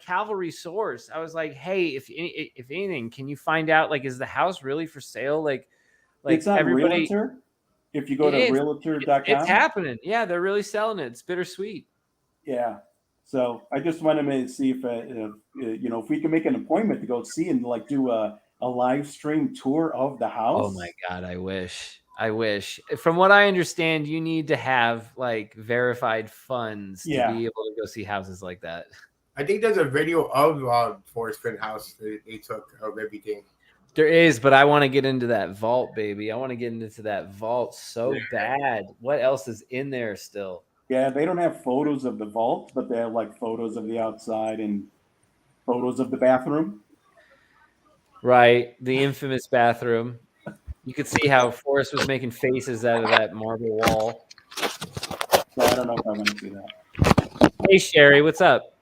cavalry source. I was like, hey, if anything, can you find out, like, is the house really for sale? Like It's on everybody. Realtor. If you go It to is. realtor.com. It's happening. Yeah, they're really selling it. It's bittersweet. Yeah. So I just wanted to see if if we can make an appointment to go see and like do a live stream tour of the house. Oh my God, I wish. From what I understand, you need to have like verified funds to be able to go see houses like that. I think there's a video of Forrest Fenn house that they took of everything. There is, but I want to get into that vault, baby. I want to get into that vault so bad. What else is in there still? Yeah, they don't have photos of the vault, but they have like photos of the outside and photos of the bathroom. Right, the infamous bathroom. You could see how Forrest was making faces out of that marble wall. So I don't know if I want to see that. Hey, Sherry, what's up?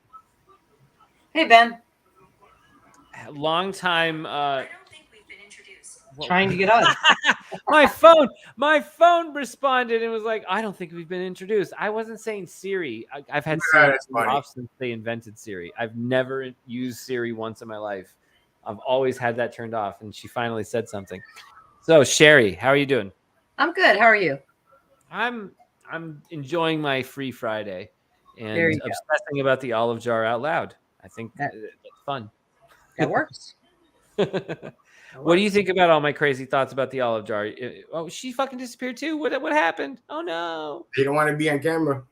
Hey, Ben. Long time. Trying to get on. my phone responded and was like, I don't think we've been introduced. I wasn't saying Siri. I've had Siri off since they invented Siri. I've never used Siri once in my life. I've always had that turned off, and she finally said something. So, Sherry, how are you doing? I'm good. How are you? I'm enjoying my free Friday and There you obsessing about the olive jar out loud. I think that's fun. That works. What do you think about all my crazy thoughts about the olive jar? Oh, she fucking disappeared too. What happened? Oh no. You don't want to be on camera.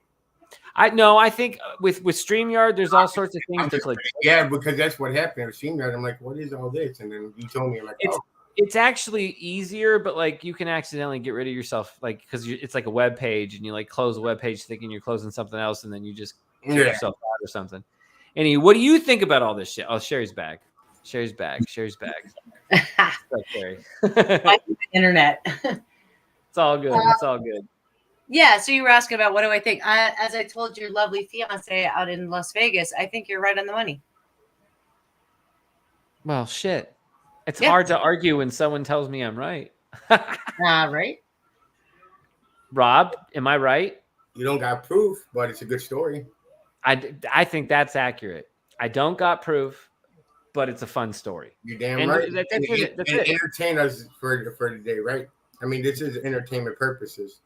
I think with StreamYard, there's all sorts of things to click. Yeah, because that's what happened with StreamYard. I'm like, what is all this? And then you told me, like, it's actually easier, but like you can accidentally get rid of yourself, like because it's like a web page, and you like close a web page thinking you're closing something else, and then you just kick yourself out or something. Anyway, what do you think about all this shit? Oh, Sherry's back. Sherry. Sherry. Internet. It's all good. It's all good. Yeah. So you were asking about what do I think? As I told your lovely fiance out in Las Vegas, I think you're right on the money. Well, shit. It's hard to argue when someone tells me I'm right. Right. Rob, am I right? You don't got proof, but it's a good story. I think that's accurate. I don't got proof, but it's a fun story. You're damn and right. That's it. Entertain us for the day, right? I mean, this is entertainment purposes.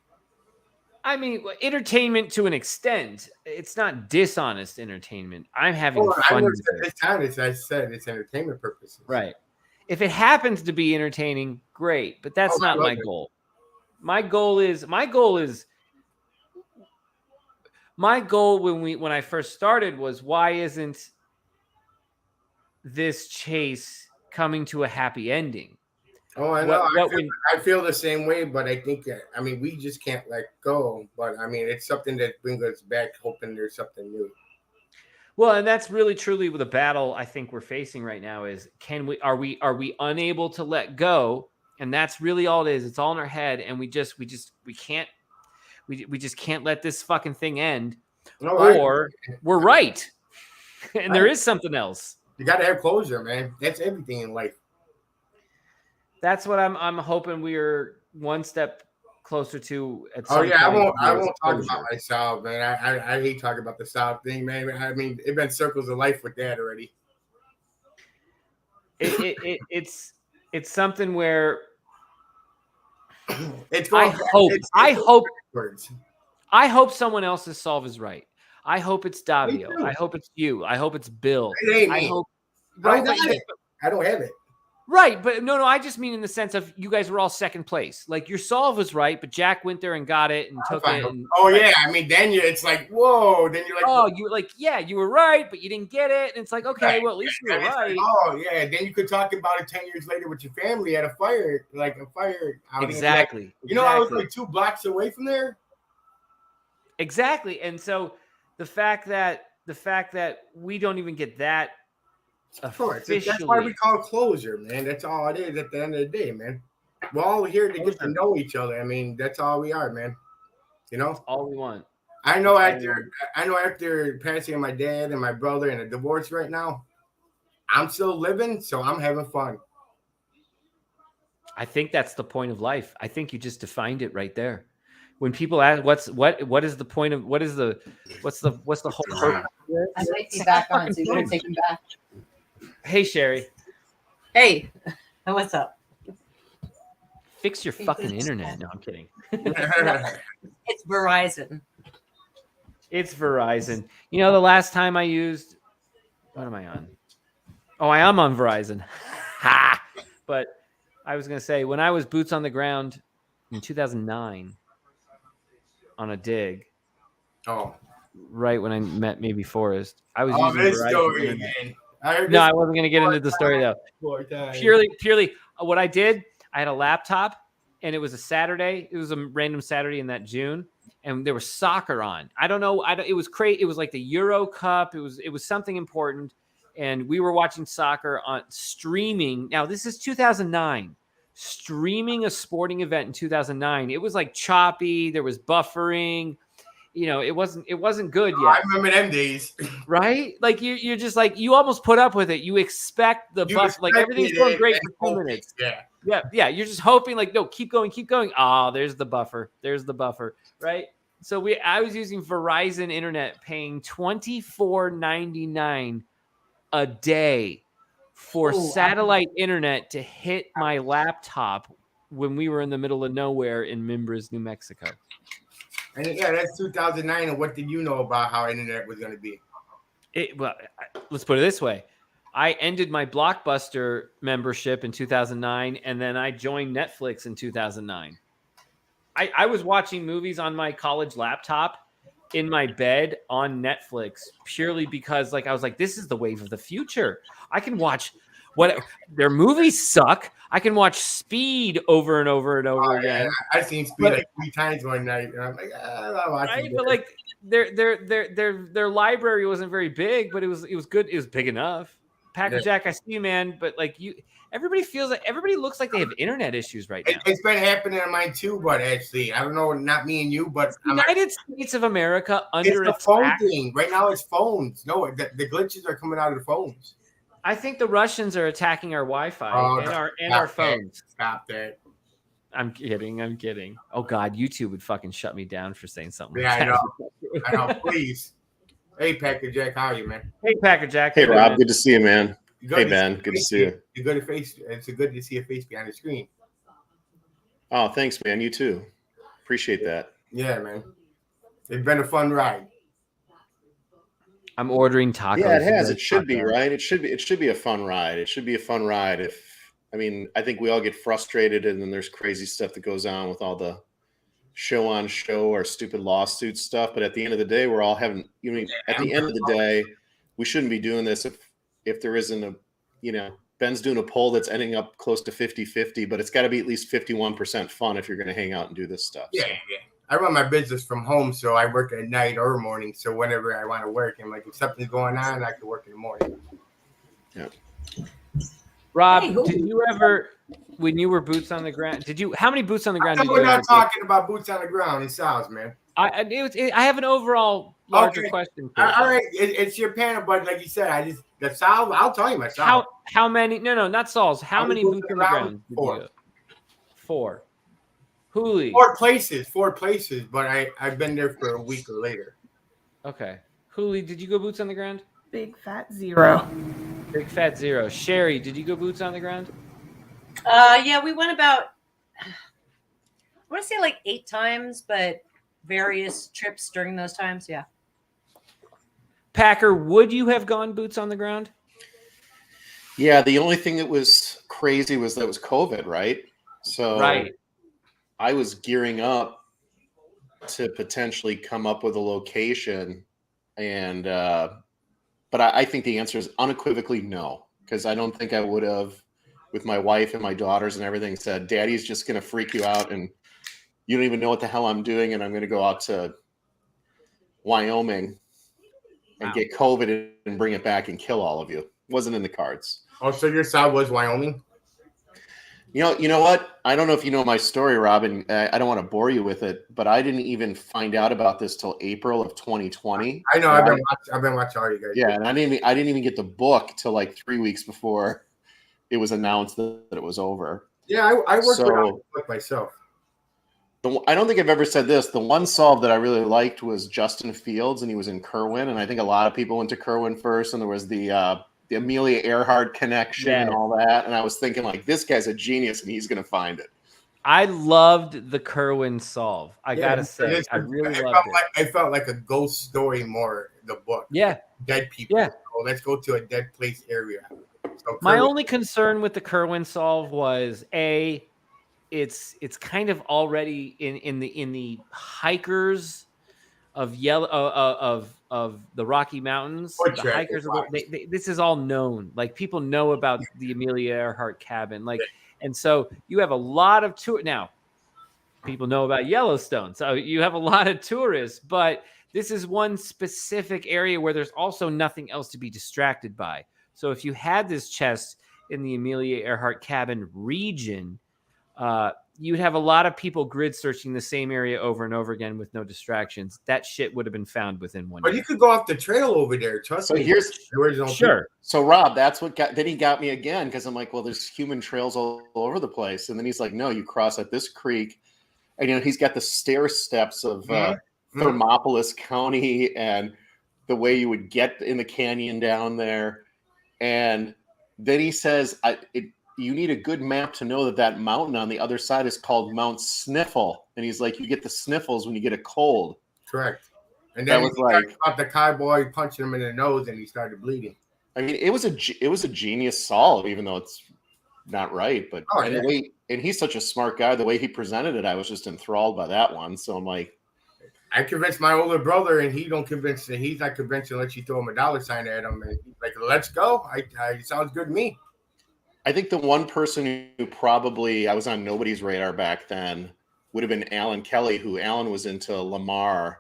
I mean, entertainment to an extent. It's not dishonest entertainment. I'm having fun with it. As I said, it's entertainment purposes. Right. If it happens to be entertaining, great. But that's not my goal. My goal when I first started was, why isn't this chase coming to a happy ending? Oh, I know. I feel the same way, but I think we just can't let go. But I mean, it's something that brings us back, hoping there's something new. Well, and that's really truly the battle I think we're facing right now is are we unable to let go? And that's really all it is. It's all in our head, and we just can't let this fucking thing end. No, or we're right. And there is something else. You got to have closure, man. That's everything in life. That's what I'm hoping we're one step closer to. I won't talk about myself, man. I hate talking about the South thing, man. I mean, it's been circles of life with that already. It's something where I hope someone else's solve is right. I hope it's Davio. I hope it's you. I hope it's Bill. It ain't me. I don't have it. Right, but no, I just mean in the sense of you guys were all second place. Like your solve was right, but Jack went there and got it and took it. And, yeah, I mean, then it's like, whoa. Then you're like, oh, you were like, yeah, you were right, but you didn't get it, and it's like, okay, well, at least you were right. Like, oh yeah, then you could talk about it 10 years later with your family at a fire, outing. Exactly. I was like 2 blocks away from there. Exactly, and so the fact that we don't even get that. Of course, that's why we call it closure, man. That's all it is at the end of the day, man. We're all here to get to know each other. I mean, that's all we are, man. You know, That's all we want. I know after passing of my dad and my brother and a divorce right now, I'm still living, so I'm having fun. I think that's the point of life. I think you just defined it right there. When people ask what is the point of what's the whole purpose? I might be back on, so you better take him back. Hey Sherry. Hey, what's up? Fix your fucking internet. No, I'm kidding. It's Verizon. It's Verizon. You know, the last time I used, what am I on? Oh, I am on Verizon. Ha! But I was going to say, when I was boots on the ground in 2009 on a dig. Oh. Right when I met maybe Forrest, I was using this Verizon story internet. again. I wasn't going to get into the story though. Purely, what I did, I had a laptop, and it was a Saturday. It was a random Saturday in that June, and there was soccer on. I don't know. It was crazy. It was like the Euro Cup. It was something important, and we were watching soccer on streaming. Now this is 2009. Streaming a sporting event in 2009. It was like choppy. There was buffering. You know, it wasn't good yet. I remember them days, right? Like you're just like, you almost put up with it. You expect the buff, like everything's going great for 2 minutes. Yeah. You're just hoping, like, no, keep going. Oh, there's the buffer, right? So I was using Verizon internet, paying $24.99 a day for satellite internet to hit my laptop when we were in the middle of nowhere in Mimbres, New Mexico. And yeah, that's 2009. And what did you know about how internet was going to be? Let's put it this way. I ended my Blockbuster membership in 2009, and then I joined Netflix in 2009. I was watching movies on my college laptop in my bed on Netflix purely because, like, I was like, this is the wave of the future. I can watch their movies suck. I can watch Speed over and over and over again. I've seen Speed like 3 times one night, and I'm like, I'm watching right? But like their library wasn't very big, but it was good. It was big enough. Packer Jack, I see you, man. But like everybody looks like they have internet issues right now. It's been happening on mine too, but actually, I don't know, not me and you, but United States of America under it's the phone thing right now. It's phones. No, the glitches are coming out of the phones. I think the Russians are attacking our Wi-Fi and our phones. Stop that. I'm kidding. Oh God, YouTube would fucking shut me down for saying something. Yeah, I know. Please. Hey, Packer Jack, how are you, man? Hey, Packer Jack. Hey, Rob. Good to see you, man. Hey, Ben. Good to see you. You're good to face. It's good to see your face behind the screen. Oh, thanks, man. You too. Appreciate that. Yeah, man. It's been a fun ride. I'm ordering tacos. Yeah, it has. It should be, right? It should be a fun ride. It should be a fun ride. I think we all get frustrated, and then there's crazy stuff that goes on with all the show on show or stupid lawsuit stuff. But at the end of the day, we're all having. At the end of the day, we shouldn't be doing this if there isn't Ben's doing a poll that's ending up close to 50-50, but it's got to be at least 51% fun if you're going to hang out and do this stuff. Yeah. I run my business from home, so I work at night or morning. So whenever I want to work, and like if something's going on, I can work in the morning. Yeah. Rob, did you ever, when you were boots on the ground, how many boots on the ground did you We're not talking about boots on the ground. It sounds, man. I have an overall larger question. All right, it's your panel, but like you said, the Sal. I'll tell you myself. How many? No, not Sal's. How many boots on the ground? 4. 4. Hooli. 4 places, but I've been there for a week or later. Okay. Hooli, did you go boots on the ground? Big fat 0. Big fat 0. Sherry, did you go boots on the ground? Yeah, we went about, I want to say like 8 times, but various trips during those times. Yeah. Packer, would you have gone boots on the ground? Yeah, the only thing that was crazy was that it was COVID, right? So right. I was gearing up to potentially come up with a location, and but I think the answer is unequivocally no, because I don't think I would have, with my wife and my daughters and everything, said, Daddy's just going to freak you out, and you don't even know what the hell I'm doing, and I'm going to go out to Wyoming and get COVID and bring it back and kill all of you. Wasn't in the cards. Oh, so your side was Wyoming? You know what? I don't know if you know my story, Robin. I don't want to bore you with it, but I didn't even find out about this till April of 2020. I know. I've been watching all you guys. Yeah, and I didn't even get the book till like 3 weeks before it was announced that it was over. Yeah, I worked on the book myself. I don't think I've ever said this. The one solve that I really liked was Justin Fields, and he was in Kerwin. And I think a lot of people went to Kerwin first, and there was the Amelia Earhart connection and all that. And I was thinking, like, this guy's a genius, and he's going to find it. I loved the Kerwin solve. I gotta say, I really loved it. It felt like a ghost story more. The book, dead people. Yeah. So let's go to a dead place area. So My only concern with the Kerwin solve was it's kind of already in the hikers of of the Rocky Mountains. The hikers, this is all known. Like, people know about the Amelia Earhart cabin. Like, and so you have a lot of tour now. People know about Yellowstone, so you have a lot of tourists. But this is one specific area where there's also nothing else to be distracted by. So if you had this chest in the Amelia Earhart cabin region, you'd have a lot of people grid searching the same area over and over again with no distractions. That shit would have been found within 1 year. But you could go off the trail over there. Trust me. Sure. So Rob, that's what then he got me again, because I'm like, well, there's human trails all over the place. And then he's like, no, you cross at this creek. And, he's got the stair steps of Thermopolis County and the way you would get in the canyon down there. And then he says, you need a good map to know that mountain on the other side is called Mount Sniffle. And he's like, you get the sniffles when you get a cold. Correct. And then he like about the cowboy punching him in the nose, and he started bleeding. I mean, it was a genius solve, even though it's not right. But and he's such a smart guy. The way he presented it, I was just enthralled by that one. So I'm like, I convinced my older brother, and he don't convince. He's not convinced unless you throw him a dollar sign at him. And he's like, let's go. It sounds good to me. I think the one person who probably I was on nobody's radar back then would have been Alan Kelly, who Alan was into Lamar.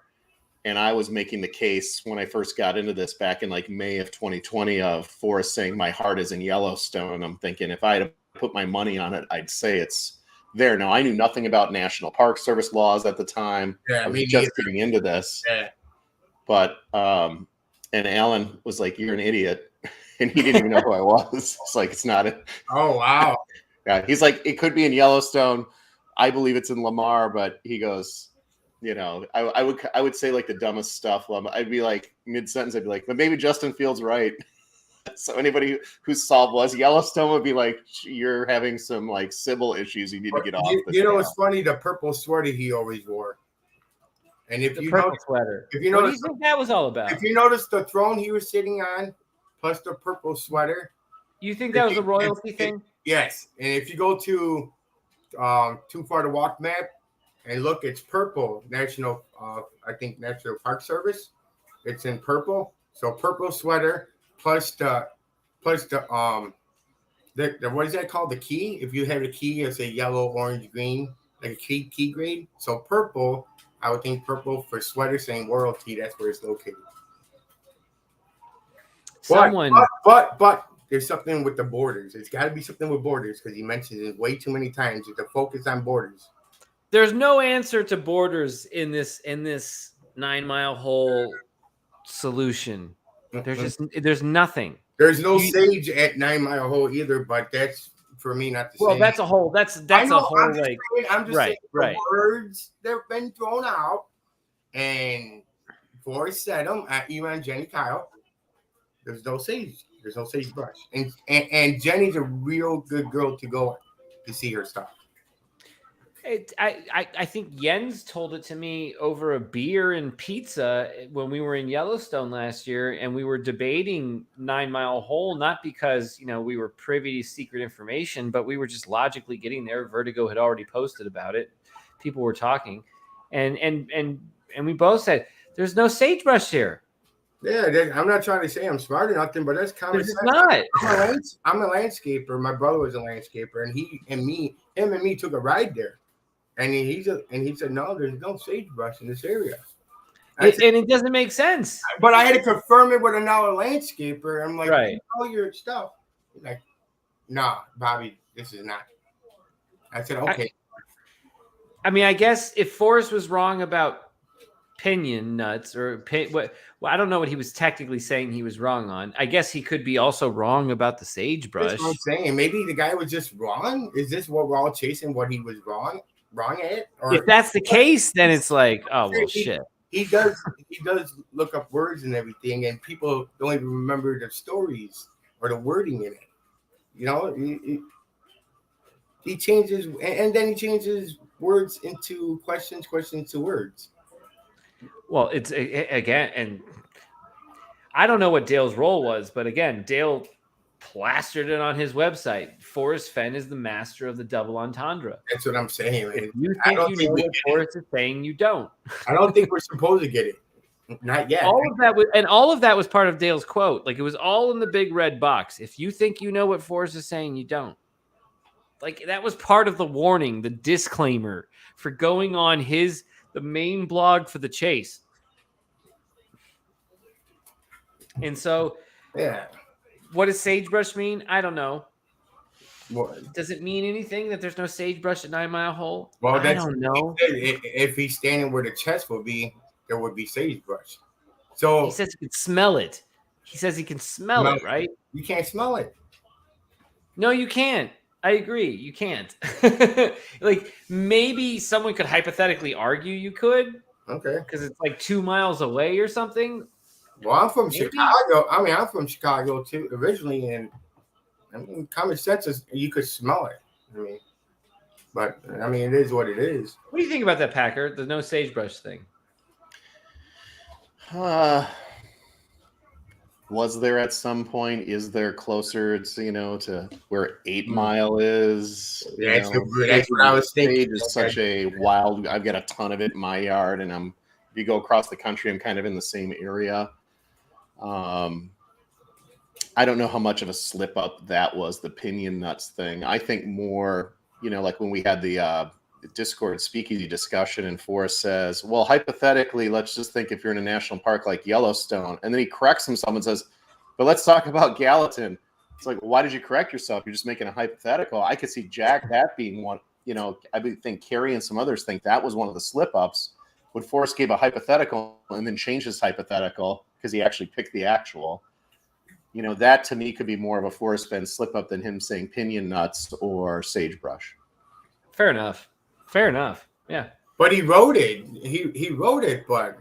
And I was making the case when I first got into this back in like May of 2020 of Forrest saying my heart is in Yellowstone. And I'm thinking if I had to put my money on it, I'd say it's there. Now, I knew nothing about National Park Service laws at the time. Yeah, I was just getting into this. Yeah. But, and Alan was like, you're an idiot. And he didn't even know who I was. It's like, it's not it. Oh, wow. Yeah. He's like, it could be in Yellowstone. I believe it's in Lamar, but he goes, I would say like the dumbest stuff. I'd be like mid-sentence, I'd be like, but maybe Justin Fields right. So anybody whose solve was Yellowstone would be like, you're having some like civil issues. You need to get off. It's funny, the purple sweater he always wore. And if you notice, sweater, if you what notice, do you think that was all about? If you notice the throne he was sitting on, plus the purple sweater. You think that was a royalty thing? Yes. And if you go to Too Far to Walk map and look, it's purple. National Park Service. It's in purple. So purple sweater plus the what is that called? The key. If you have a key, it's a yellow, orange, green, like a key grade. So purple, I would think purple for sweater saying royalty. That's where it's located. But there's something with the borders. It's got to be something with borders because he mentions it way too many times. It's a focus on borders. There's no answer to borders in this 9 Mile Hole solution. There's nothing. There's no sage at 9 Mile Hole either, but that's for me not the same. Well, that's a whole. That's a whole like. I'm just saying the words that have been thrown out, and Forrest said them at Elon, Jenny, Kyle. There's no sage. There's no sagebrush. And Jenny's a real good girl to go to see her stuff. I think Jens told it to me over a beer and pizza when we were in Yellowstone last year, and we were debating 9 Mile Hole, not because we were privy to secret information, but we were just logically getting there. Vertigo had already posted about it. People were talking, and we both said there's no sagebrush here. Yeah, I'm not trying to say I'm smart or nothing, but that's common sense. Not. I'm a landscaper. My brother was a landscaper, and him and me took a ride there, and he said, no, there's no sagebrush in this area. And it doesn't make sense. But I had to confirm it with another landscaper. I'm like, right. all your stuff. He's like, nah, Bobby, this is not. I said, okay. I mean, I guess if Forrest was wrong about pinion nuts or well, I don't know what he was technically saying he was wrong on. I guess he could be also wrong about the sagebrush. That's what I'm saying. Maybe the guy was just wrong. Is this what we're all chasing? What he was wrong at? Or If that's the case, then it's like, oh well, shit. He does look up words and everything, and people don't even remember the stories or the wording in it. You know, he changes, and then he changes words into questions to words. Well, it's again, and I don't know what Dale's role was, but again, Dale plastered it on his website. Forrest Fenn is the master of the double entendre. That's what I'm saying. Man. If you think you know what Forrest is saying, you don't. I don't think we're supposed to get it. Not yet. All of that was part of Dale's quote. Like, it was all in the big red box. If you think you know what Forrest is saying, you don't. Like, that was part of the warning, the disclaimer for going on the main blog for the Chase. And so, yeah. What does sagebrush mean? I don't know. What? Does it mean anything that there's no sagebrush at 9 Mile Hole? Well, I don't know. If he's standing where the chest would be, there would be sagebrush. So he says he can smell it. He says he can smell it, right? You can't smell it. No, you can't. I agree. You can't. Like, maybe someone could hypothetically argue you could. Okay. Because it's like 2 miles away or something. Well, I'm from Chicago. I mean, I'm from Chicago too, originally, and I mean, common sense is you could smell it. I mean, but I mean, it is what it is. What do you think about that, Packer? The no sagebrush thing. Was there at some point? Is there closer to to where 8 Mile is? That's what I was thinking. Is such a wild. I've got a ton of it in my yard, and if you go across the country, I'm kind of in the same area. I don't know how much of a slip up that was, the pinion nuts thing. I think more, like when we had the Discord speakeasy discussion and Forrest says, well, hypothetically, let's just think if you're in a national park like Yellowstone, and then he corrects himself and says, but let's talk about Gallatin. It's like, why did you correct yourself? You're just making a hypothetical. I could see Jack that being one, I would think Kerry and some others think that was one of the slip ups. When Forrest gave a hypothetical and then changed his hypothetical because he actually picked the actual, that to me could be more of a Forrest Fenn slip up than him saying pinion nuts or sagebrush. Fair enough. Yeah. But he wrote it. He wrote it, but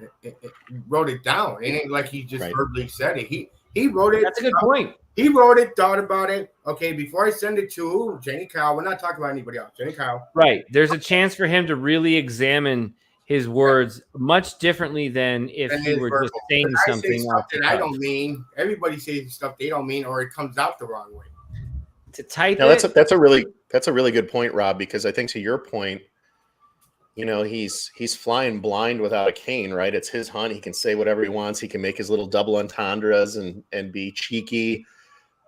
wrote it down. It ain't like he just verbally said it. He wrote it. That's a good point. He wrote it, thought about it. Okay, before I send it to Jenny Kyle, we're not talking about anybody else. Jenny Kyle. Right. There's a chance for him to really examine his words much differently than if he were just saying something that I don't mean. Everybody says stuff they don't mean, or it comes out the wrong way. To type that's a really good point, Rob, because I think to your point, he's flying blind without a cane, right? It's his hunt. He can say whatever he wants. He can make his little double entendres and be cheeky,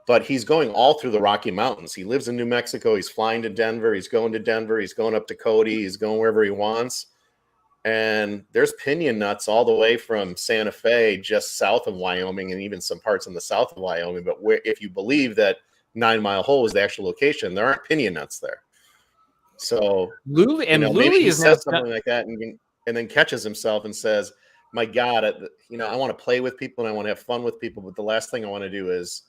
but he's going all through the Rocky Mountains. He lives in New Mexico. He's flying to Denver. He's going to Denver. He's going up to Cody. He's going wherever he wants. And there's pinion nuts all the way from Santa Fe, just south of Wyoming, and even some parts in the south of Wyoming. But if you believe that 9 Mile Hole is the actual location, there aren't pinion nuts there. So Luli maybe he is says something like that and then catches himself and says, my God, I want to play with people and I want to have fun with people, but the last thing I want to do is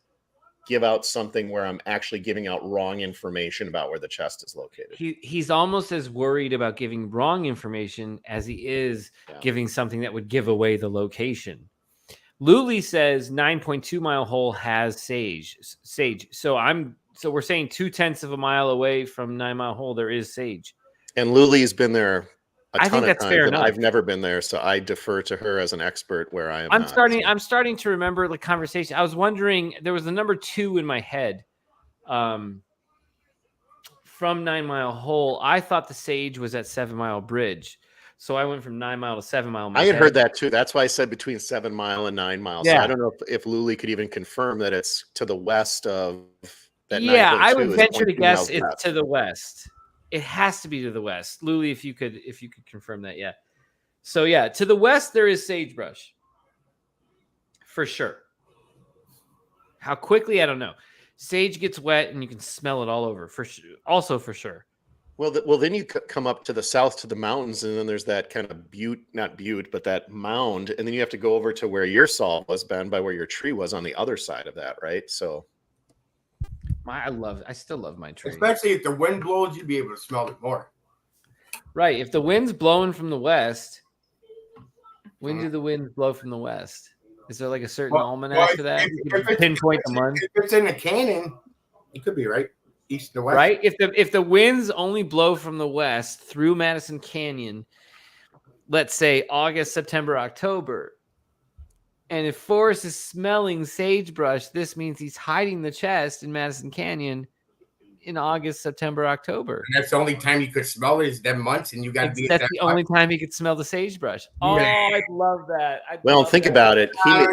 give out something where I'm actually giving out wrong information about where the chest is located. He's almost as worried about giving wrong information as he is giving something that would give away the location. Luli says 9.2 Mile Hole has sage. So we're saying 0.2 of a mile away from 9 Mile Hole, there is sage. And Luli's been there I think that's fair enough. I've never been there, so I defer to her as an expert where I am. I'm starting to remember the conversation. I was wondering, there was the number 2 in my head from 9 Mile Hole. I thought the sage was at 7 Mile Bridge. So I went from 9 Mile to 7 Mile. I had heard that too. That's why I said between 7 Mile and 9 Mile. Yeah. So I don't know if Luli could even confirm that it's to the west of that. Yeah, I would venture to guess it's to the west. It has to be to the west. Luli, if you could confirm that, yeah. So yeah, to the west there is sagebrush. For sure. How quickly, I don't know. Sage gets wet and you can smell it all over. For sure. Also for sure. Well, then you come up to the south to the mountains, and then there's that kind of not butte, but that mound, and then you have to go over to where your salt was, Ben, by where your tree was on the other side of that, right? So, I still love my tree. Especially if the wind blows, you'd be able to smell it more. Right. If the wind's blowing from the west, when do the winds blow from the west? Is there like a certain almanac for that? You can pinpoint the month. If it's in the canyon, it could be right east to west. Right. If the winds only blow from the west through Madison Canyon, let's say August, September, October, and if Forrest is smelling sagebrush, this means he's hiding the chest in Madison Canyon in August, September, October. And that's the only time you could smell it is them months, and you got to be. That's the only time he could smell the sagebrush. Oh, I'd love that. Well, think about it. No,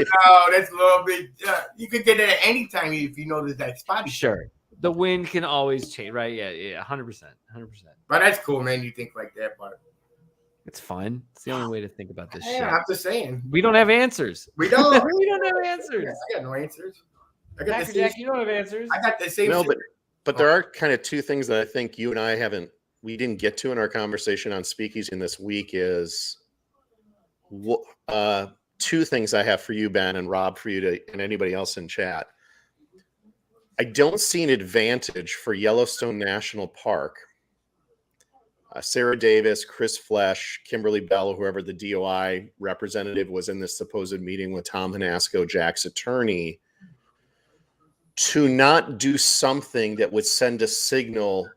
that's a little bit. You could get it at any time if you notice that spot. Sure, the wind can always change, right? Yeah, 100%. But that's cool, man. You think like that, but it's fun. It's the only way to think about this shit. Yeah, I'm just saying. We don't have answers. We don't. We don't have answers. I got no answers. I got Dr. Jack, you don't have answers. I got the same. No, but there are kind of two things that I think you and I we didn't get to in our conversation on Speakeasy in this week is two things I have for you, Ben, and Rob, for you and anybody else in chat. I don't see an advantage for Yellowstone National Park. Sarah Davis, Chris Flesh, Kimberly Bell, whoever the DOI representative was in this supposed meeting with Tom Hanasco, Jack's attorney, to not do something that would send a signal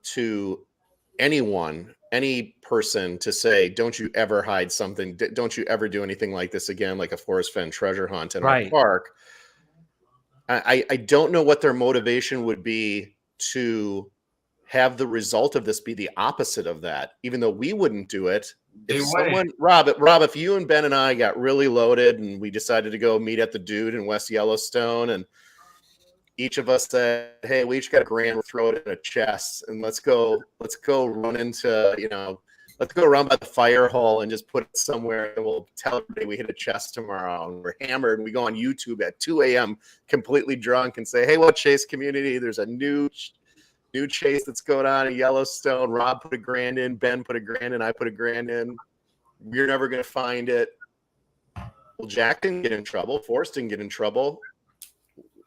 to anyone, any person, to say, don't you ever hide something, don't you ever do anything like this again, like a Forrest Fenn treasure hunt in our park. I don't know what their motivation would be to have the result of this be the opposite of that, even though we wouldn't do it. If someone, Rob, if you and Ben and I got really loaded and we decided to go meet at the Dude in West Yellowstone, and each of us said, hey, we each got $1,000, we'll throw it in a chest and let's go run into, let's go around by the fire hole and just put it somewhere, and we'll tell everybody we hit a chest tomorrow and we're hammered, and we go on YouTube at 2 a.m. completely drunk and say, hey, what chase community? There's a new chase that's going on in Yellowstone. Rob put $1,000 in, Ben put $1,000 in, I put $1,000 in. We're never going to find it. Well, Jack didn't get in trouble. Forrest didn't get in trouble.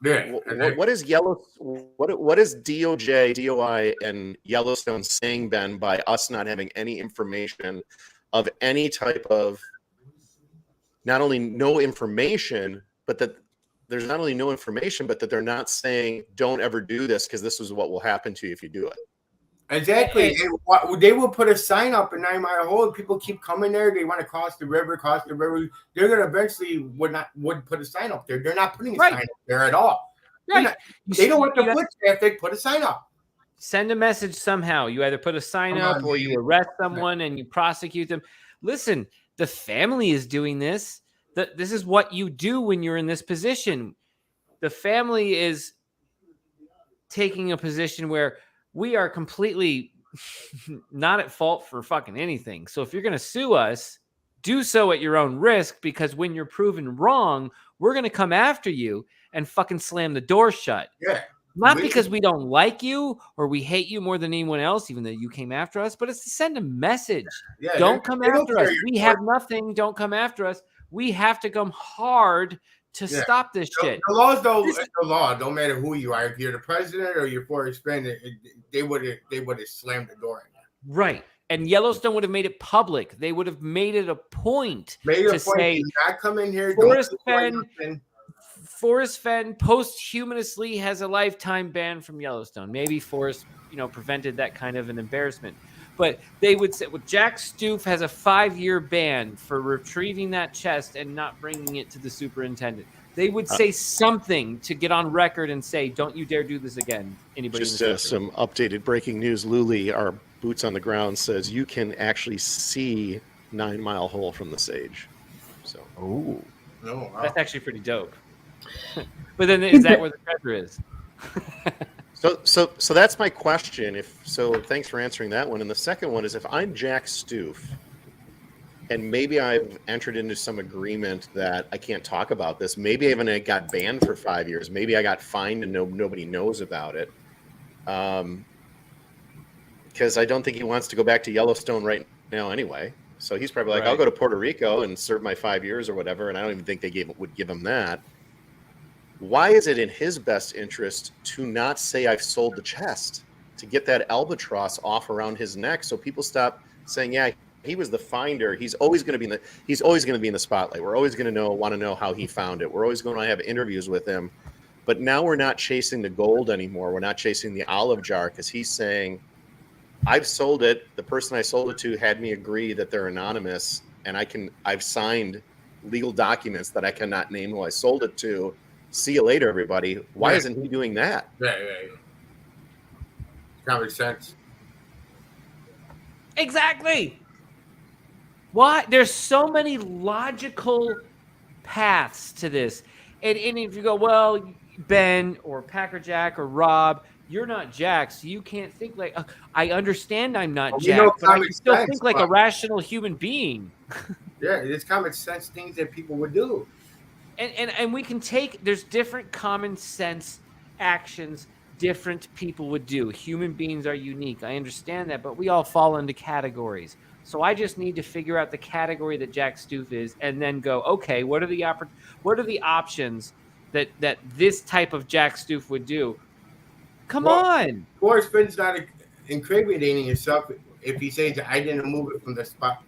Yeah. What is what is DOJ, DOI, and Yellowstone saying, Ben, by us not having any information of any type of, not only no information, but that there's not only no information, but that they're not saying don't ever do this because this is what will happen to you if you do it. Exactly. They will put a sign up in 9 Mile Hole. People keep coming there. They want to cross the river. They're going to eventually would put a sign up there. They're not putting a sign up there at all. Right. They don't want the foot traffic. Put a sign up. Send a message somehow. You either put a sign up or you arrest someone and you prosecute them. Listen, the family is doing this. This is what you do when you're in this position. The family is taking a position where we are completely not at fault for fucking anything. So if you're going to sue us, do so at your own risk, because when you're proven wrong, we're going to come after you and fucking slam the door shut. Yeah. Not because we don't like you or we hate you more than anyone else, even though you came after us, but it's to send a message. Yeah, don't come after us. We have nothing. Don't come after us. We have to come hard to stop this shit. The laws don't. The law don't matter who you are. If you're the president or you're Forrest Fenn, they would have slammed the door in there. Right. And Yellowstone would have made it public. They would have made it a point to say, "I come in here." Forrest Fenn posthumously has a lifetime ban from Yellowstone. Maybe Forrest, prevented that kind of an embarrassment. But they would say, well, Jack Stoof has a 5-year ban for retrieving that chest and not bringing it to the superintendent. They would say something to get on record and say, don't you dare do this again. Anybody? Just some updated breaking news. Luli, our boots on the ground, says you can actually see 9 Mile Hole from the Sage. So, wow. That's actually pretty dope. But then is that where the treasure is? So that's my question. Thanks for answering that one. And the second one is, if I'm Jack Stoof, and maybe I've entered into some agreement that I can't talk about this. Maybe I even got banned for 5 years. Maybe I got fined and nobody knows about it. because I don't think he wants to go back to Yellowstone right now anyway. So he's probably like, I'll Right. go to Puerto Rico and serve my 5 years or whatever. And I don't even think they would give him that. Why is it in his best interest to not say I've sold the chest, to get that albatross off around his neck, so people stop saying, yeah, he was the finder. He's always going to be in the spotlight. We're always going to want to know how he found it. We're always going to have interviews with him. But now we're not chasing the gold anymore. We're not chasing the olive jar, because he's saying, I've sold it. The person I sold it to had me agree that they're anonymous, and I've signed legal documents that I cannot name who I sold it to. See you later, everybody. Why Right. isn't he doing that? Right. Common sense. Exactly. Why? There's so many logical paths to this. And if you go, well, Ben or Packer Jack or Rob, you're not Jack, so you can't think like, I understand I'm not Well, we know Jack, but I common can still sense, think like a but- rational human being. Yeah, it's common sense things that people would do. And we can take, there's different common sense actions different people would do. Human beings are unique. I understand that, but we all fall into categories. So I just need to figure out the category that Jack Stoof is, and then go, okay, what are the options that this type of Jack Stoof would do? Come on. Forrest Fenn's not incriminating himself if he says I didn't move it from the spot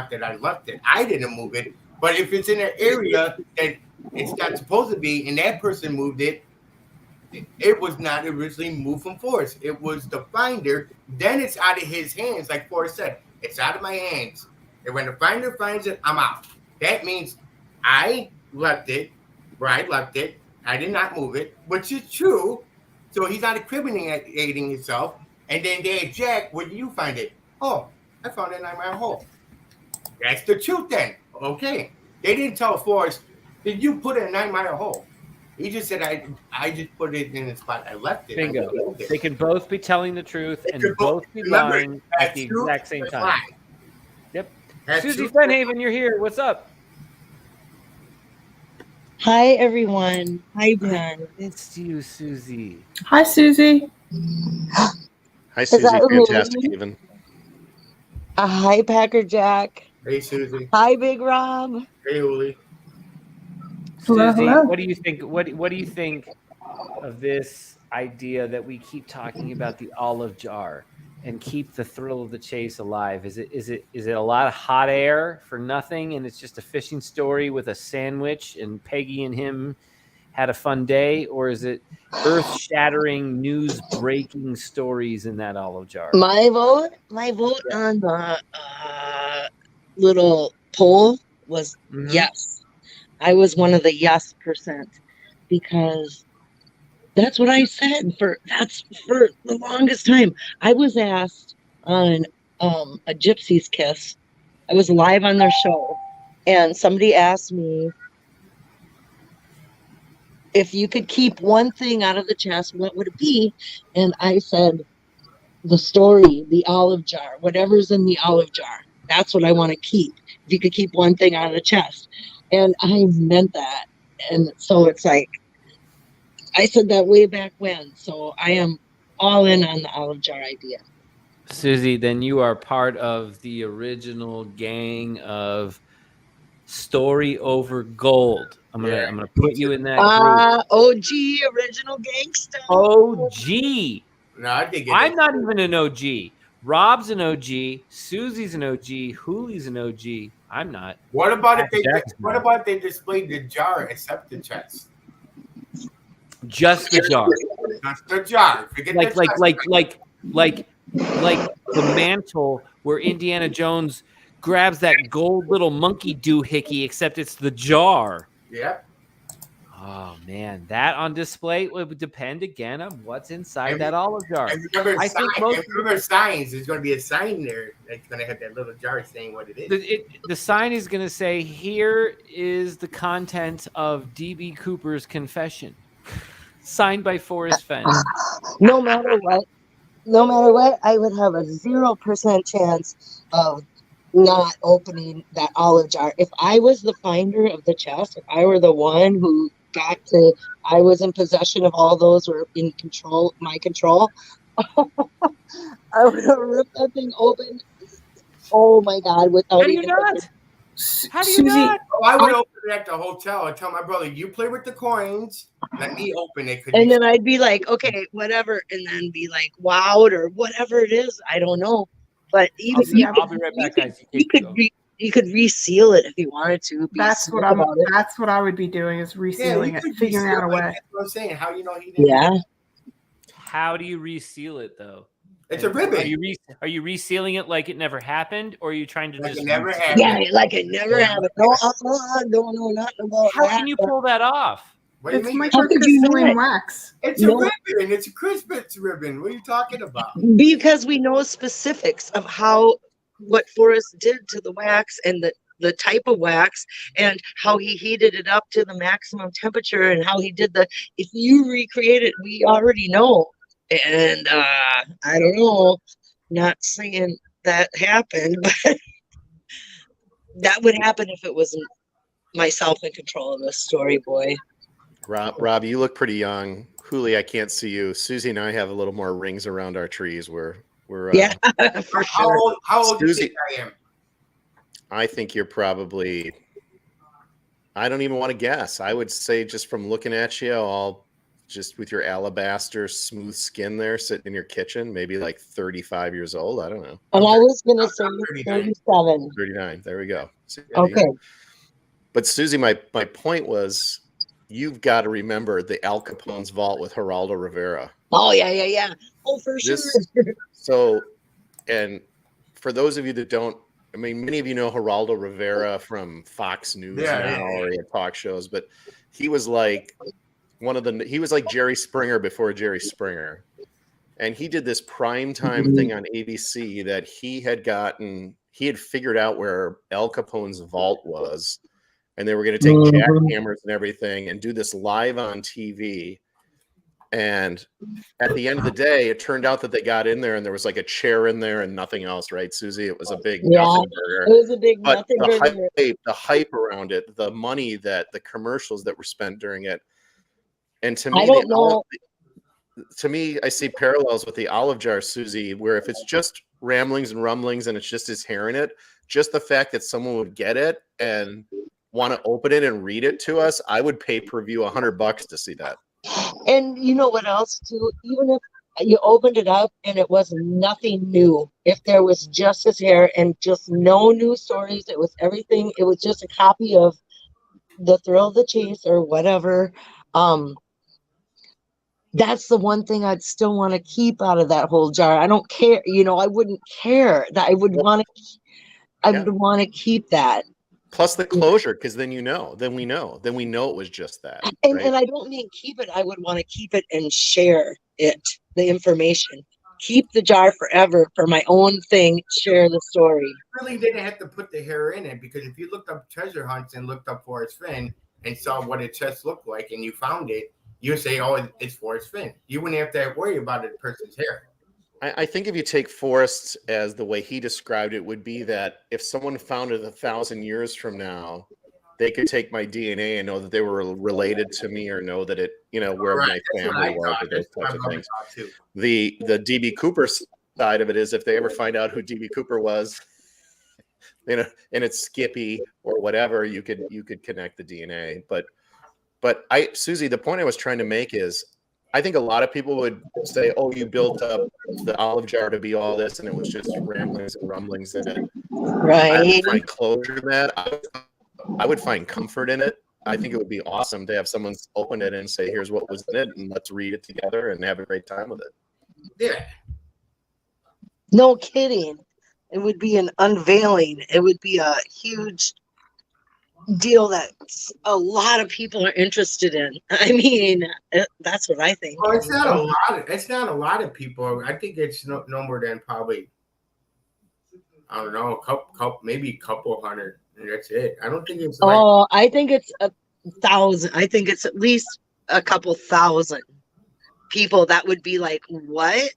that I left it. I didn't move it. But if it's in an area that it's not supposed to be, and that person moved it, it was not originally moved from Forrest. It was the finder. Then it's out of his hands, like Forrest said. It's out of my hands. And when the finder finds it, I'm out. That means I left it where I left it. I did not move it, which is true. So he's not incriminating himself. And then they ask Jack, where do you find it? Oh, I found it in my hole. That's the truth then. Okay. They didn't tell Forrest, did you put it in a 9 Mile hole? He just said, I just put it in the spot I left it. Bingo. I moved it. They can both be telling the truth and could both be remember, lying at the truth exact same is time. lie. Yep. That's Susie truth. Fenhaven, you're here. What's up? Hi, everyone. Hi, Ben. It's you, Susie. Hi, Susie. Hi, Is Susie. that Fantastic, me? even. Hi, Packer Jack. Hey, Susie. Hi, Big Rob. Hey, Uli. Hello, Susie, hello. what do you think? What do you think of this idea that we keep talking about the olive jar and keep the thrill of the chase alive? Is it a lot of hot air for nothing, and it's just a fishing story with a sandwich and Peggy and him had a fun day, or is it earth-shattering, news-breaking stories in that olive jar? My vote on the little poll was yes. I was one of the yes percent because that's what I said for the longest time. I was asked on a Gypsy's Kiss. I was live on their show, and somebody asked me if you could keep one thing out of the chest, what would it be? And I said, the story, the olive jar, whatever's in the olive jar. That's what I want to keep. If you could keep one thing out of the chest. And I meant that. And so it's like, I said that way back when. So I am all in on the olive jar idea. Susie, then you are part of the original gang of Story Over Gold. I'm gonna put you in that group. OG, original gangster. OG. No, I think I'm not even an OG. Rob's an OG. Susie's an OG. Hoolie's an OG. I'm not. What about if Jack's they displayed the jar except the chest? Just the jar. Just the jar. Forget Like the chest. the mantle where Indiana Jones grabs that gold little monkey doohickey, except it's the jar. Yep. Oh man, that on display would depend again on what's inside that olive jar. And remember, I think most signs. There's going to be a sign there that's going to have that little jar saying what it is. the sign is going to say, "Here is the content of DB Cooper's confession," signed by Forrest Fenn. No matter what, I would have a 0% chance of not opening that olive jar. If I was the finder of the chest, if I were the one who I was in possession of all those, were in control, my control, I would have ripped that thing open. Oh my God! Without How do you even not? How do you Susie, not? Oh, I would open it at the hotel and tell my brother, "You play with the coins. Let me open it." and then I'd be like, okay, whatever, and then be like, wowed or whatever it is. I don't know, but even I'll be right back, guys. you could reseal it if you wanted to. Be that's what smart about it. that's what I would be doing is resealing it, figuring out a way. That's what I'm saying. How you know he didn't? Yeah. How do you reseal it though? It's a ribbon. Are you resealing it like it never happened, or are you trying to Like just it never reseal happened. Yeah, like it never happened. No, no, nothing about How that. can you pull that off? What do you It's mean? microcrystalline wax. It's No. a ribbon. It's a Christmas ribbon. What are you talking about? Because we know specifics of what Forrest did to the wax and the type of wax and how he heated it up to the maximum temperature and how he did if you recreate it, we already know. And I don't know, not saying that happened, but that would happen if it wasn't myself in control of this story, boy. Rob, you look pretty young. Huli, I can't see you. Susie and I have a little more rings around our trees. We're yeah, for sure. How old do you Susie, think I am? I think you're probably, I don't even want to guess. I would say just from looking at you, all just with your alabaster smooth skin there sitting in your kitchen, maybe like 35 years old. I don't know. And I was going to say 37. 39. There we go. See, Okay. But Susie, my point was, you've got to remember the Al Capone's vault with Geraldo Rivera. Oh, yeah. Oh, for sure. So, and for those of you that don't, I mean, many of you know Geraldo Rivera from Fox News or he had talk shows, but he was like he was like Jerry Springer before Jerry Springer. And he did this primetime thing on ABC that he had figured out where Al Capone's vault was. And they were going to take jackhammers and everything and do this live on TV. And at the end of the day, it turned out that they got in there and there was like a chair in there and nothing else, right, Susie? It was a big nothing burger. It was a big but nothing burger. The hype around it, the money the commercials that were spent during it. And to me, I don't know. To me, I see parallels with the olive jar, Susie, where if it's just ramblings and rumblings and it's just his hair in it, just the fact that someone would get it and want to open it and read it to us, I would pay per view $100 to see that. And you know what else too? Even if you opened it up and it was nothing new, if there was just his hair and just no new stories, it was everything. It was just a copy of The Thrill of the Chase or whatever. That's the one thing I'd still want to keep out of that whole jar. I don't care. I wouldn't care that I would want to. I would want to keep that. Plus the closure, because then we know it was just that. And I don't mean keep it. I would want to keep it and share it, the information. Keep the jar forever for my own thing. Share the story. Really didn't have to put the hair in it because if you looked up treasure hunts and looked up Forrest Fenn and saw what a chest looked like and you found it, you would say, "Oh, it's Forrest Fenn." You wouldn't have to worry about a person's hair. I think if you take Forrest as the way he described it, would be that if someone found it 1,000 years from now, they could take my DNA and know that they were related to me or know that it, where my family was, or those types of things. The DB Cooper side of it is if they ever find out who DB Cooper was, and it's Skippy or whatever, you could connect the DNA. But Susie, the point I was trying to make is, I think a lot of people would say, "Oh, you built up the olive jar to be all this, and it was just ramblings and rumblings in it." Right. I would find closure in that. I would find comfort in it. I think it would be awesome to have someone open it and say, "Here's what was in it, and let's read it together and have a great time with it." Yeah. No kidding. It would be an unveiling. It would be a huge deal that a lot of people are interested in. I mean, that's what I think. Well, it's not a lot. It's not a lot of people. I think it's no more than probably, I don't know, maybe a couple hundred. And that's it. I don't think it's. I think it's 1,000. I think it's at least a couple thousand people that would be like, what?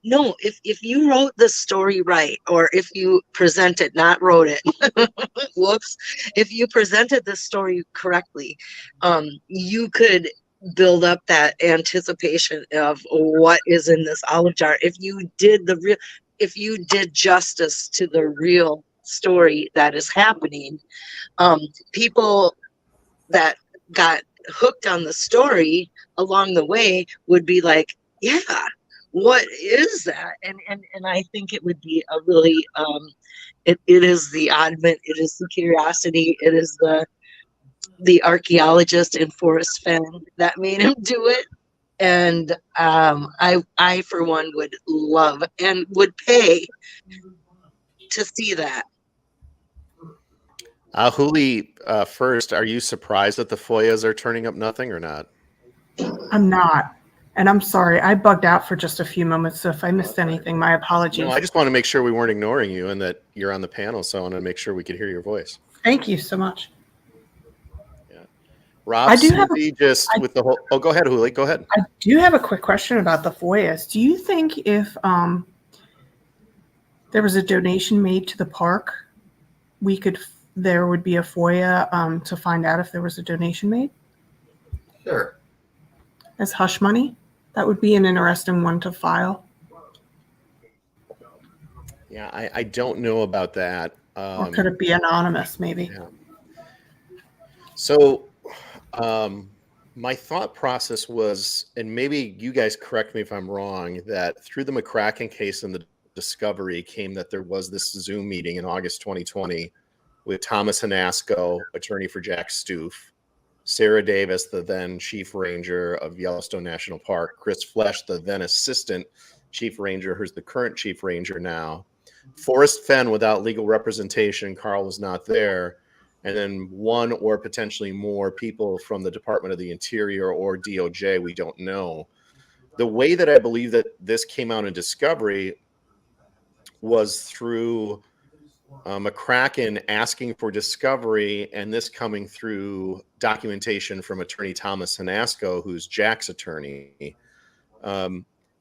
No, if you wrote the story right, or if you presented, not wrote it, whoops, if you presented the story correctly, you could build up that anticipation of what is in this olive jar. If you did justice to the real story that is happening, people that got hooked on the story along the way would be like, yeah, what is that? And I think it would be a really it is the oddment, it is the curiosity, it is the archaeologist in Forrest Fenn that made him do it. And I for one would love and would pay to see that. Huli, first, are you surprised that the FOIAs are turning up nothing or not? I'm not. And I'm sorry, I bugged out for just a few moments. So if I missed anything, my apologies. No, I just want to make sure we weren't ignoring you and that you're on the panel. So I want to make sure we could hear your voice. Thank you so much. Rob, I do have with the whole. Oh, go ahead, Huli. Go ahead. I do have a quick question about the FOIAs. Do you think if there was a donation made to the park, there would be a FOIA to find out if there was a donation made? Sure. As hush money? That would be an interesting one to file. Yeah, I don't know about that. Or could it be anonymous, maybe? Yeah. So my thought process was, and maybe you guys correct me if I'm wrong, that through the McCracken case and the discovery came that there was this Zoom meeting in August 2020 with Thomas Hanasco, attorney for Jack Stoof, Sarah Davis, the then chief ranger of Yellowstone National Park, Chris Flesch, the then assistant chief ranger, who's the current chief ranger now, Forrest Fenn without legal representation, Carl was not there, and then one or potentially more people from the Department of the Interior or DOJ, we don't know. The way that I believe that this came out in discovery was through McCracken asking for discovery, and this coming through documentation from attorney Thomas Hanasco, who's Jack's attorney.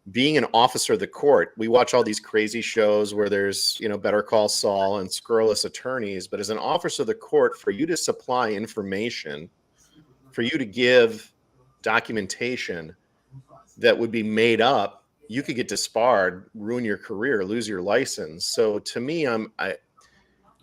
Being an officer of the court, we watch all these crazy shows where there's, Better Call Saul and scurrilous attorneys, but as an officer of the court, for you to supply information, for you to give documentation that would be made up, you could get disbarred, ruin your career, lose your license. So to me,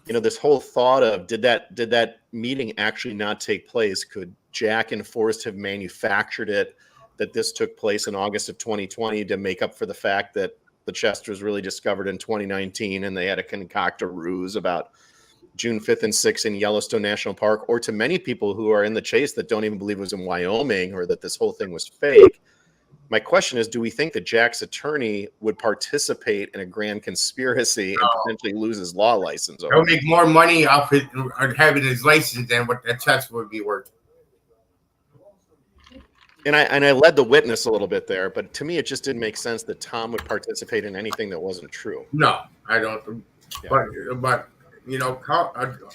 this whole thought of did that meeting actually not take place? Could Jack and Forrest have manufactured it, that this took place in August of 2020 to make up for the fact that the chest was really discovered in 2019 and they had to concoct a ruse about June 5th and 6th in Yellowstone National Park? Or to many people who are in the chase that don't even believe it was in Wyoming or that this whole thing was fake, my question is, do we think that Jack's attorney would participate in a grand conspiracy and potentially lose his law license? He'll make more money off having his license than what that chest would be worth. And I led the witness a little bit there, but to me, it just didn't make sense that Tom would participate in anything that wasn't true. No, I don't. Yeah. But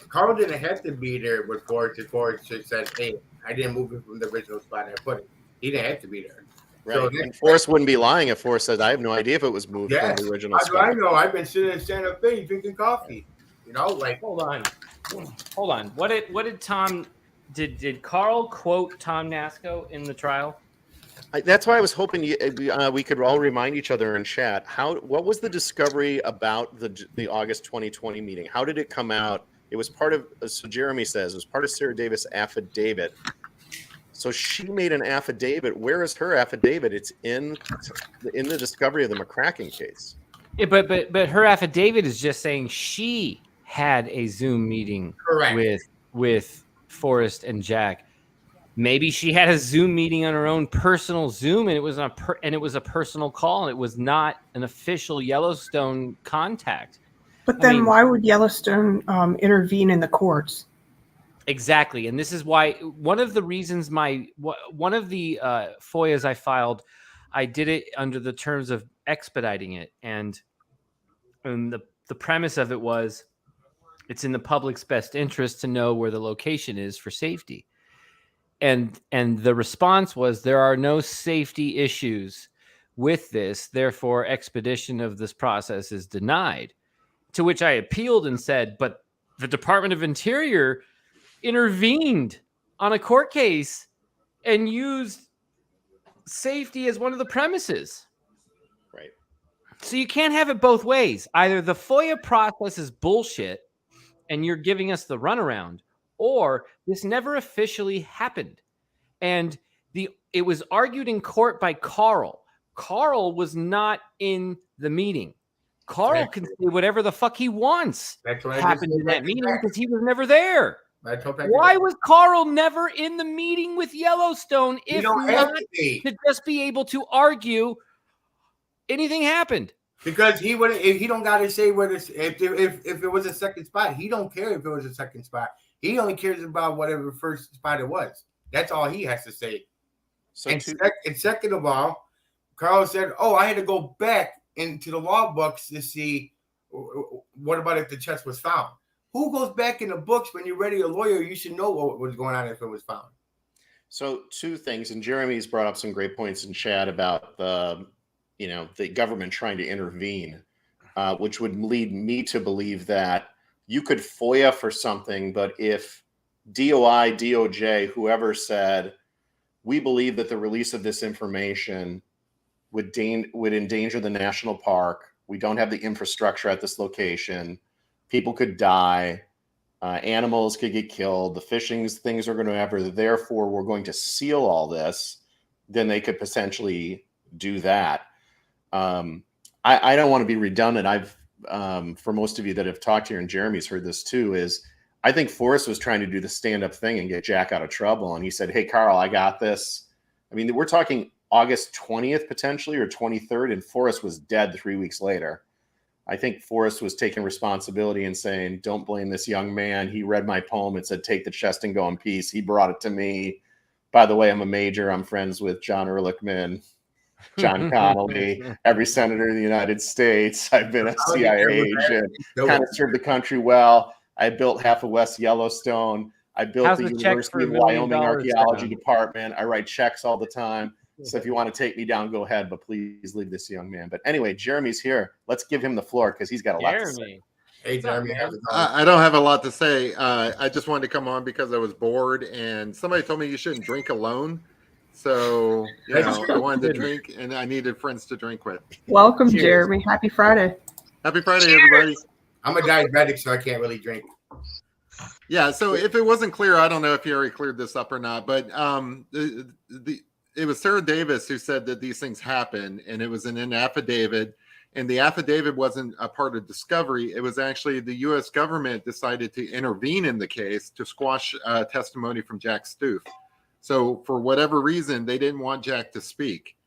Carl didn't have to be there with Forrest. And Forrest just said, "Hey, I didn't move him from the original spot I put it." He didn't have to be there. Right. So and Forrest wouldn't be lying if Forrest said, "I have no idea if it was moved from the original spot." I know. I've been sitting in Santa Fe drinking coffee. Hold on. What did Tom? Did Carl quote Tom Nasco in the trial? That's why I was hoping we could all remind each other in chat. What was the discovery about the August 2020 meeting? How did it come out? It was part of, so Jeremy says, it was part of Sarah Davis' affidavit. So she made an affidavit. Where is her affidavit? It's in the discovery of the McCracken case. Yeah, but her affidavit is just saying she had a Zoom meeting with Forrest and Jack. Maybe she had a Zoom meeting on her own personal Zoom, and it was a personal call, and it was not an official Yellowstone contact. But then why would Yellowstone intervene in the courts? Exactly, and this is why one of the reasons one of the FOIAs I filed, I did it under the terms of expediting it, and the premise of it was it's in the public's best interest to know where the location is for safety. And the response was there are no safety issues with this, therefore expedition of this process is denied. To which I appealed and said, but the Department of Interior intervened on a court case and used safety as one of the premises. Right. So you can't have it both ways. Either the FOIA process is bullshit and you're giving us the runaround, or this never officially happened. And it was argued in court by Carl. Carl was not in the meeting. Carl can say whatever the fuck he wants happened in that meeting because he was never there. Why was Carl never in the meeting with Yellowstone if not to just be able to argue anything happened? Because he would, if he don't got to say whether if it was a second spot, he don't care if it was a second spot. He only cares about whatever first spot it was. That's all he has to say. So and second of all, Carl said, "Oh, I had to go back into the law books to see what about if the chest was found." Who goes back in the books when you're ready a lawyer? You should know what was going on if it was found. So two things, and Jeremy's brought up some great points in chat about the government trying to intervene, which would lead me to believe that you could FOIA for something, but if DOI, DOJ, whoever said, we believe that the release of this information would endanger the national park. We don't have the infrastructure at this location. People could die. Animals could get killed. The things are going to happen. Therefore, we're going to seal all this. Then they could potentially do that. I don't want to be redundant. I've, for most of you that have talked here, and Jeremy's heard this too, is I think Forrest was trying to do the stand-up thing and get Jack out of trouble. And he said, "Hey, Carl, I got this." I mean, we're talking August 20th potentially, or 23rd, and Forrest was dead 3 weeks later. I think Forrest was taking responsibility and saying, "Don't blame this young man. He read my poem and said, take the chest and go in peace. He brought it to me. By the way, I'm a major. I'm friends with John Ehrlichman, John Connolly, every senator in the United States. I've been a CIA agent, kind of served the country well. I built half of West Yellowstone. I built the University of Wyoming Archaeology Department. I write checks all the time. So if you want to take me down, go ahead, but please leave this young man." But anyway, Jeremy's here. Let's give him the floor because he's got a lot to say. Hey, Jeremy. I don't have a lot to say. I just wanted to come on because I was bored, and somebody told me you shouldn't drink alone. So, I wanted to drink, and I needed friends to drink with. Welcome, Jeremy. Happy Friday. Happy Friday, everybody. I'm a diabetic, so I can't really drink. Yeah, so if it wasn't clear, I don't know if you already cleared this up or not, but it was Sarah Davis who said that these things happen, and it was in an affidavit, and the affidavit wasn't a part of discovery. It was actually the U.S. government decided to intervene in the case to squash testimony from Jack Stoof. So for whatever reason, they didn't want Jack to speak.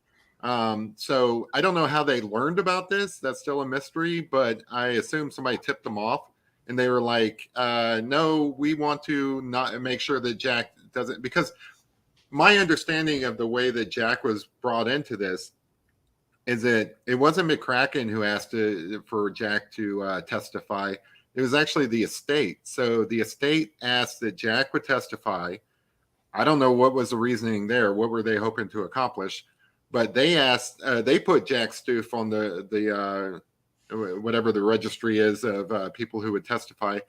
So I don't know how they learned about this. That's still a mystery, but I assume somebody tipped them off, and they were like, no, we want to not make sure that Jack doesn't, because my understanding of the way that Jack was brought into this is that it wasn't McCracken who asked for Jack to testify. It was actually the estate. So the estate asked that Jack would testify. I don't know what was the reasoning there. What were they hoping to accomplish? But they asked, they put Jack Stoof on the whatever the registry is of people who would testify.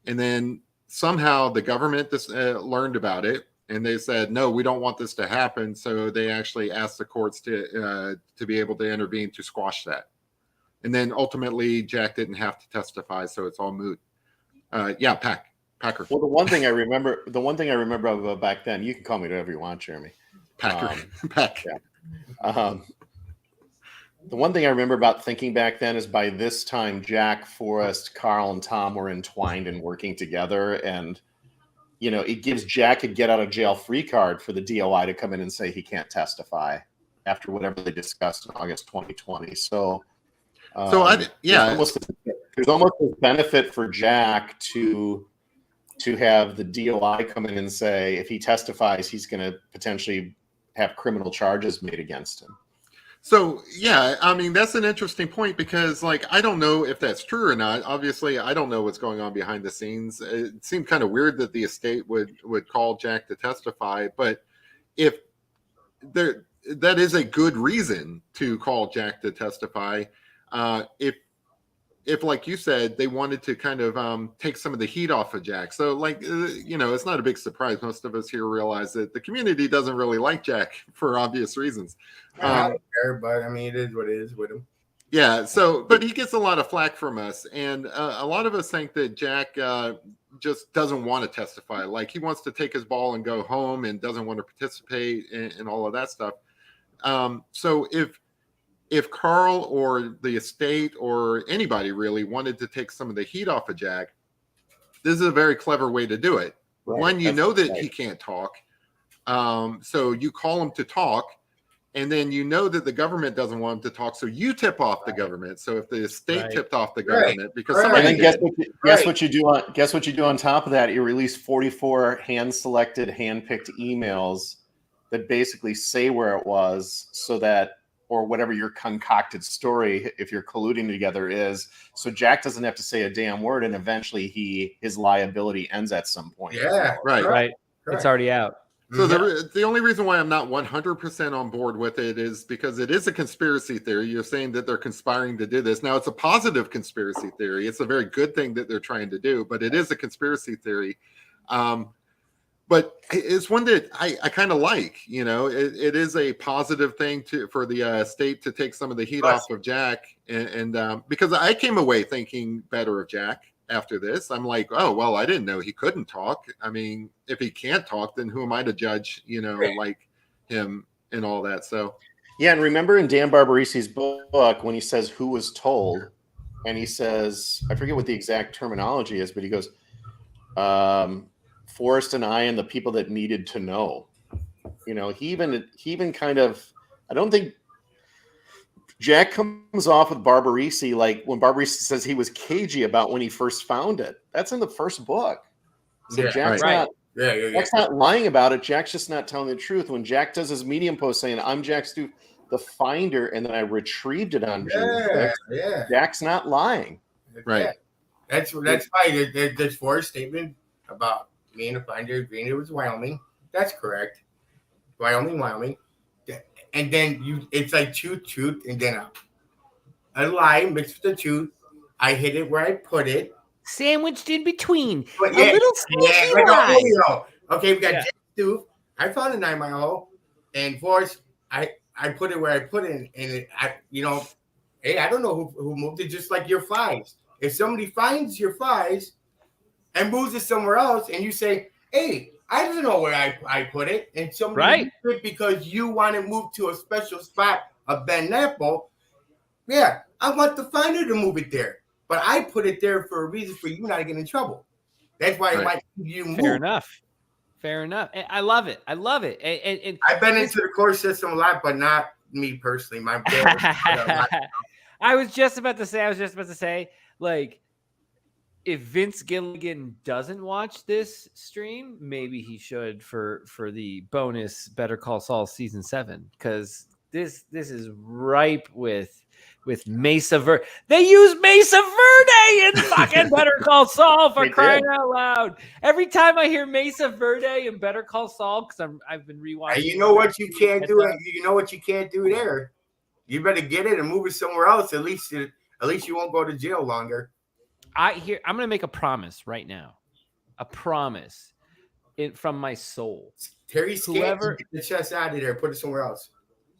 And then somehow the government learned about it. And they said, no, we don't want this to happen. So they actually asked the courts to be able to intervene to squash that. And then ultimately, Jack didn't have to testify, so it's all moot. Packer. Well, the one thing I remember about back then, you can call me whatever you want, Jeremy. Packer. The one thing I remember about thinking back then is by this time, Jack, Forrest, Carl, and Tom were entwined and working together, and it gives Jack a get out of jail free card for the DOI to come in and say he can't testify after whatever they discussed in August 2020. So, there's almost a benefit for Jack to have the DOI come in and say if he testifies, he's going to potentially have criminal charges made against him. So, I mean, that's an interesting point because, I don't know if that's true or not. Obviously, I don't know what's going on behind the scenes. It seemed kind of weird that the estate would call Jack to testify, but if that is a good reason to call Jack to testify. if, like you said, they wanted to kind of take some of the heat off of Jack. So, like, it's not a big surprise. Most of us here realize that the community doesn't really like Jack for obvious reasons. I don't care, but I mean, it is what it is with him. Yeah. So, but he gets a lot of flack from us, and a lot of us think that Jack just doesn't want to testify. Like, he wants to take his ball and go home, and doesn't want to participate in all of that stuff. So if Carl or the estate or anybody really wanted to take some of the heat off of Jack, this is a very clever way to do it. Right. One, you know that right. he can't talk. So you call him to talk, and then you know that the government doesn't want him to talk. So you tip off the government. So if the estate tipped off the government, because somebody and then guess what you do on top of that? You release 44 hand-selected, hand-picked emails that basically say where it was, so that, or whatever your concocted story, if you're colluding together, is, so Jack doesn't have to say a damn word, and eventually his liability ends at some point. Yeah, Right. It's already out. So the only reason why I'm not 100% on board with it is because it is a conspiracy theory. You're saying that they're conspiring to do this. Now, it's a positive conspiracy theory. It's a very good thing that they're trying to do, but it is a conspiracy theory. But it's one that I kind of like. It is a positive thing for the state to take some of the heat off of Jack, and because I came away thinking better of Jack after this. I'm like, oh well, I didn't know he couldn't talk. I mean, if he can't talk, then who am I to judge? Like him and all that. So yeah, and remember in Dan Barbarisi's book when he says who was told, and he says, I forget what the exact terminology is, but he goes, Forrest and I and the people that needed to know. He even kind of, I don't think Jack comes off with Barbarisi like when Barbarisi says he was cagey about when he first found it. That's in the first book. So Jack's not lying about it. Jack's just not telling the truth. When Jack does his Medium post saying, I'm Jack Stu, the finder, and then I retrieved it on June 6th, Jack's not lying. Right. That's why there's Forrest statement about me and the finder agreeing it was Wyoming. That's correct. Wyoming. And then it's like truth, and then a lie mixed with the truth. I hid it where I put it. Sandwiched in between. But a little sneaky lie. Okay, we got Jack Stoof. I found a 9 mile hole, and Forrest, I put it where I put it, and hey, I don't know who moved it. Just like your flies. If somebody finds your flies and moves it somewhere else, and you say, hey, I don't know where I put it, and somebody moved it because you want to move to a special spot of Ben Napple, yeah, I want the finder to move it there. But I put it there for a reason for you not to get in trouble. That's why it might you move. Fair enough. I love it. And I've been into the court system a lot, but not me personally. My dad. I was just about to say, like, if Vince Gilligan doesn't watch this stream, maybe he should for the bonus Better Call Saul season 7, because this is ripe with Mesa Verde. They use Mesa Verde in fucking Better Call Saul, for crying out loud. Every time I hear Mesa Verde in Better Call Saul, because I've been rewatching. You know what you can't do? You know what you can't do there. You better get it and move it somewhere else. At least you won't go to jail longer. I'm going to make a promise right now. A promise from my soul. Terry Scant, get the chest out of there. Put it somewhere else.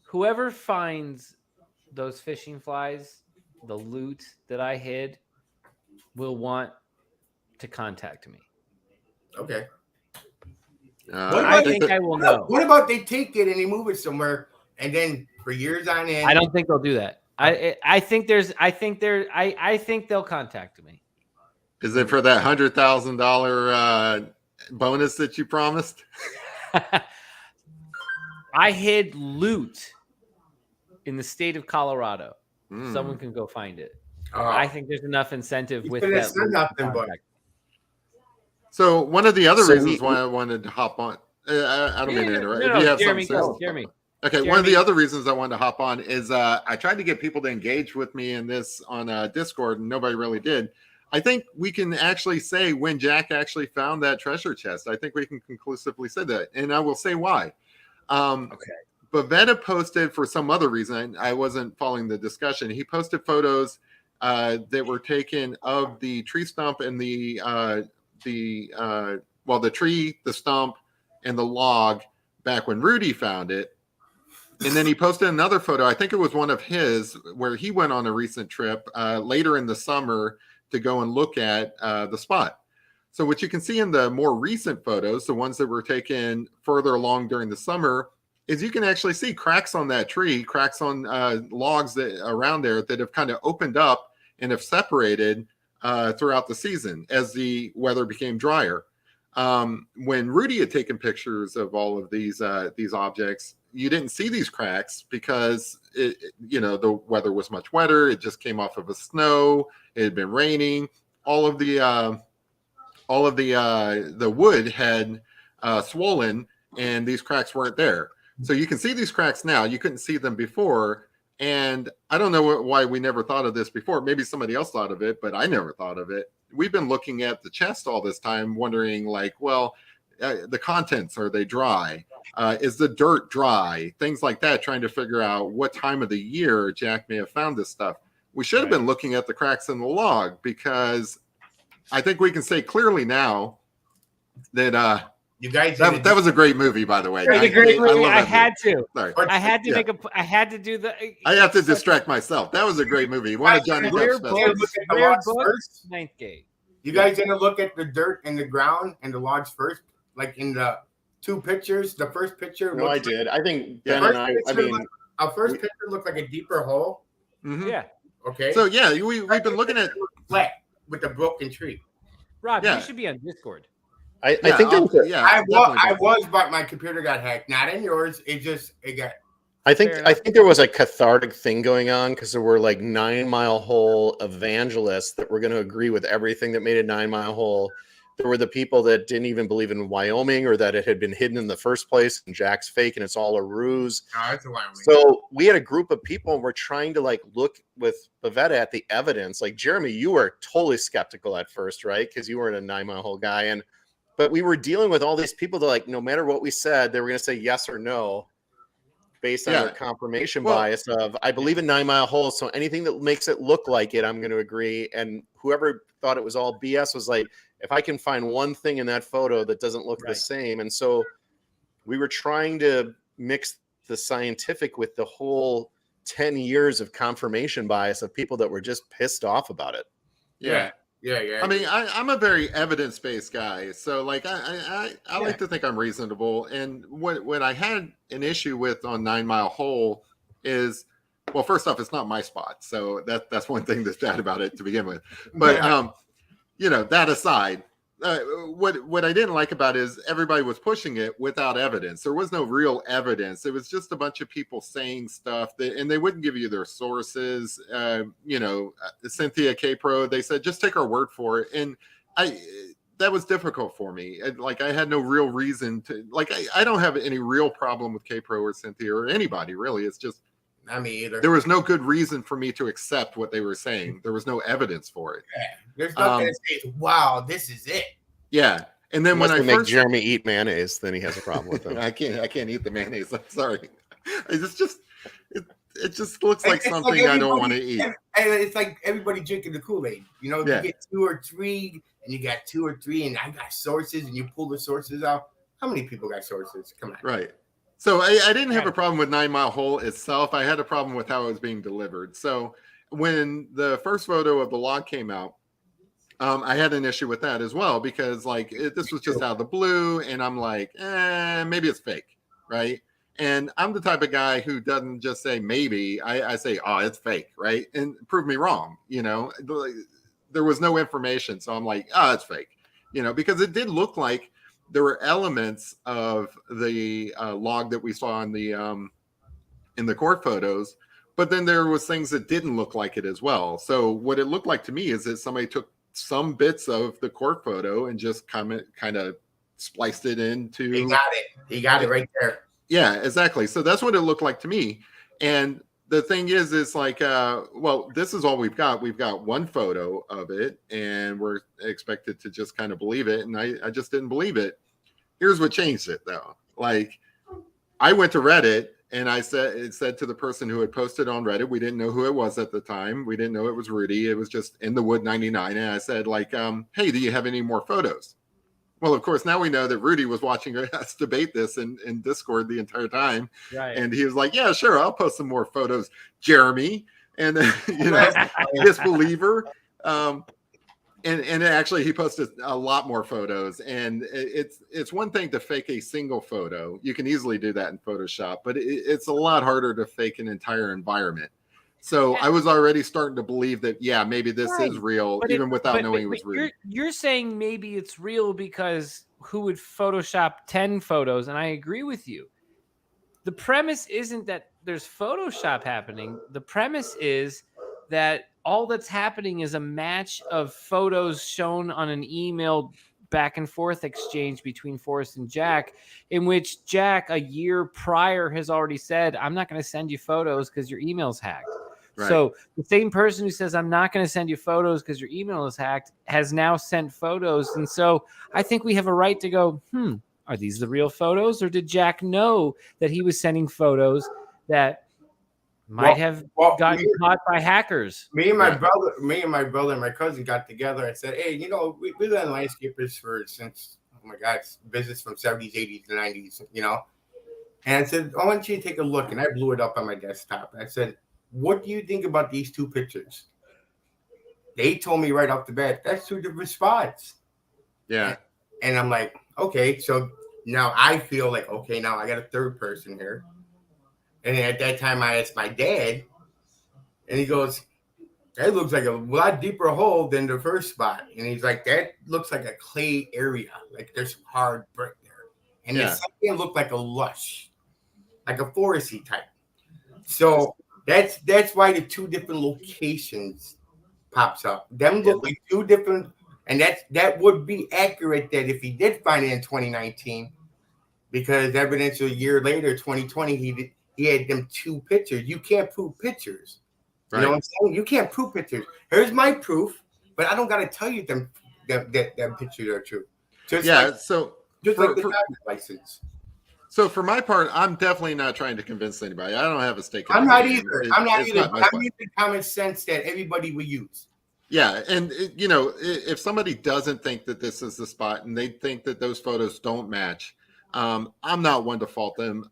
Whoever finds those fishing flies, the loot that I hid, will want to contact me. Okay. I think I will know. What about they take it and they move it somewhere, and then for years on end? I don't think they'll do that. I think they'll contact me. Is it for that $100,000 bonus that you promised? I hid loot in the state of Colorado. Someone can go find it. I think there's enough incentive with that. So one of the other reasons why I wanted to hop on, I don't mean to interrupt. If you have Jeremy. Okay, one of the other reasons I wanted to hop on is I tried to get people to engage with me in this on Discord, and nobody really did. I think we can actually say when Jack actually found that treasure chest. I think we can conclusively say that, and I will say why. Okay. Bavetta posted, for some other reason, I wasn't following the discussion. He posted photos that were taken of the tree stump and the tree, the stump, and the log back when Rudy found it. And then he posted another photo. I think it was one of his where he went on a recent trip later in the summer to go and look at the spot. So what you can see in the more recent photos, the ones that were taken further along during the summer, is you can actually see cracks on that tree, cracks on logs that around there that have kind of opened up and have separated throughout the season as the weather became drier. When Rudy had taken pictures of all of these objects, you didn't see these cracks because the weather was much wetter. It just came off of a snow. It had been raining. All of the wood had swollen, and these cracks weren't there. So you can see these cracks now. You couldn't see them before. And I don't know why we never thought of this before. Maybe somebody else thought of it, but I never thought of it. We've been looking at the chest all this time, wondering the contents, are they dry? Is the dirt dry? Things like that, trying to figure out what time of the year Jack may have found this stuff. We should have been looking at the cracks in the log, because I think we can say clearly now that you guys that was a great movie, by the way. It was a great movie. I had to. Sorry. I had to make I had to do the. I have to distract myself. That was a great movie. One of Johnny Depp's best. Ninth gate. You guys didn't look at the dirt and the ground and the logs first, like in the two pictures. The first picture. No, I did. I think Ben and I mean, our first picture looked like a deeper hole. Mm-hmm. Yeah. Okay. So yeah, we've been looking at flat with the broken tree. Rob, you should be on Discord. I think I was, but my computer got hacked. Not in yours. It got. I think there was a cathartic thing going on, because there were like 9 Mile Hole evangelists that were going to agree with everything that made a 9 Mile Hole. There were the people that didn't even believe in Wyoming, or that it had been hidden in the first place and Jack's fake and it's all a ruse. No, it's a Wyoming. So we had a group of people, and we're trying to look with Pavetta at the evidence. Like Jeremy, you were totally skeptical at first, right? Because you weren't a 9 Mile Hole guy, but we were dealing with all these people that no matter what we said, they were going to say yes or no based on their confirmation bias of, I believe in 9 Mile Hole, so anything that makes it look like it, I'm going to agree. And whoever thought it was all BS was like, if I can find one thing in that photo that doesn't look the same. And so we were trying to mix the scientific with the whole 10 years of confirmation bias of people that were just pissed off about it. Yeah. I mean, I'm a very evidence-based guy, so I like to think I'm reasonable. And what I had an issue with on 9 Mile Hole is, well, first off, it's not my spot, so that's one thing that's bad about it to begin with. But that aside, what I didn't like about it is everybody was pushing it without evidence. There was no real evidence. It was just a bunch of people saying stuff and they wouldn't give you their sources. Cynthia K-Pro, they said, just take our word for it. And that was difficult for me. I had no real reason to, I don't have any real problem with K-Pro or Cynthia or anybody really. It's just, not me either. There was no good reason for me to accept what they were saying. There was no evidence for it. Yeah. There's nothing that says, wow, this is it. Yeah. And then when I make Jeremy eat mayonnaise, then he has a problem with it. I can't eat the mayonnaise. I'm sorry. It just looks like something I don't want to eat. And it's like everybody drinking the Kool-Aid. You get 2 or 3, and you got 2 or 3, and I got sources, and you pull the sources out. How many people got sources? Come on. Right. So I didn't have a problem with 9 Mile Hole itself. I had a problem with how it was being delivered. So when the first photo of the log came out, I had an issue with that as well, because this was just out of the blue, and I'm like, maybe it's fake, right? And I'm the type of guy who doesn't just say maybe. I say, oh, it's fake, right? And prove me wrong. There was no information, so I'm like, oh, it's fake, because it did look like there were elements of the log that we saw in the court photos, but then there was things that didn't look like it as well. So what it looked like to me is that somebody took some bits of the court photo and just kind of spliced it into. He got it right there. Yeah, exactly. So that's what it looked like to me. And the thing is this is all we've got. We've got one photo of it, and we're expected to just kind of believe it. And I just didn't believe it. Here's what changed it, though. I went to Reddit And I said to the person who had posted on Reddit, we didn't know who it was at the time. We didn't know it was Rudy. It was just In the Wood 99. And I said, like, hey, do you have any more photos? Well, of course, now we know that Rudy was watching us debate this in Discord the entire time. Right. And he was like, yeah, sure, I'll post some more photos, Jeremy. And then, disbeliever. And actually, he posted a lot more photos. And it's one thing to fake a single photo. You can easily do that in Photoshop, but it's a lot harder to fake an entire environment. So I was already starting to believe that, yeah, maybe this is real, even without knowing it was real. You're saying maybe it's real because who would Photoshop 10 photos? And I agree with you. The premise isn't that there's Photoshop happening. The premise is that all that's happening is a match of photos shown on an email back and forth exchange between Forrest and Jack, in which Jack a year prior has already said, I'm not going to send you photos because your email's hacked. Right. So the same person who says, I'm not going to send you photos because your email is hacked has now sent photos. And so I think we have a right to go, are these the real photos? Or did Jack know that he was sending photos that might have gotten caught by hackers? Me and my brother and my cousin got together and said, hey, we've been landscapers since, oh my God, business from 70s, 80s, and 90s, And I said, I want you to take a look. And I blew it up on my desktop. And I said, what do you think about these two pictures? They told me right off the bat, that's two different spots. Yeah. And I'm like, okay, so now I feel like, okay, now I got a third person here. And at that time I asked my dad, and he goes, that looks like a lot deeper hole than the first spot. And he's like, that looks like a clay area. Like there's some hard brick there. And the second looked like a lush, like a foresty type. So that's why the two different locations pops up. Them look like two different, and that would be accurate that if he did find it in 2019, because evidence a year later, 2020, he had them two pictures. You can't prove pictures. You know what I'm saying? You can't prove pictures. Here's my proof, but I don't got to tell you that pictures are true. Just like the driver's license. So for my part, I'm definitely not trying to convince anybody. I don't have a stake in it. I'm not either. I'm using common sense that everybody will use. Yeah, and if somebody doesn't think that this is the spot and they think that those photos don't match, I'm not one to fault them.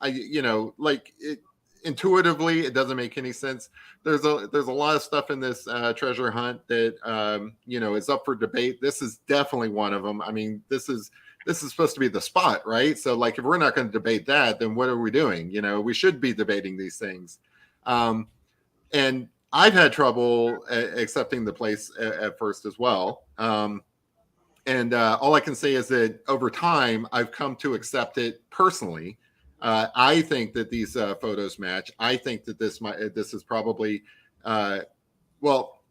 Intuitively, it doesn't make any sense. There's a lot of stuff in this treasure hunt that is up for debate. This is definitely one of them. I mean, this is supposed to be the spot, right? So like, if we're not going to debate that, then what are we doing? We should be debating these things. And I've had trouble accepting the place at first as well. And all I can say is that over time, I've come to accept it personally. I think that these photos match. I think that this is probably,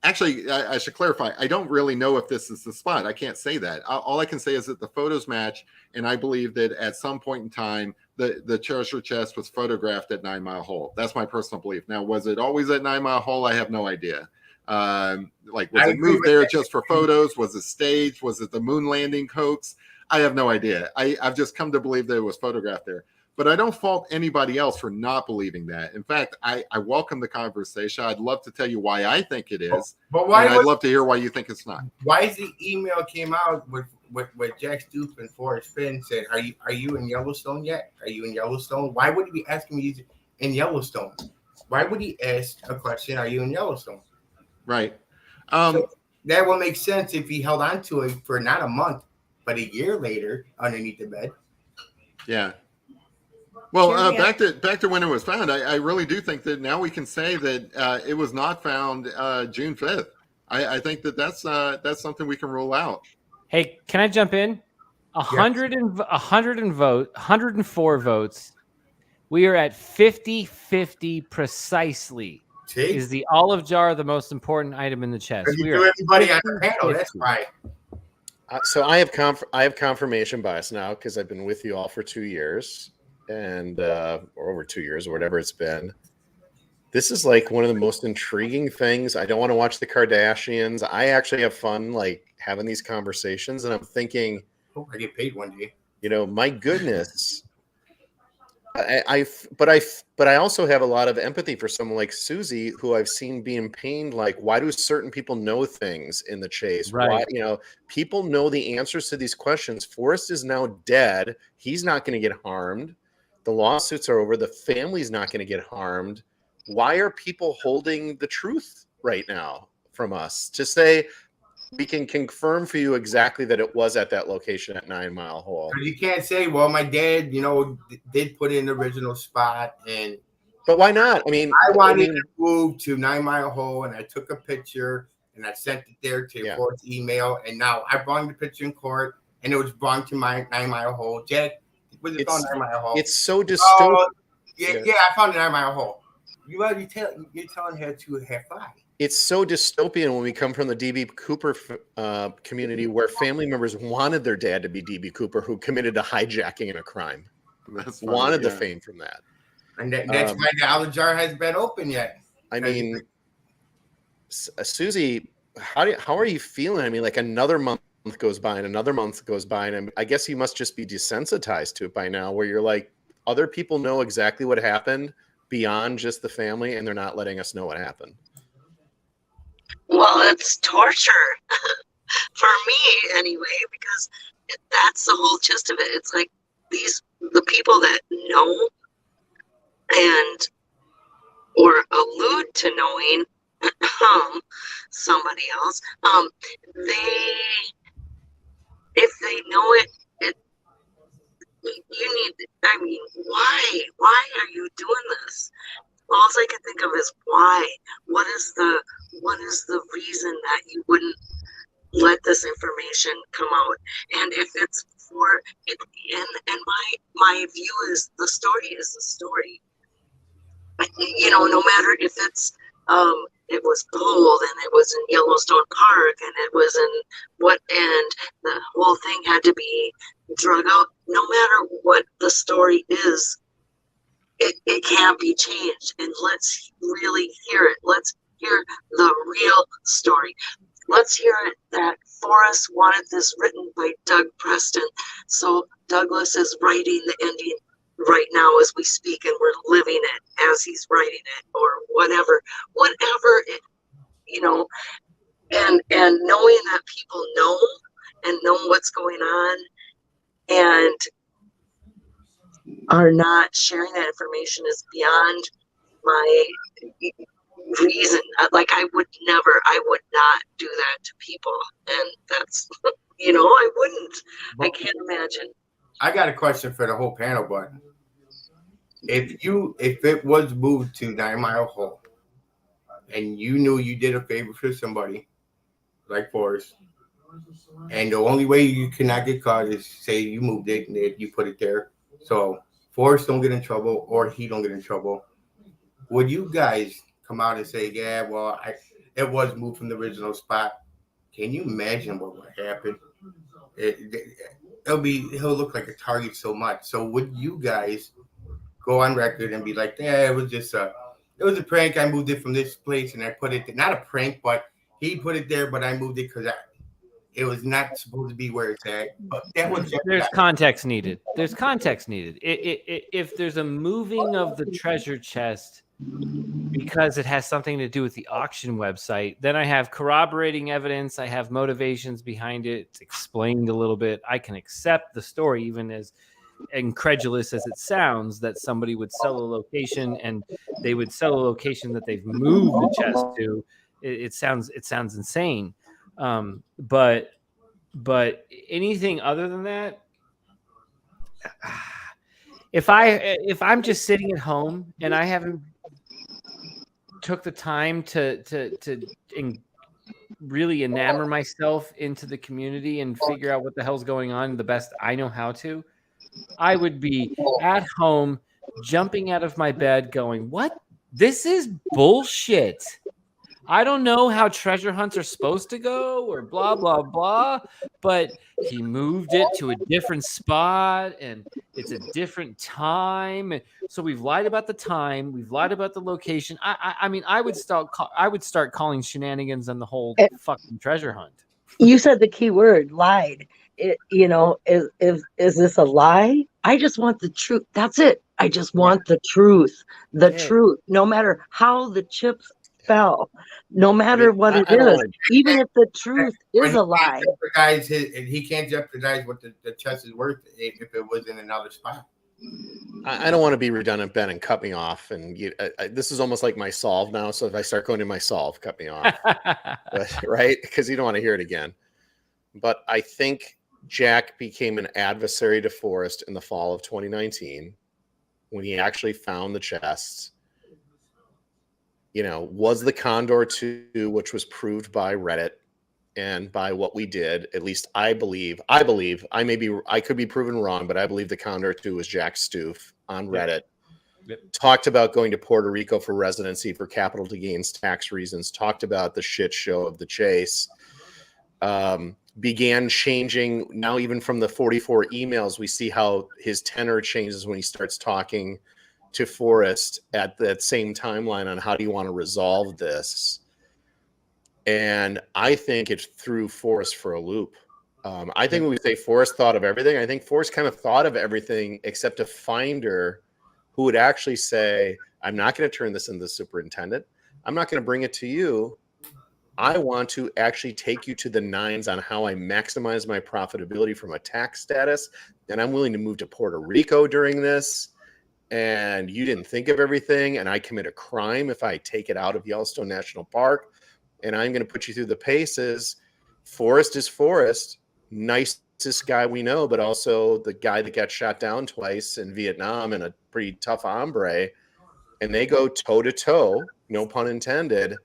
actually, I should clarify. I don't really know if this is the spot. I can't say that. All I can say is that the photos match, and I believe that at some point in time, the treasure chest was photographed at 9 Mile Hole. That's my personal belief. Now, was it always at 9 Mile Hole? I have no idea. Was it moved there just for photos? Was it staged? Was it the moon landing hoax? I have no idea. I've just come to believe that it was photographed there. But I don't fault anybody else for not believing that. In fact, I welcome the conversation. I'd love to tell you why I think it is. But why? I'd love to hear why you think it's not. Why is the email came out with Jack Stoop and Forrest Fenn said, "Are you in Yellowstone yet? Are you in Yellowstone?" Why would he be asking me in Yellowstone? Why would he ask a question? Are you in Yellowstone? Right. So that would make sense if he held on to it for not a month, but a year later underneath the bed. Yeah. Well, back to when it was found, I really do think that now we can say that it was not found June 5th. I think that's something we can rule out. Hey, can I jump in? 104 votes. We are at 50-50 precisely. Is the olive jar the most important item in the chest? You do everybody on the panel. That's right. So I have confirmation bias now because I've been with you all for 2 years. And or over 2 years or whatever it's been. This is like one of the most intriguing things. I don't want to watch the Kardashians. I actually have fun like having these conversations, and I'm thinking, I get paid one day. My goodness, But I also have a lot of empathy for someone like Susie, who I've seen being pained. Like, why do certain people know things in the chase? Right. Why, people know the answers to these questions. Forrest is now dead. He's not going to get harmed. The lawsuits are over. The family's not going to get harmed. Why are people holding the truth right now from us to say, we can confirm for you exactly that it was at that location at 9 Mile Hole? You can't say, well, my dad, did put in the original spot, but why not? I wanted to move to 9 Mile Hole, and I took a picture and I sent it there to Forrest's email, and now I brought the picture in court, and it was brought to my 9 Mile Hole. Jack, was it on 9 Mile Hole? It's so dystopian. Yeah, I found the 9 Mile Hole. You're telling her to have fun. It's so dystopian when we come from the DB Cooper community, where family members wanted their dad to be DB Cooper, who committed a hijacking and a crime. That's funny, wanted the fame from that. And that's why the olive jar hasn't been open yet. Susie, how are you feeling? Like another month goes by and another month goes by, and I guess you must just be desensitized to it by now, where you're like, other people know exactly what happened beyond just the family, and they're not letting us know what happened. Well, it's torture for me anyway, because that's the whole gist of it. It's like the people that know and or allude to knowing somebody else, if they know it, you need, why are you doing this? All I can think of is why. What is the reason that you wouldn't let this information come out? And if it's for it, and my view is the story is the story. No matter if it's it was bold and it was in Yellowstone Park and it was in and the whole thing had to be drug out. No matter what the story is, it can't be changed. And let's really hear it. Let's hear the real story. Let's hear it that Forrest wanted this written by Doug Preston. So Douglas is writing the ending right now as we speak, and we're living it as he's writing it, or whatever it, and knowing that people know and know what's going on and are not sharing that information is beyond my reason. Like I would not do that to people, and that's I wouldn't. I can't imagine. I got a question for the whole panel, but if it was moved to 9 Mile Hole and you knew you did a favor for somebody like Forrest, and the only way you cannot get caught is say you moved it and you put it there, so Forrest don't get in trouble or he don't get in trouble, would you guys come out and say, yeah, well, it was moved from the original spot? Can you imagine what would happen? He'll look like a target so much. So would you guys go on record and be like, yeah, it was a prank. I moved it from this place and I put it, not a prank, but he put it there, but I moved it because it was not supposed to be where it's at. But that was there's context needed. There's context needed. If there's a moving of the treasure chest because it has something to do with the auction website, then I have corroborating evidence. I have motivations behind it. It's explained a little bit. I can accept the story, even as incredulous as it sounds, that somebody would sell a location and they would sell a location that they've moved the chest to. It sounds insane. But anything other than that, if I'm just sitting at home and I haven't took the time to really enamor myself into the community and figure out what the hell's going on the best I know how to, I would be at home jumping out of my bed going, what? This is bullshit. I don't know how treasure hunts are supposed to go or blah, blah, blah, but he moved it to a different spot and it's a different time. So we've lied about the time. We've lied about the location. I mean, I would start calling shenanigans on the whole fucking treasure hunt. You said the key word, lied. Is this a lie I just want the truth. That's it. I just want the truth. The Yeah. truth. No matter how the chips fell, no I matter mean, what it I don't is, want to. even if the truth But is he a can't lie. jeopardize he can't jeopardize what the chest is worth if it was in another spot. I don't want to be redundant, Ben, and cut me off. And this is almost like my solve now. So if I start going to my solve, cut me off, right? Because you don't want to hear it again. But I think Jack became an adversary to Forrest in the fall of 2019 when he actually found the chests. Was the Condor 2, which was proved by Reddit and by what we did, at least I believe, I could be proven wrong, but I believe the Condor 2 was Jack Stoof on Reddit. Yep. Talked about going to Puerto Rico for residency for capital gains tax reasons, talked about the shit show of the chase, began changing. Now, even from the 44 emails, we see how his tenor changes when he starts talking to Forrest at that same timeline on how do you want to resolve this. And I think it threw Forrest for a loop. I think when we say Forrest thought of everything, I think Forrest kind of thought of everything except a finder who would actually say, I'm not going to turn this into the superintendent. I'm not going to bring it to you. I want to actually take you to the nines on how I maximize my profitability from a tax status. And I'm willing to move to Puerto Rico during this. And you didn't think of everything. And I commit a crime if I take it out of Yellowstone National Park. And I'm going to put you through the paces. Forrest is Forrest, nicest guy we know, but also the guy that got shot down twice in Vietnam and a pretty tough hombre. And they go toe to toe, no pun intended.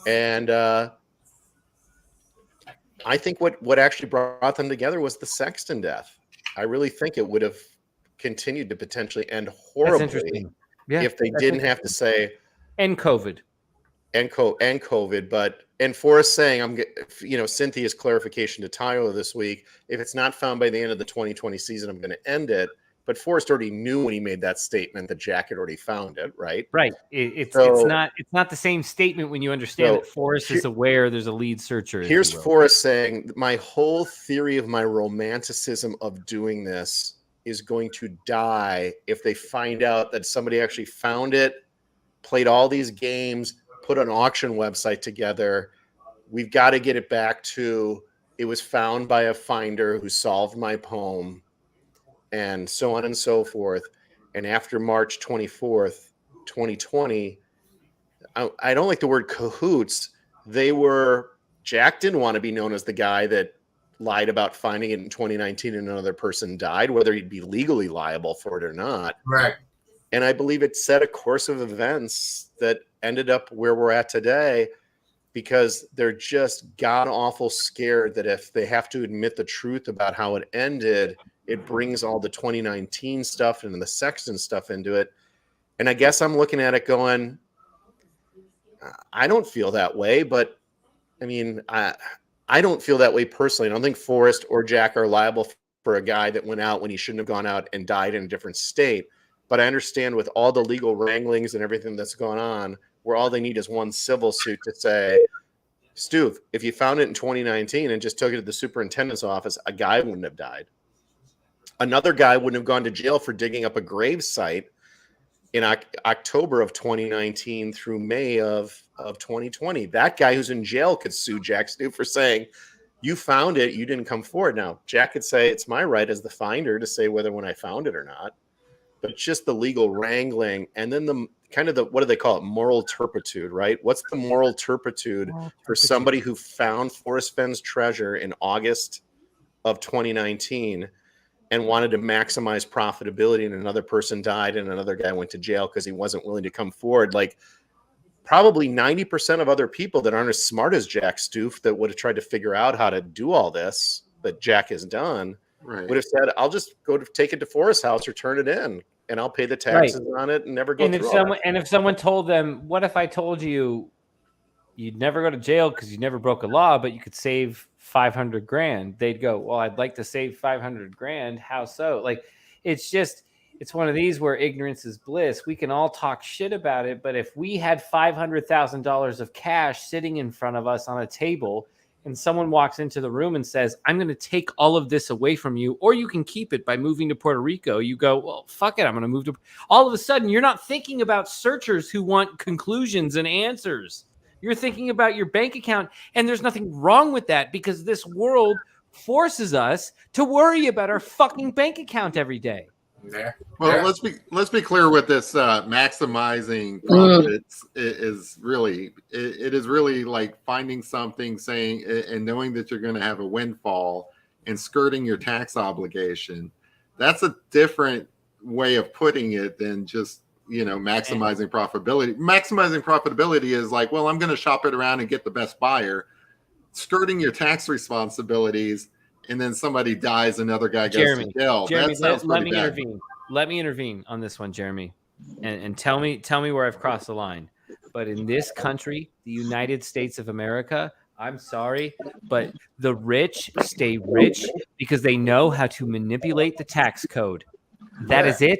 And I think what actually brought them together was the Sexton death. I really think it would have continued to potentially end horribly if they didn't have to say and COVID. And COVID, and Forrest saying, Cynthia's clarification to Tyler this week, if it's not found by the end of the 2020 season, I'm going to end it. But Forrest already knew when he made that statement that Jack had already found it, right? Right. It's not the same statement when you understand that Forrest is aware there's a lead searcher. Here's Forrest saying, my whole theory of my romanticism of doing this is going to die if they find out that somebody actually found it, played all these games, put an auction website together. We've got to get it back to it was found by a finder who solved my poem, and so on and so forth. And after March 24th, 2020, I don't like the word cahoots. Jack didn't want to be known as the guy that lied about finding it in 2019 and another person died, whether he'd be legally liable for it or not. Right. And I believe it set a course of events that ended up where we're at today because they're just god-awful scared that if they have to admit the truth about how it ended, it brings all the 2019 stuff and the Sexton stuff into it. And I guess I'm looking at it going, I don't feel that way, but I mean, I don't feel that way personally. I don't think Forrest or Jack are liable for a guy that went out when he shouldn't have gone out and died in a different state. But I understand with all the legal wranglings and everything that's going on, where all they need is one civil suit to say, Stu, if you found it in 2019 and just took it to the superintendent's office, a guy wouldn't have died. Another guy wouldn't have gone to jail for digging up a grave site in October of 2019 through May of 2020. That guy who's in jail could sue Jack Stu for saying, you found it, you didn't come forward. Now, Jack could say it's my right as the finder to say whether when I found it or not. But it's just the legal wrangling, and then the what do they call it? Moral turpitude, right? What's the moral turpitude for somebody who found Forrest Fenn's treasure in August of 2019 and wanted to maximize profitability, and another person died and another guy went to jail because he wasn't willing to come forward? Like probably 90% of other people that aren't as smart as Jack Stoof that would have tried to figure out how to do all this that Jack has done. Right. Would have said, I'll just go to take it to Forrest's house or turn it in and I'll pay the taxes on it and never go through all that. And if someone told them, what if I told you you'd never go to jail because you never broke a law, but you could save $500,000, they'd go, well, I'd like to save $500,000. How so? Like, it's one of these where ignorance is bliss. We can all talk shit about it, but if we had $500,000 of cash sitting in front of us on a table and someone walks into the room and says, I'm going to take all of this away from you, or you can keep it by moving to Puerto Rico, you go, well, fuck it, I'm going to move to... All of a sudden, you're not thinking about searchers who want conclusions and answers. You're thinking about your bank account, and there's nothing wrong with that because this world forces us to worry about our fucking bank account every day. Yeah. Well, let's be clear with this. Maximizing profits is really it is really like finding something, saying and knowing that you're going to have a windfall and skirting your tax obligation. That's a different way of putting it than just maximizing profitability. Maximizing profitability is like, well, I'm going to shop it around and get the best buyer. Skirting your tax responsibilities, and then somebody dies, another guy goes to jail. Jeremy, That sounds let pretty me bad. intervene. Let me intervene on this one, Jeremy, and tell me where I've crossed the line. But in this country, the United States of America, I'm sorry, but the rich stay rich because they know how to manipulate the tax code. That is it.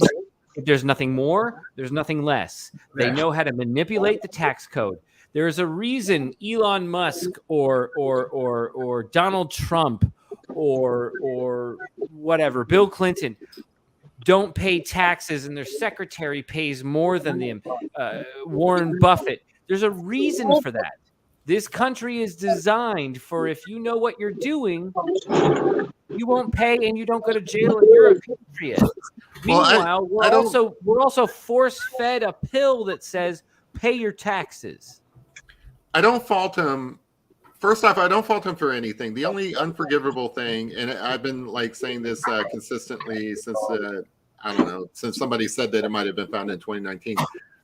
If there's nothing more, there's nothing less. They know how to manipulate the tax code. There's a reason Elon Musk or Donald Trump or whatever, Bill Clinton, don't pay taxes and their secretary pays more than them. Warren Buffett. There's a reason for that. This country is designed for if you know what you're doing, you won't pay and you don't go to jail and you're a patriot. Meanwhile, we're also force-fed a pill that says pay your taxes. I don't fault him. First off, I don't fault him for anything. The only unforgivable thing, and I've been like saying this consistently since I don't know, since somebody said that it might have been found in 2019.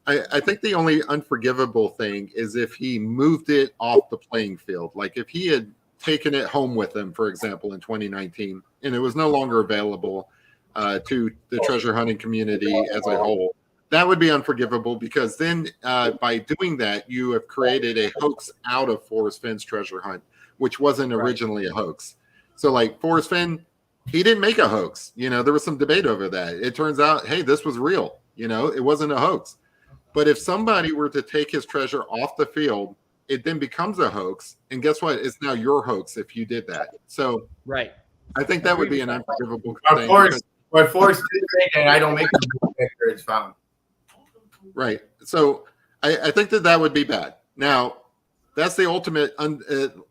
I think the only unforgivable thing is if he moved it off the playing field. Like if he had taken it home with him, for example, in 2019, and it was no longer available to the treasure hunting community as a whole. That would be unforgivable because then by doing that, you have created a hoax out of Forrest Fenn's treasure hunt, which wasn't originally a hoax. So like Forrest Fenn, he didn't make a hoax. There was some debate over that. It turns out, hey, this was real. It wasn't a hoax. But if somebody were to take his treasure off the field, it then becomes a hoax. And guess what? It's now your hoax if you did that. So right. I think that would be an unforgivable thing. But Forrest did say that I don't make the after it's found. Right. So I think that would be bad. Now, that's the ultimate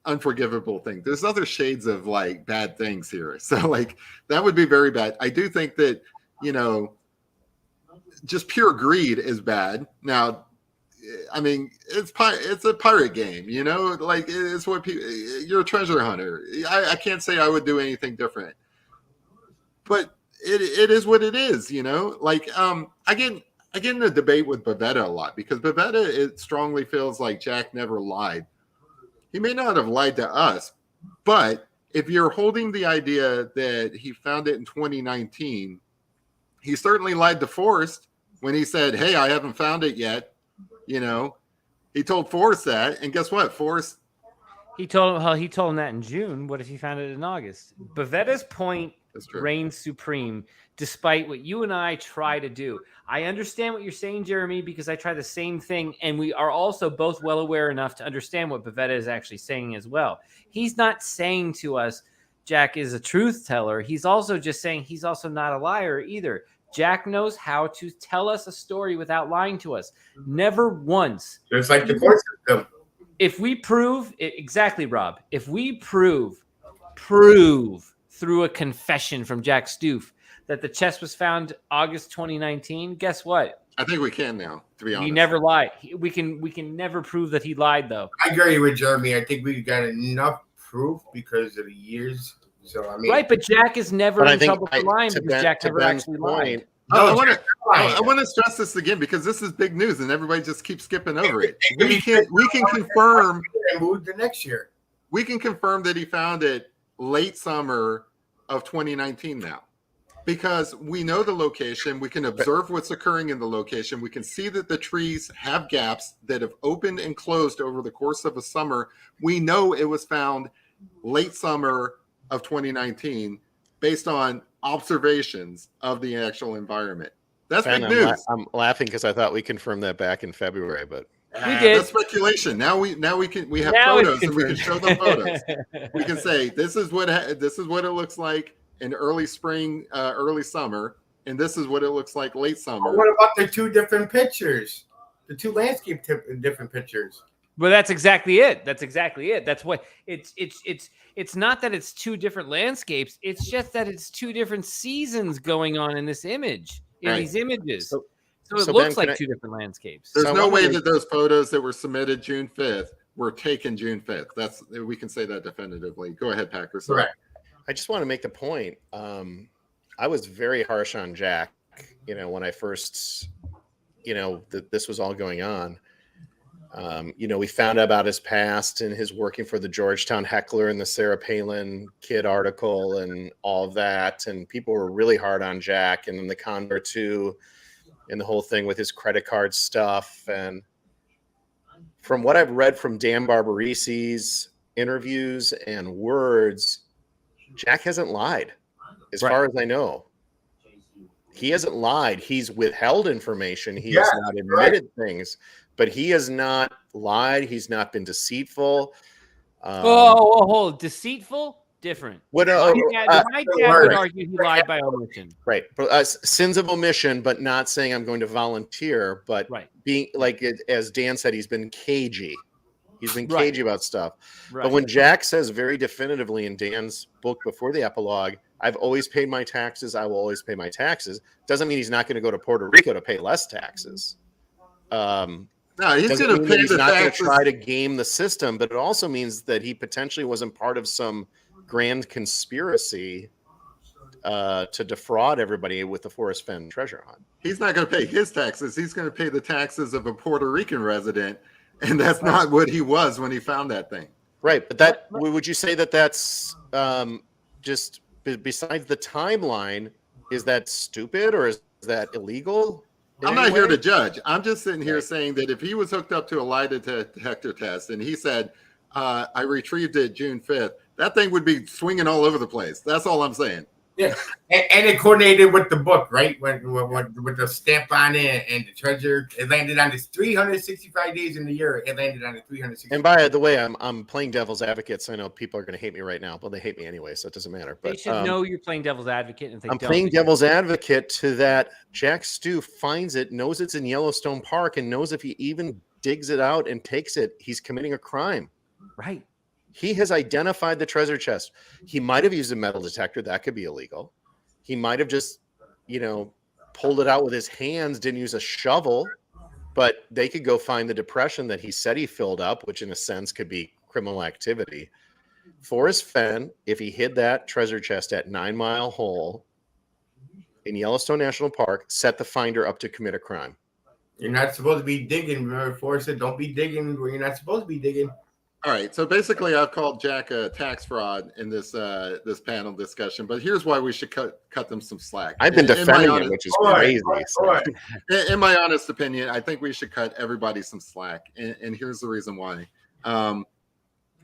unforgivable thing. There's other shades of like bad things here. So like that would be very bad. I do think that, just pure greed is bad. Now, I mean, it's a pirate game, like it's what people, you're a treasure hunter. I can't say I would do anything different, but it is what it is, like, I get in a debate with Bavetta a lot because Bavetta, it strongly feels like Jack never lied. He may not have lied to us, but if you're holding the idea that he found it in 2019, he certainly lied to Forrest when he said, hey, I haven't found it yet. He told Forrest that, and guess what? Forrest. He told him that in June. What if he found it in August? Bavetta's point reigns supreme, despite what you and I try to do. I understand what you're saying, Jeremy, because I try the same thing, and we are also both well aware enough to understand what Bavetta is actually saying as well. He's not saying to us, Jack is a truth teller. He's also just saying he's also not a liar either. Jack knows how to tell us a story without lying to us. Never once. It's like the court system. If we prove exactly, Rob, if we prove through a confession from Jack Stoof that the chest was found August 2019, guess what? I think we can now, to be honest. He never lied. We can never prove that he lied, though. I agree with Jeremy. I think we've got enough proof because of the years. So I mean, right, but Jack is never in trouble for lying because Jack never actually lied. I want to stress this again because this is big news and everybody just keeps skipping over it. We can confirm and move the next year. We can confirm that he found it late summer of 2019 now. Because we know the location, we can observe what's occurring in the location. We can see that the trees have gaps that have opened and closed over the course of a summer. We know it was found late summer of 2019 based on observations of the actual environment. That's big news. I'm laughing because I thought we confirmed that back in February, but We did. That's speculation. Now we have Now it's photos and we can show them photos. confirmed. We can say this is what it looks like in early spring, early summer, and this is what it looks like late summer. What about the two different pictures? The two landscape different pictures. Well, that's exactly it. That's exactly it. That's what it's not that it's two different landscapes. It's just that it's two different seasons going on in this image, in these images. So it looks like two different landscapes. There's no way that those photos that were submitted June 5th were taken June 5th. We can say that definitively. Go ahead, Packer. Sorry. I just want to make the point. I was very harsh on Jack, when I first, this was all going on. We found out about his past and his working for the Georgetown Heckler and the Sarah Palin kid article and all of that. And people were really hard on Jack and then the Condor 2 and the whole thing with his credit card stuff. And from what I've read from Dan Barbarisi's interviews and words, Jack hasn't lied, as far as I know. He hasn't lied. He's withheld information. He has not admitted things, but he has not lied. He's not been deceitful. Hold deceitful? Different. What? My dad would argue he lied by omission. Right. Sins of omission, but not saying I'm going to volunteer, but being like, as Dan said, he's been cagey. He's been cagey about stuff. Right. But when Jack says very definitively in Dan's book before the epilogue, I've always paid my taxes, I will always pay my taxes, doesn't mean he's not going to go to Puerto Rico to pay less taxes. No, he's going to pay he's the not going to taxes. try to game the system, but it also means that he potentially wasn't part of some grand conspiracy to defraud everybody with the Forrest Fenn treasure hunt. He's not going to pay his taxes. He's going to pay the taxes of a Puerto Rican resident, and that's not what he was when he found that thing. Right, but would you say that that's just besides the timeline? Is that stupid or is that illegal? I'm not here to judge. I'm just sitting here saying that if he was hooked up to a lie detector test and he said, I retrieved it June 5th, that thing would be swinging all over the place. That's all I'm saying. Yeah, and it coordinated with the book, right? With the stamp on it and the treasure, it landed on this 365 days in the year. It landed on the 365. And by the way, I'm playing devil's advocate, so I know people are going to hate me right now. Well, they hate me anyway, so it doesn't matter. But they should know you're playing devil's advocate. And I'm playing devil's advocate to that. Jack Stu finds it, knows it's in Yellowstone Park, and knows if he even digs it out and takes it, he's committing a crime. Right. He has identified the treasure chest. He might have used a metal detector. That could be illegal. He might have just, pulled it out with his hands, didn't use a shovel, but they could go find the depression that he said he filled up, which in a sense could be criminal activity. Forrest Fenn, if he hid that treasure chest at 9 Mile Hole in Yellowstone National Park, set the finder up to commit a crime. You're not supposed to be digging. Remember, Forrest said, don't be digging where you're not supposed to be digging. All right, so basically, I've called Jack a tax fraud in this this panel discussion, but here's why we should cut them some slack. I've been defending him, which is crazy. In my honest opinion, I think we should cut everybody some slack, and here's the reason why.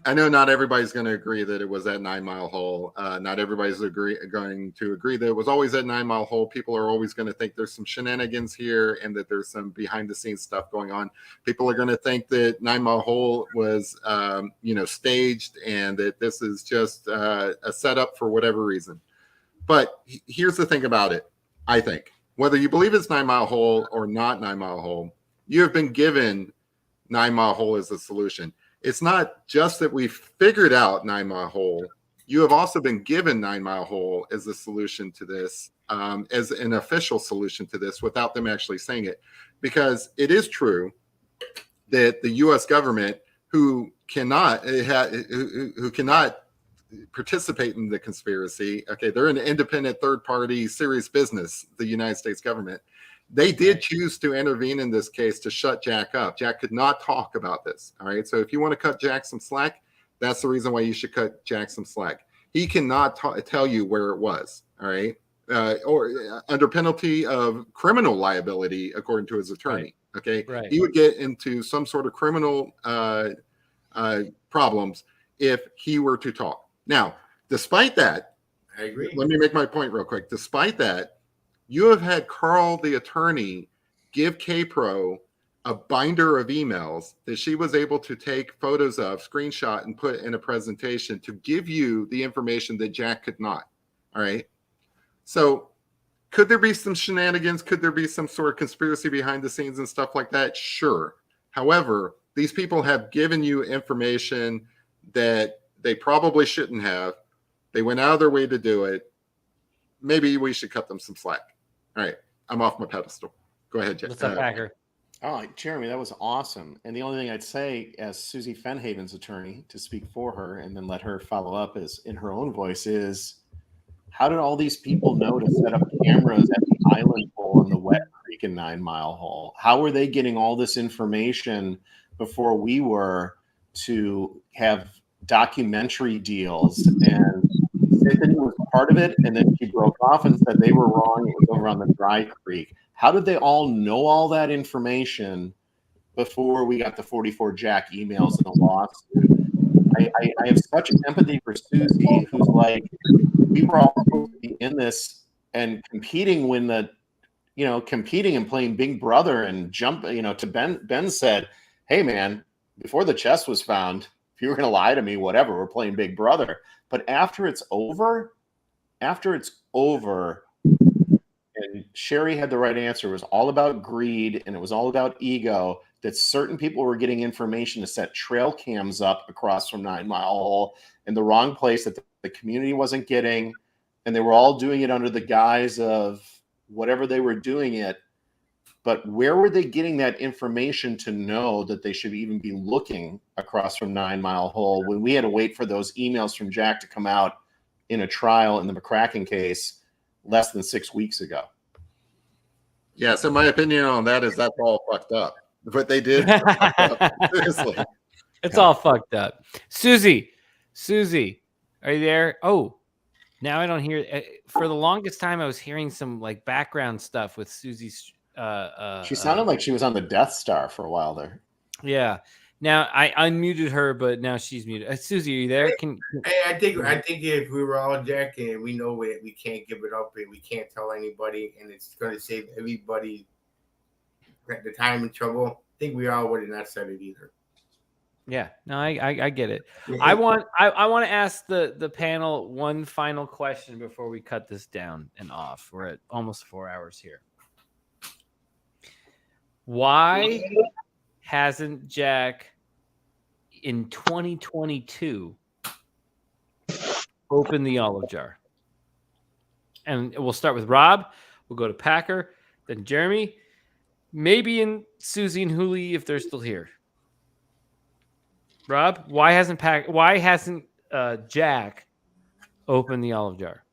I know not everybody's going to agree that it was at 9 Mile Hole. Not everybody's going to agree that it was always at 9 Mile Hole. People are always going to think there's some shenanigans here and that there's some behind the scenes stuff going on. People are going to think that 9 Mile Hole was, staged and that this is just a setup for whatever reason. But here's the thing about it. I think whether you believe it's 9 Mile Hole or not 9 Mile Hole, you have been given 9 Mile Hole as a solution. It's not just that we figured out 9 Mile Hole. You have also been given 9 Mile Hole as a solution to this, as an official solution to this, without them actually saying it. Because it is true that the U.S. government, who cannot participate in the conspiracy, okay, they're an independent third-party serious business, the United States government. They did choose to intervene in this case to shut Jack up. Jack could not talk about this. All right. So if you want to cut Jack some slack, that's the reason why you should cut Jack some slack. He cannot tell you where it was. All right. Or under penalty of criminal liability, according to his attorney. Right. Okay. Right. He would get into some sort of criminal problems if he were to talk. Now, despite that, I agree. Let me make my point real quick. Despite that, you have had Carl, the attorney, give KPRO a binder of emails that she was able to take photos of, screenshot, and put in a presentation to give you the information that Jack could not. All right. So could there be some shenanigans? Could there be some sort of conspiracy behind the scenes and stuff like that? Sure. However, these people have given you information that they probably shouldn't have. They went out of their way to do it. Maybe we should cut them some slack. All right. I'm off my pedestal. Go ahead, Jack. What's up, Packer? Oh, Jeremy, that was awesome. And the only thing I'd say as Susie Fenhaven's attorney, to speak for her and then let her follow up is in her own voice, is how did all these people know to set up cameras at the island hole in the Wet Creek and 9 Mile Hole? How were they getting all this information before we were to have documentary deals? And Tiffany was part of it, and then she broke off and said they were wrong. It was over on the Dry Creek. How did they all know all that information before we got the 44 Jack emails and the lawsuit? I have such empathy for Susie, who's like, we were all supposed to be in this and competing when competing and playing Big Brother and jump, to Ben said, hey man, before the chest was found, if you were going to lie to me, whatever, we're playing Big Brother. But after it's over, and Sherry had the right answer. It was all about greed and it was all about ego, that certain people were getting information to set trail cams up across from 9 Mile Hole in the wrong place that the community wasn't getting. And they were all doing it under the guise of whatever they were doing it. But where were they getting that information to know that they should even be looking across from 9 Mile Hole when we had to wait for those emails from Jack to come out in a trial in the McCracken case less than 6 weeks ago? Yeah, so my opinion on that is that's all fucked up. But they did. Seriously. It's all fucked up. Susie, are you there? Oh, now I don't hear. For the longest time, I was hearing some like background stuff with Susie's. She sounded like she was on the Death Star for a while there. Yeah. Now I unmuted her, but now she's muted. Susie, are you there? Hey, I think if we were all Jack and we know it, we can't give it up and we can't tell anybody, and it's going to save everybody at the time and trouble, I think we all would have not said it either. Yeah, no, I get it. I want to ask the panel one final question before we cut this down and off. We're at almost 4 hours here. Why hasn't Jack in 2022 opened the olive jar? And we'll start with Rob. We'll go to Packer, then Jeremy, maybe in Susie and Hooli if they're still here. Rob, why hasn't Jack opened the olive jar?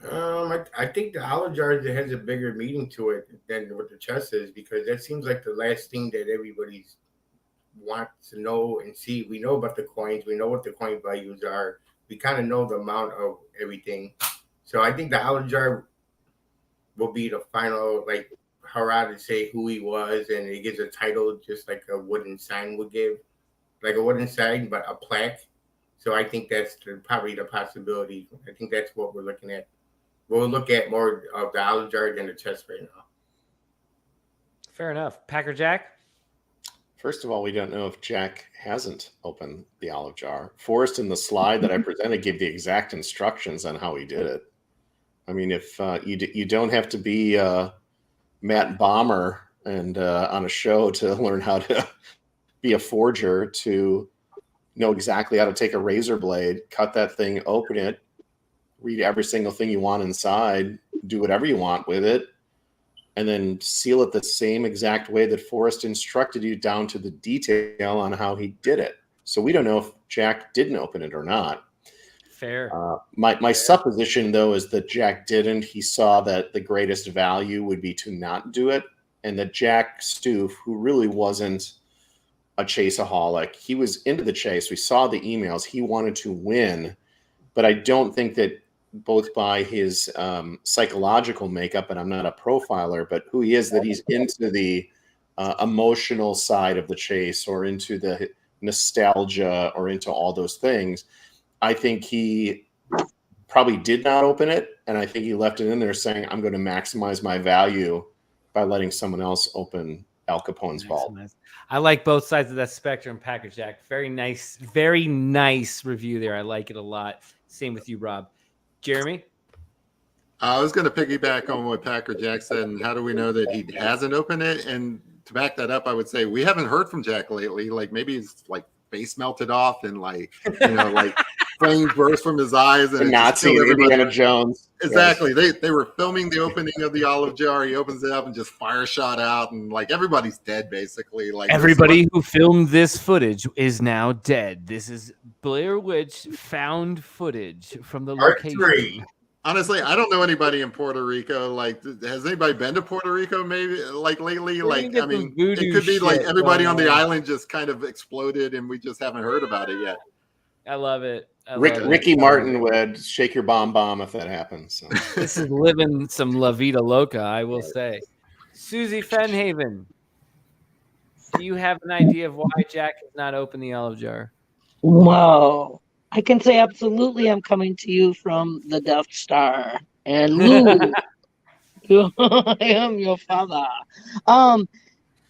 I think the olive jar has a bigger meaning to it than what the chest is, because that seems like the last thing that everybody wants to know and see. We know about the coins. We know what the coin values are. We kind of know the amount of everything. So I think the olive jar will be the final, like, hurrah to say who he was, and it gives a title just like a wooden sign would give. Like a wooden sign, but a plaque. So I think that's probably the possibility. I think that's what we're looking at. We'll look at more of the olive jar than the chest right now. Fair enough. Packer Jack? First of all, we don't know if Jack hasn't opened the olive jar. Forrest, in the slide that I presented, gave the exact instructions on how he did it. I mean, if you don't have to be Matt Bomber and on a show to learn how to be a forger to know exactly how to take a razor blade, cut that thing, open it, read every single thing you want inside, do whatever you want with it, and then seal it the same exact way that Forrest instructed you down to the detail on how he did it. So we don't know if Jack didn't open it or not. Fair. My supposition, though, is that Jack didn't. He saw that the greatest value would be to not do it, and that Jack Stoof, who really wasn't a chaseaholic, he was into the chase. We saw the emails. He wanted to win, but I don't think that both by his psychological makeup, and I'm not a profiler, but who he is, that he's into the emotional side of the chase or into the nostalgia or into all those things. I think he probably did not open it, and I think he left it in there saying, I'm going to maximize my value by letting someone else open Al Capone's vault. Nice. I like both sides of that spectrum, Packer Jack. Very nice review there. I like it a lot. Same with you, Rob. Jeremy? I was going to piggyback on what Packer Jack said, and how do we know that he hasn't opened it? And to back that up, I would say we haven't heard from Jack lately. Like maybe his like face melted off and like like flames burst from his eyes and Nazi and Indiana Jones. Exactly. Yes. They were filming the opening of the olive jar. He opens it up and just fire shot out, and like everybody's dead basically. Like everybody who filmed this footage is now dead. This is Blair Witch found footage from the location. Honestly, I don't know anybody in Puerto Rico. Like, has anybody been to Puerto Rico? Maybe like lately. Like, I mean, it could be like everybody on the island just kind of exploded, and we just haven't heard about it yet. I love it. Ricky Martin would shake your bomb if that happens. So. This is living some La Vida Loca, I will say. Susie Fenhaven, do you have an idea of why Jack has not opened the olive jar? Whoa. I can say absolutely I'm coming to you from the Death Star. And Lou, I am your father.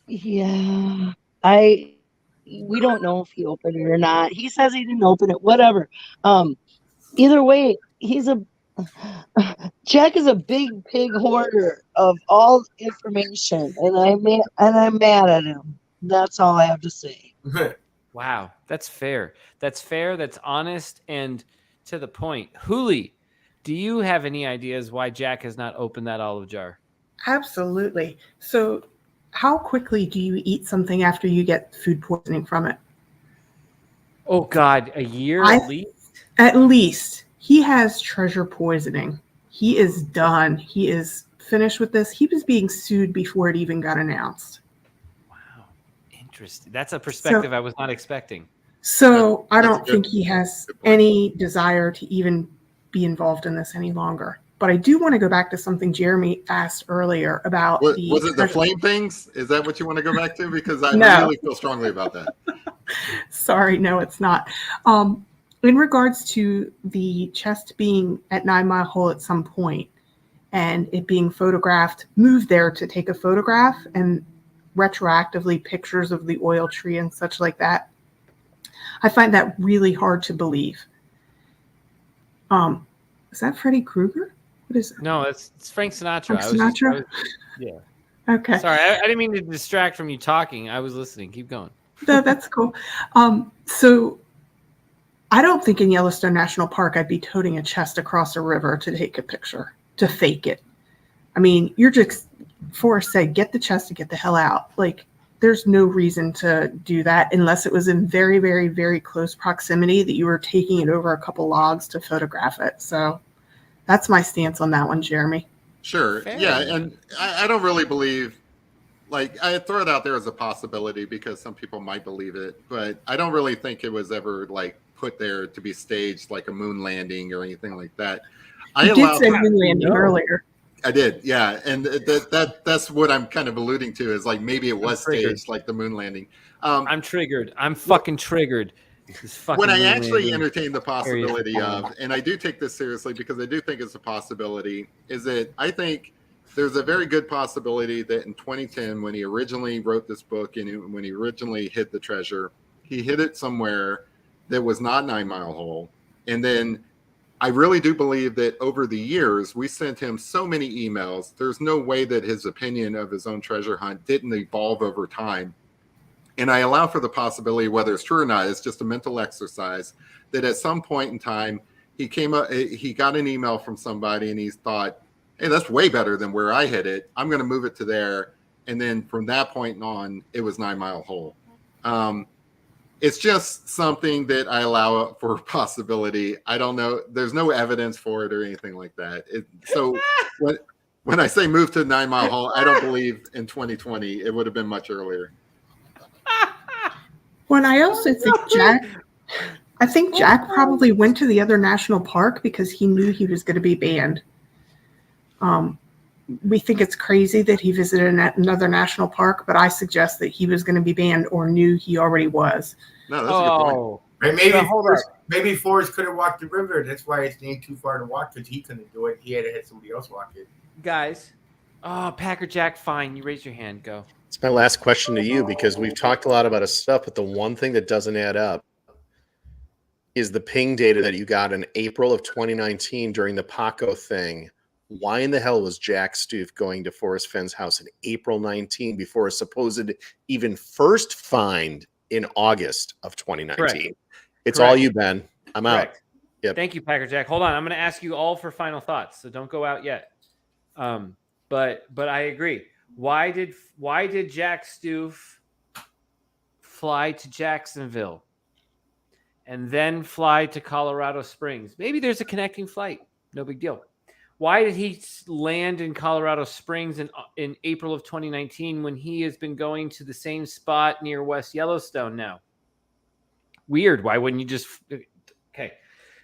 Yeah. We don't know if he opened it or not. He says he didn't open it, whatever. Either way, Jack is a big pig hoarder of all information, and I'm mad at him. That's all I have to say. Wow, that's fair. That's fair. That's honest and to the point. Huli, do you have any ideas why Jack has not opened that olive jar? Absolutely. So, how quickly do you eat something after you get food poisoning from it? Oh God, a year at least? At least. He has treasure poisoning. He is done. He is finished with this. He was being sued before it even got announced. Wow. Interesting. That's a perspective I was not expecting. So I don't think he has any desire to even be involved in this any longer. But I do want to go back to something Jeremy asked earlier about was it the flame things? Is that what you want to go back to? Because I really feel strongly about that. Sorry, no, it's not. In regards to the chest being at 9 Mile Hole at some point and it being photographed, moved there to take a photograph and retroactively pictures of the oil tree and such like that, I find that really hard to believe. Is that Freddy Krueger? What is it? No, it's Frank Sinatra. Frank Sinatra? Yeah. Okay. Sorry, I didn't mean to distract from you talking. I was listening. Keep going. No, that's cool. So I don't think in Yellowstone National Park I'd be toting a chest across a river to take a picture, to fake it. I mean, you're just, Forrest said, get the chest and get the hell out. Like, there's no reason to do that unless it was in very, very, very close proximity that you were taking it over a couple logs to photograph it. So that's my stance on that one, Jeremy. Sure. Fair. Yeah. And I don't really believe, like, I throw it out there as a possibility because some people might believe it, but I don't really think it was ever like put there to be staged like a moon landing or anything like that. You did say moon landing earlier. I did, yeah, and that's what I'm kind of alluding to is like maybe it was staged like the moon landing. I'm triggered. I'm fucking triggered. When I actually entertain the possibility of, and I do take this seriously because I do think it's a possibility, is that I think there's a very good possibility that in 2010, when he originally wrote this book and when he originally hid the treasure, he hid it somewhere that was not 9 Mile Hole, and then I really do believe that over the years, we sent him so many emails. There's no way that his opinion of his own treasure hunt didn't evolve over time. And I allow for the possibility, whether it's true or not, it's just a mental exercise, that at some point in time, he got an email from somebody and he thought, hey, that's way better than where I hid it. I'm going to move it to there. And then from that point on, it was 9 Mile Hole. It's just something that I allow for possibility. I don't know. There's no evidence for it or anything like that. So when I say move to 9 Mile Hole, I don't believe in 2020. It would have been much earlier. Well, I also think Jack probably went to the other national park because he knew he was going to be banned. We think it's crazy that he visited another national park, but I suggest that he was going to be banned or knew he already was. No, that's a good point. Right, maybe Forrest couldn't walk the river. That's why it's named too far to walk, because he couldn't do it. He had to have somebody else walk it. Guys, Packer Jack, fine. You raise your hand. Go. It's my last question to you, because we've talked a lot about his stuff, but the one thing that doesn't add up is the ping data that you got in April of 2019 during the Paco thing. Why in the hell was Jack Stoof going to Forrest Fenn's house in April 19 before a supposed even first find in August of 2019? Correct. It's Correct. all you, Ben. I'm Correct. out. Yep. Thank you, Packer Jack. Hold on. I'm going to ask you all for final thoughts, so don't go out yet. But I agree. Why did Jack Stoof fly to Jacksonville and then fly to Colorado Springs? Maybe there's a connecting flight. No big deal. Why did he land in Colorado Springs in April of 2019 when he has been going to the same spot near West Yellowstone now? Weird. Why wouldn't you just... Okay.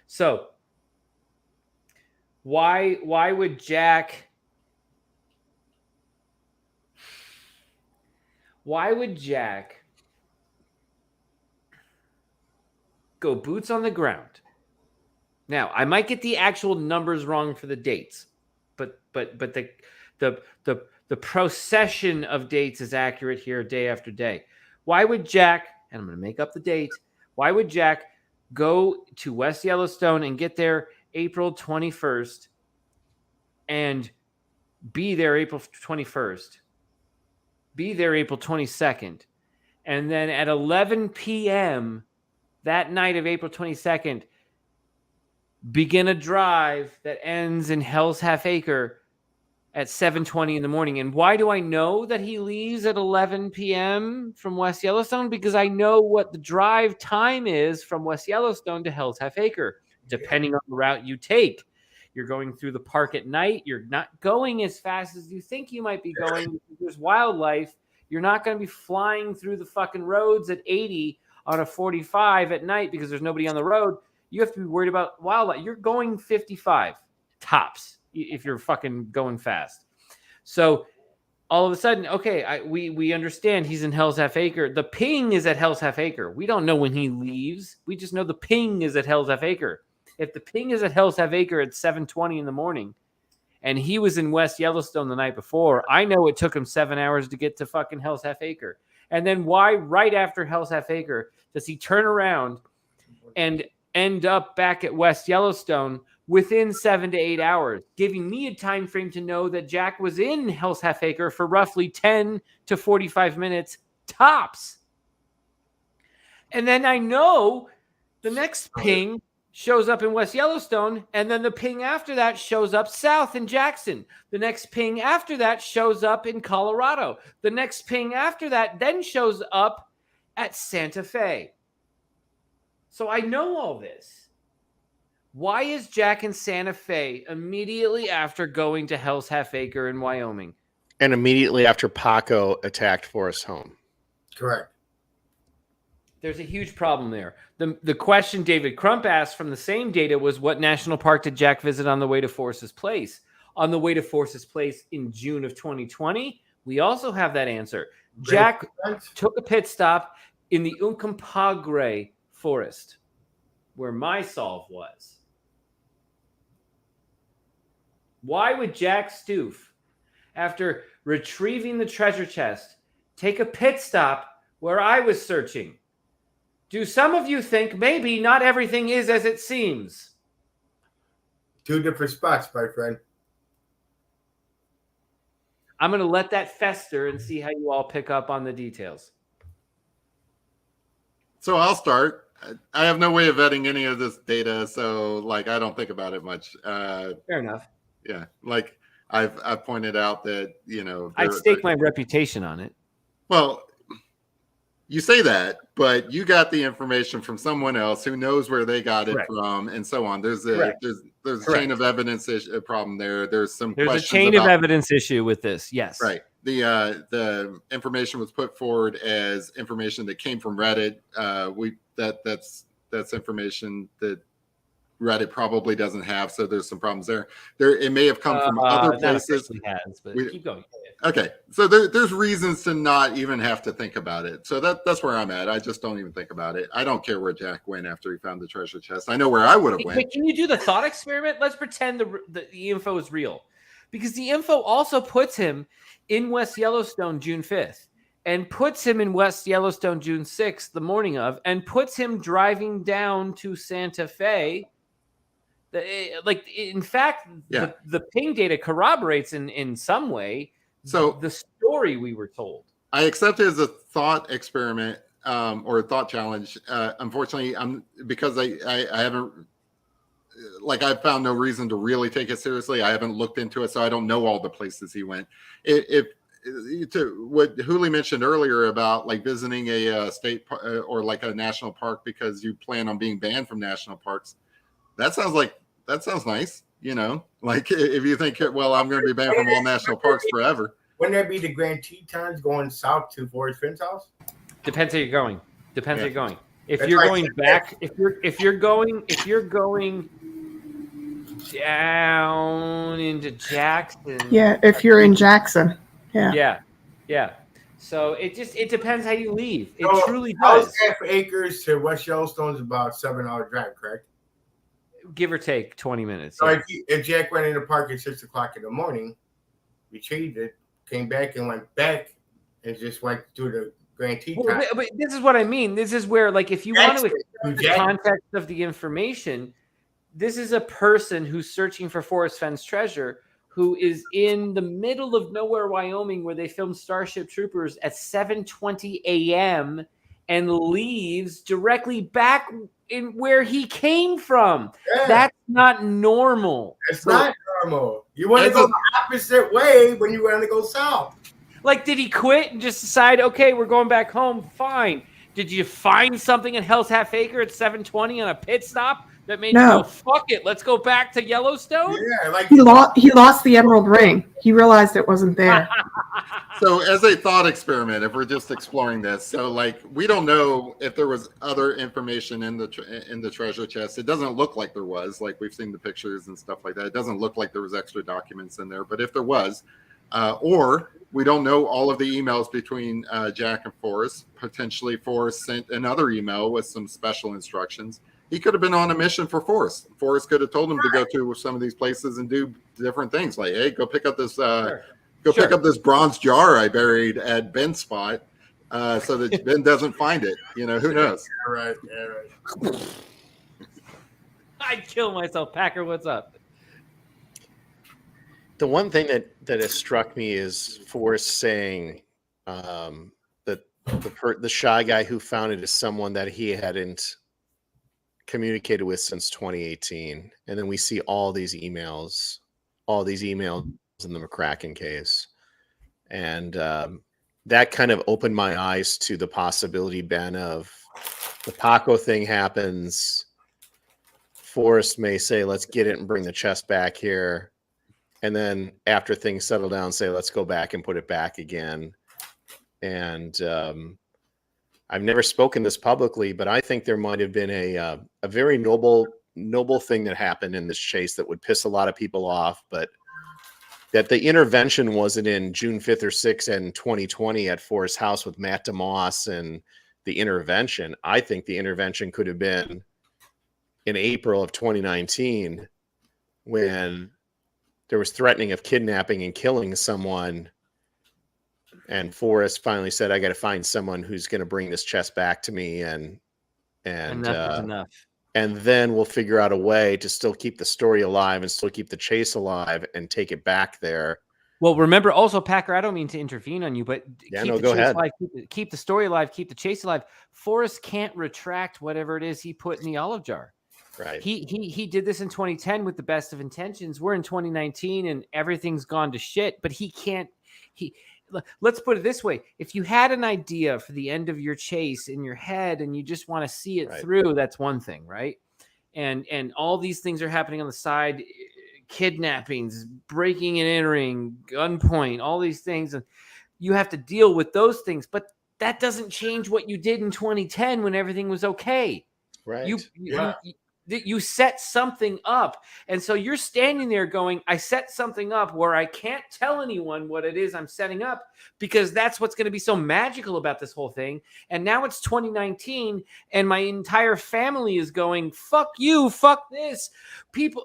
So why would Jack go boots on the ground? Now, I might get the actual numbers wrong for the dates, but the procession of dates is accurate here day after day. Why would Jack, and I'm going to make up the date, why would Jack go to West Yellowstone and get there April 21st and be there April 21st, be there April 22nd, and then at 11 p.m. that night of April 22nd, begin a drive that ends in Hell's Half Acre at 7:20 in the morning? And why do I know that he leaves at 11 p.m. from West Yellowstone? Because I know what the drive time is from West Yellowstone to Hell's Half Acre, depending on the route you take. You're going through the park at night. You're not going as fast as you think you might be going because there's wildlife. You're not going to be flying through the fucking roads at 80 on a 45 at night because there's nobody on the road. You have to be worried about wildlife. You're going 55 tops if you're fucking going fast. So all of a sudden, okay, we understand he's in Hell's Half Acre. The ping is at Hell's Half Acre. We don't know when he leaves. We just know the ping is at Hell's Half Acre. If the ping is at Hell's Half Acre at 7:20 in the morning and he was in West Yellowstone the night before, I know it took him 7 hours to get to fucking Hell's Half Acre. And then why right after Hell's Half Acre does he turn around and end up back at West Yellowstone within 7 to 8 hours, giving me a time frame to know that Jack was in Hell's Half Acre for roughly 10 to 45 minutes tops. And then I know the next ping shows up in West Yellowstone, and then the ping after that shows up south in Jackson. The next ping after that shows up in Colorado. The next ping after that then shows up at Santa Fe. So I know all this. Why is Jack in Santa Fe immediately after going to Hell's Half Acre in Wyoming? And immediately after Paco attacked Forrest's home. Correct. There's a huge problem there. The question David Crump asked from the same data was, what national park did Jack visit on the way to Forrest's place? On the way to Forrest's place in June of 2020, we also have that answer. Jack took a pit stop in the Uncompahgre Forest, where my solve was. Why would Jack Stoof, after retrieving the treasure chest, take a pit stop where I was searching? Do some of you think maybe not everything is as it seems? Two different spots, my friend. I'm going to let that fester and see how you all pick up on the details. So I'll start. I have no way of vetting any of this data, so like I don't think about it much. Fair enough. Yeah, like I've pointed out that I'd stake my reputation on it. Well, you say that, but you got the information from someone else who knows where they got it from, and so on. There's a chain of evidence problem there. There's a chain of evidence issue with this. Yes, right. The information was put forward as information that came from Reddit. That's information that Reddit probably doesn't have, so there's some problems there. It may have come from other places. Keep going. Okay, so there's reasons to not even have to think about it. So that's where I'm at. I just don't even think about it. I don't care where Jack went after he found the treasure chest. I know where I would have went. Wait, can you do the thought experiment? Let's pretend the info is real, because the info also puts him in West Yellowstone June 5th. and puts him in West Yellowstone June 6th, the morning of, and puts him driving down to Santa Fe. In fact, Yeah. the ping data corroborates in some way the story we were told. I accept it as a thought experiment or a thought challenge. Unfortunately, because I haven't, I've found no reason to really take it seriously. I haven't looked into it, so I don't know all the places he went. To what Huli mentioned earlier about like visiting a state or like a national park because you plan on being banned from national parks, that sounds nice. Like if you think, well, I'm going to be banned from all national parks forever. Wouldn't that be the Grand Tetons going south to Forrest Fenn's house? Depends how you're going. How you're going. If you're going back, if you're going down into Jackson. Yeah, if you're in Jackson. Yeah. Yeah. So it depends how you leave. It So, truly does. Half acres to West Yellowstone is about 7-hour drive, correct? Give or take 20 minutes. So if Jack went in the park at 6 o'clock in the morning, retrieved it, came back and went back, and just went through the Grand Teton. Well, but this is what I mean. This is where, like, if you want to accept the context of the information, this is a person who's searching for Forrest Fenn's treasure, who is in the middle of nowhere, Wyoming, where they filmed Starship Troopers at 7:20 a.m. and leaves directly back in where he came from. Yeah. That's not normal. It's not normal. You want to go the opposite way when you want to go south. Like, did he quit and just decide, okay, we're going back home? Fine. Did you find something in Hell's Half Acre at 7:20 on a pit stop that made you go, fuck it, let's go back to Yellowstone? Yeah, like he lost the emerald ring. He realized it wasn't there. So as a thought experiment, if we're just exploring this, so like we don't know if there was other information in the treasure chest. It doesn't look like there was. Like we've seen the pictures and stuff like that. It doesn't look like there was extra documents in there. But if there was, or we don't know all of the emails between Jack and Forrest. Potentially Forrest sent another email with some special instructions. He could have been on a mission for Forrest. Forrest could have told him to go to some of these places and do different things. Like, hey, go pick up this pick up this bronze jar I buried at Ben's spot so that Ben doesn't find it. Who knows? Yeah, right. I'd kill myself. Packer, what's up? The one thing that has struck me is Forrest saying that the shy guy who found it is someone that he hadn't communicated with since 2018. And then we see all these emails in the McCracken case. And that kind of opened my eyes to the possibility, Ben, of the Paco thing happens. Forrest may say, let's get it and bring the chest back here. And then after things settle down, say, let's go back and put it back again. And I've never spoken this publicly, but I think there might have been a very noble thing that happened in this chase that would piss a lot of people off, but that the intervention wasn't in June 5th or 6th and 2020 at Forrest's house with Matt DeMoss and the intervention. I think the intervention could have been in April of 2019 when there was threatening of kidnapping and killing someone. And Forrest finally said, I got to find someone who's going to bring this chest back to me. And enough is enough. And then we'll figure out a way to still keep the story alive and still keep the chase alive and take it back there. Well, remember also, Packer, I don't mean to intervene on you, but go ahead. Alive, keep the story alive, keep the chase alive. Forrest can't retract whatever it is he put in the olive jar. Right. He did this in 2010 with the best of intentions. We're in 2019 and everything's gone to shit, but he can't. Let's put it this way. If you had an idea for the end of your chase in your head and you just want to see it through, that's one thing, right? And all these things are happening on the side, kidnappings, breaking and entering, gunpoint, all these things. And you have to deal with those things, but that doesn't change what you did in 2010 when everything was okay. Right. You set something up. And so you're standing there going, I set something up where I can't tell anyone what it is I'm setting up because that's what's going to be so magical about this whole thing. And now it's 2019 and my entire family is going, fuck you, fuck this.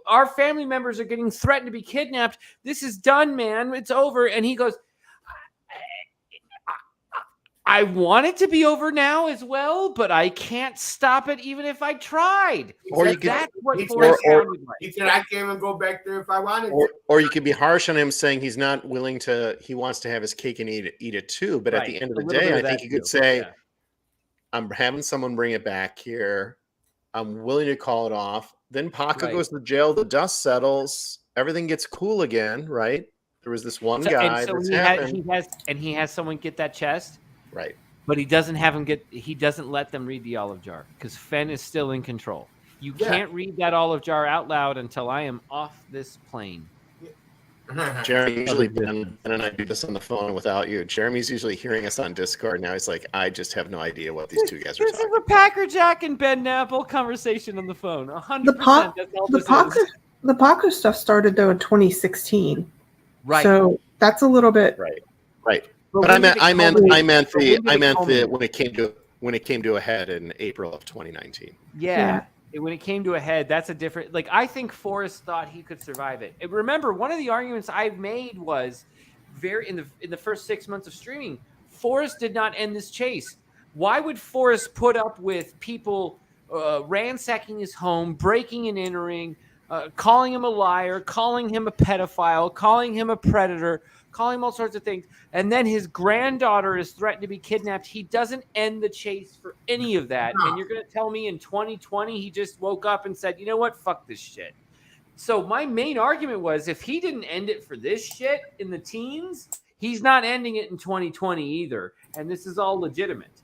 Our family members are getting threatened to be kidnapped. This is done, man. It's over. And he goes, I want it to be over now as well, but I can't stop it even if I tried. Or you could, That's what He Forrest said- sounded like. He said, I can't even go back there if I wanted to. or you could be harsh on him saying he's not willing to. He wants to have his cake and eat it too. But at the Right. end of A the little day, bit I of think that you could too. say, Yeah. "I'm having someone bring it back here. I'm willing to call it off." Then Paco Right. goes to jail. The dust settles. Everything gets cool again. Right? There was this one So, guy and so that's he has someone get that chest. Right. But he doesn't have him get. He doesn't let them read the olive jar because Fenn is still in control. You can't read that olive jar out loud until I am off this plane. Jeremy, usually Ben and I do this on the phone without you. Jeremy's usually hearing us on Discord. Now he's like, I just have no idea what these two guys are This talking is a Packer Jack and Ben Napple conversation on the phone. 100%. That's all this is. The Paco stuff started though in 2016. Right. So that's a little bit Right. But But when did it I meant culminate? when it came to a head in April of 2019. Yeah. When it came to a head, that's a different. Like, I think Forrest thought he could survive it. And remember, one of the arguments I made was in the first 6 months of streaming, Forrest did not end this chase. Why would Forrest put up with people ransacking his home, breaking and entering, calling him a liar, calling him a pedophile, calling him a predator, calling him all sorts of things, and then his granddaughter is threatened to be kidnapped? He doesn't end the chase for any of that. And you're going to tell me in 2020 he just woke up and said, you know what, fuck this shit. So my main argument was, if he didn't end it for this shit in the teens, he's not ending it in 2020 either. And this is all legitimate.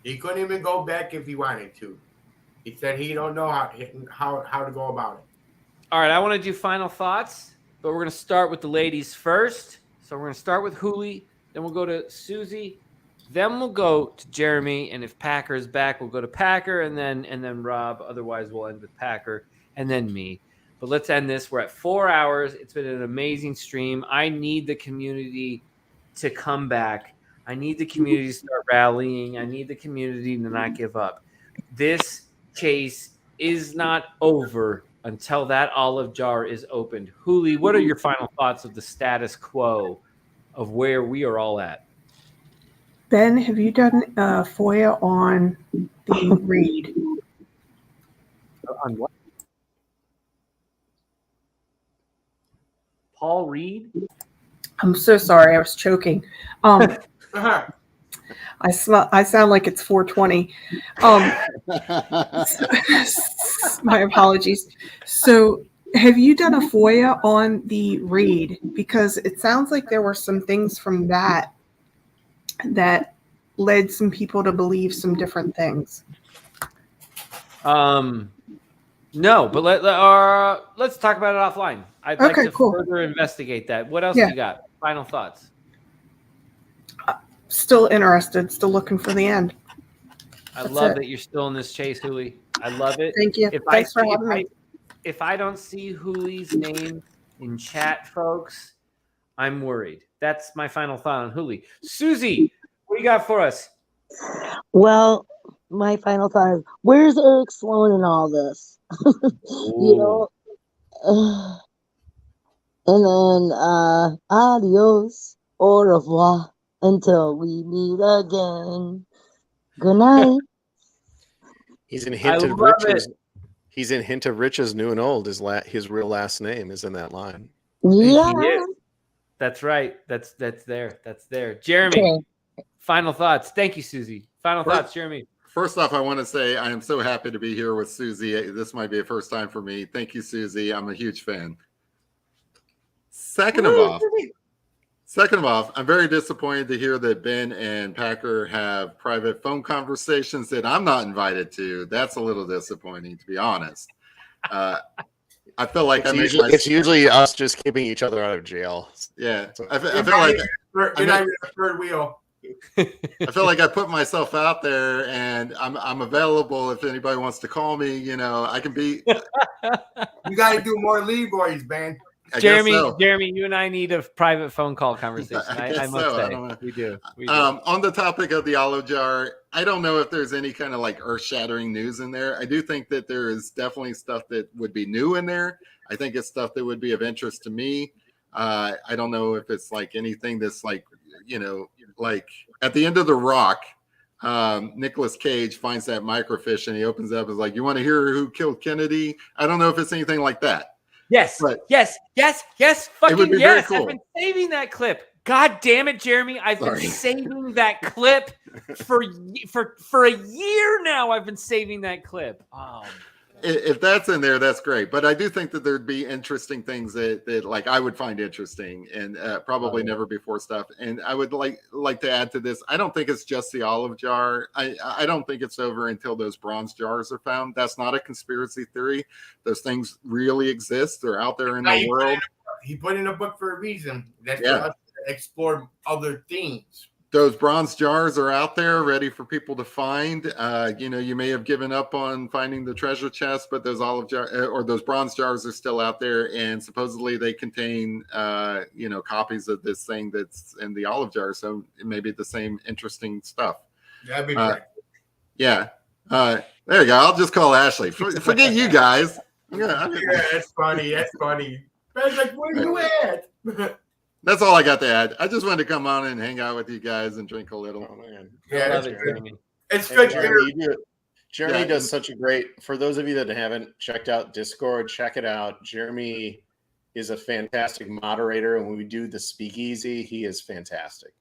He couldn't even go back if he wanted to. He said he don't know how to go about it. All right, I want to do final thoughts, but we're going to start with the ladies first. So we're going to start with Hooli, then we'll go to Susie, then we'll go to Jeremy, and if Packer is back, we'll go to Packer, and then Rob. Otherwise, we'll end with Packer, and then me. But let's end this. We're at 4 hours. It's been an amazing stream. I need the community to come back. I need the community to start rallying. I need the community to not give up. This chase is not over until that olive jar is opened. Hooli, what are your final thoughts of the status quo of where we are all at? Ben, have you done FOIA on the read? On what? Paul Reed? I'm so sorry, I was choking. I sound like it's 420. My apologies. So have you done a FOIA on the read? Because it sounds like there were some things from that led some people to believe some different things. No, but let's talk about it offline. I'd like to further investigate that. What else do you got? Final thoughts? Still interested, still looking for the end. I love that you're still in this chase, Hooli. I love it. Thank you. Thanks for having me. If I don't see Hooli's name in chat, folks, I'm worried. That's my final thought on Hooli. Susie, what do you got for us? Well, my final thought is, where's Eric Sloan in all this? You know? And then, adios, au revoir, until we meet again. Good night. He's in Hint of Riches. He's in Hint of Riches, New and Old. His real last name is in that line. Yeah. He is. That's right. That's there. That's there. Jeremy, final thoughts. Thank you, Susie. Final thoughts, Jeremy. First off, I want to say I am so happy to be here with Susie. This might be a first time for me. Thank you, Susie. I'm a huge fan. Second of all, I'm very disappointed to hear that Ben and Packer have private phone conversations that I'm not invited to. That's a little disappointing, to be honest. I feel like it's usually us just keeping each other out of jail. Yeah, I feel like third wheel. I feel like I put myself out there, and I'm available if anybody wants to call me. You know, I can be. You got to do more lead boys, man. Jeremy, you and I need a private phone call conversation. I must say, we do. On the topic of the olive jar, I don't know if there's any kind of like earth-shattering news in there. I do think that there is definitely stuff that would be new in there. I think it's stuff that would be of interest to me. I don't know if it's like anything that's like like at the end of The Rock, Nicolas Cage finds that microfiche and he opens it up and is like, you want to hear who killed Kennedy? I don't know if it's anything like that. Yes, but yes, it would fucking be yes. very I've cool. been saving that clip. God damn it, Jeremy. I've been saving that clip for a year now. I've been saving that clip. Oh, If that's in there, that's great. But I do think that there'd be interesting things that like I would find interesting and probably never before stuff. And I would like to add to this. I don't think it's just the olive jar. I don't think it's over until those bronze jars are found. That's not a conspiracy theory. Those things really exist. They're out there in the world. He put in a book for a reason. That's Yeah. for us to explore other things. Those bronze jars are out there ready for people to find. You may have given up on finding the treasure chest, but those olive jar or those bronze jars are still out there, and supposedly they contain copies of this thing that's in the olive jar. So it may be the same interesting stuff. That'd be great. Yeah. There you go. I'll just call Ashley. Forget you guys. Yeah, that's funny. That's funny. Ben's like, where you at? That's all I got to add. I just wanted to come on and hang out with you guys and drink a little. Oh, man. Yeah, love it, Jeremy. It's Hey, good. Jeremy does such a great, for those of you that haven't checked out Discord, check it out. Jeremy is a fantastic moderator, and when we do the speakeasy, he is fantastic.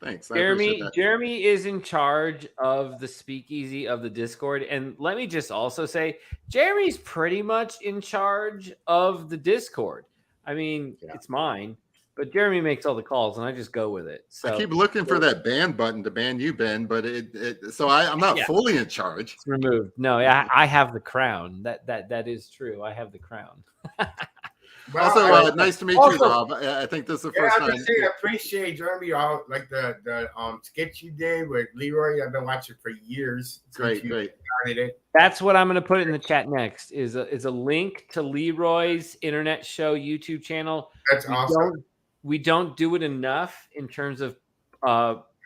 Thanks. I appreciate that. Jeremy is in charge of the speakeasy of the Discord. And let me just also say, Jeremy's pretty much in charge of the Discord. I mean, it's mine, but Jeremy makes all the calls and I just go with it. So I keep looking for that ban button to ban you, Ben, but I'm not fully in charge. It's removed. No, I have the crown. That is true. I have the crown. Also, nice to meet you, Rob. I think this is the first time. I appreciate Jeremy, all like the sketch you did with Leroy. I've been watching for years. Great. Started it. That's what I'm going to put in the chat next. Is a link to Leroy's internet show YouTube channel. That's awesome. We don't do it enough in terms of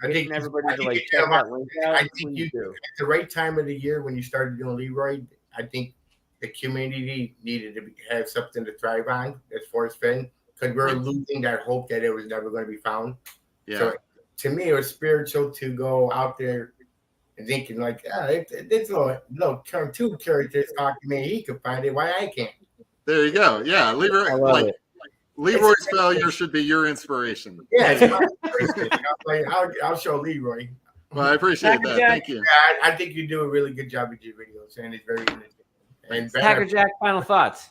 getting everybody to like check that link out. I think you at the right time of the year when you started doing Leroy. I think the community needed to have something to thrive on. That's Forrest Fenn, because we're losing that hope that it was never going to be found. Yeah. So to me, it was spiritual to go out there and thinking like, this little cartoon character talking to me. He could find it. Why I can't? There you go. Yeah, Leroy. Leroy's failure should be your inspiration. Yeah, it's my inspiration. I'll show Leroy. Well, I appreciate that. Thank you. Yeah, I think you do a really good job with your videos, and it's very interesting. And Packer Jack, final thoughts.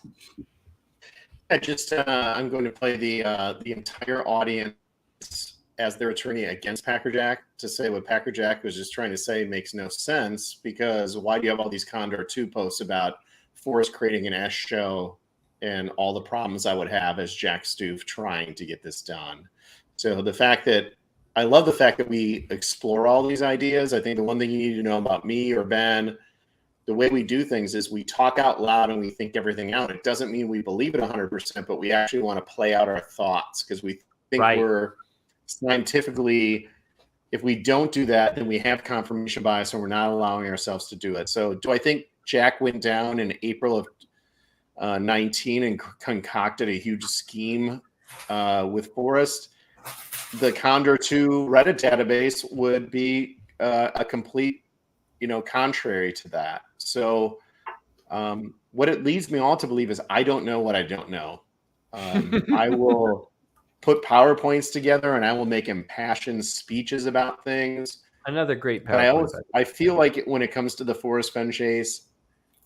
I'm going to play the entire audience as their attorney against Packer Jack to say what Packer Jack was just trying to say makes no sense, because why do you have all these Condor 2 posts about Forrest creating an S show and all the problems I would have as Jack Stoof trying to get this done? So I love the fact that we explore all these ideas. I think the one thing you need to know about me or Ben, the way we do things is we talk out loud and we think everything out. It doesn't mean we believe it 100%, but we actually want to play out our thoughts because we think we're scientifically, if we don't do that, then we have confirmation bias and we're not allowing ourselves to do it. So do I think Jack went down in April of 19 and concocted a huge scheme with Forrest? The Condor 2 Reddit database would be a complete, contrary to that. So what it leads me all to believe is I don't know what I don't know. I will put PowerPoints together and I will make impassioned speeches about things. Another great PowerPoint. I feel like when it comes to the Forrest Fenn chase,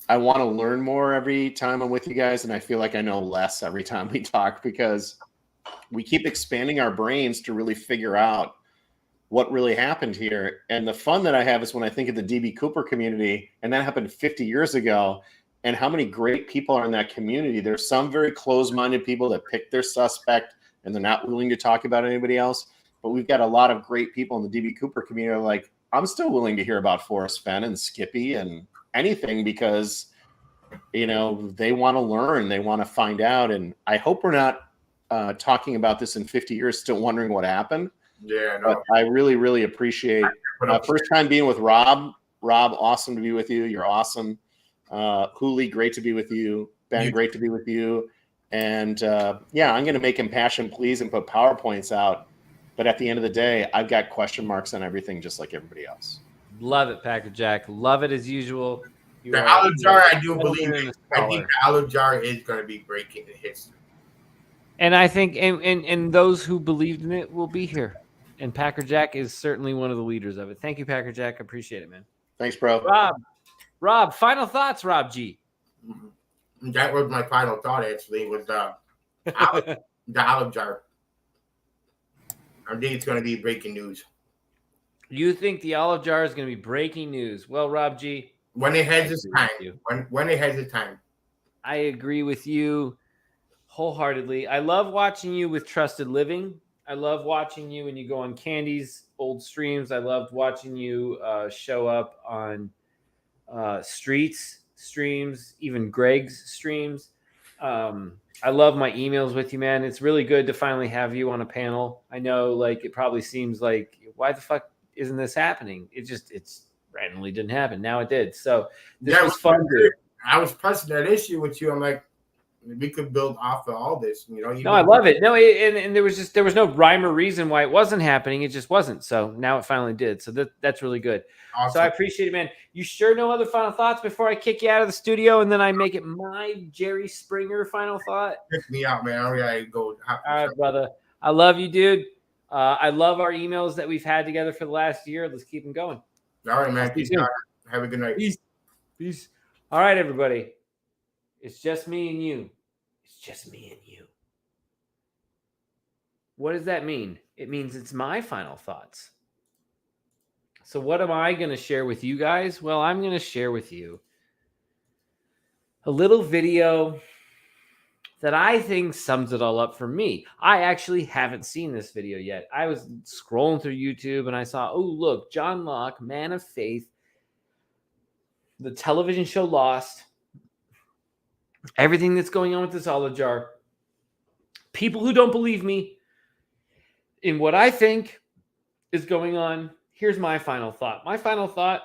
I want to learn more every time I'm with you guys, and I feel like I know less every time we talk because we keep expanding our brains to really figure out what really happened here. And the fun that I have is when I think of the DB Cooper community, and that happened 50 years ago, and how many great people are in that community. There's some very closed-minded people that pick their suspect, and they're not willing to talk about anybody else. But we've got a lot of great people in the DB Cooper community like, I'm still willing to hear about Forrest Fenn and Skippy and anything because, they want to learn. They want to find out. And I hope we're not talking about this in 50 years, still wondering what happened. Yeah, no. But I really, really appreciate first time being with Rob. Rob, awesome to be with you. You're awesome. Hooli, great to be with you. Ben, great to be with you. And I'm going to make impassioned pleas and put PowerPoints out But at the end of the day, I've got question marks on everything, just like everybody else. Love it, Packer Jack. Love it as usual. The olive jar, I do believe. I think the olive jar is going to be breaking in history. And I think, and those who believed in it will be here. And Packer Jack is certainly one of the leaders of it. Thank you, Packer Jack. I appreciate it, man. Thanks, bro. Rob, final thoughts, Rob G. That was my final thought, actually, was the olive jar. I think it's going to be breaking news. You think the olive jar is going to be breaking news? Well, Rob G. When it has its time. When it has its time. I agree with you wholeheartedly. I love watching you with Trusted Living. I love watching you when you go on Candy's old streams. I loved watching you show up on Streets streams, even Greg's streams. I love my emails with you, man. It's really good to finally have you on a panel. I know, like, it probably seems like, why the fuck isn't this happening? It's randomly didn't happen. Now it did. So this was fun. I was pressing that issue with you. I'm like, we could build off of all this, you know. No, I love it. No, and there was no rhyme or reason why it wasn't happening. It just wasn't. So now it finally did. So that's really good. Awesome. So I appreciate it, man. You sure no other final thoughts before I kick you out of the studio and then I make it my Jerry Springer final thought? Kick me out, man. I gotta go. All right, brother. I love you, dude. I love our emails that we've had together for the last year. Let's keep them going. All right, man. Peace. Have a good night. Peace. All right, everybody. It's just me and you. It's just me and you. What does that mean? It means it's my final thoughts. So what am I going to share with you guys? Well, I'm going to share with you a little video that I think sums it all up for me. I actually haven't seen this video yet. I was scrolling through YouTube and I saw, oh, look, John Locke, Man of Faith, the television show Lost, everything that's going on with this olive jar. People who don't believe me in what I think is going on. Here's my final thought. My final thought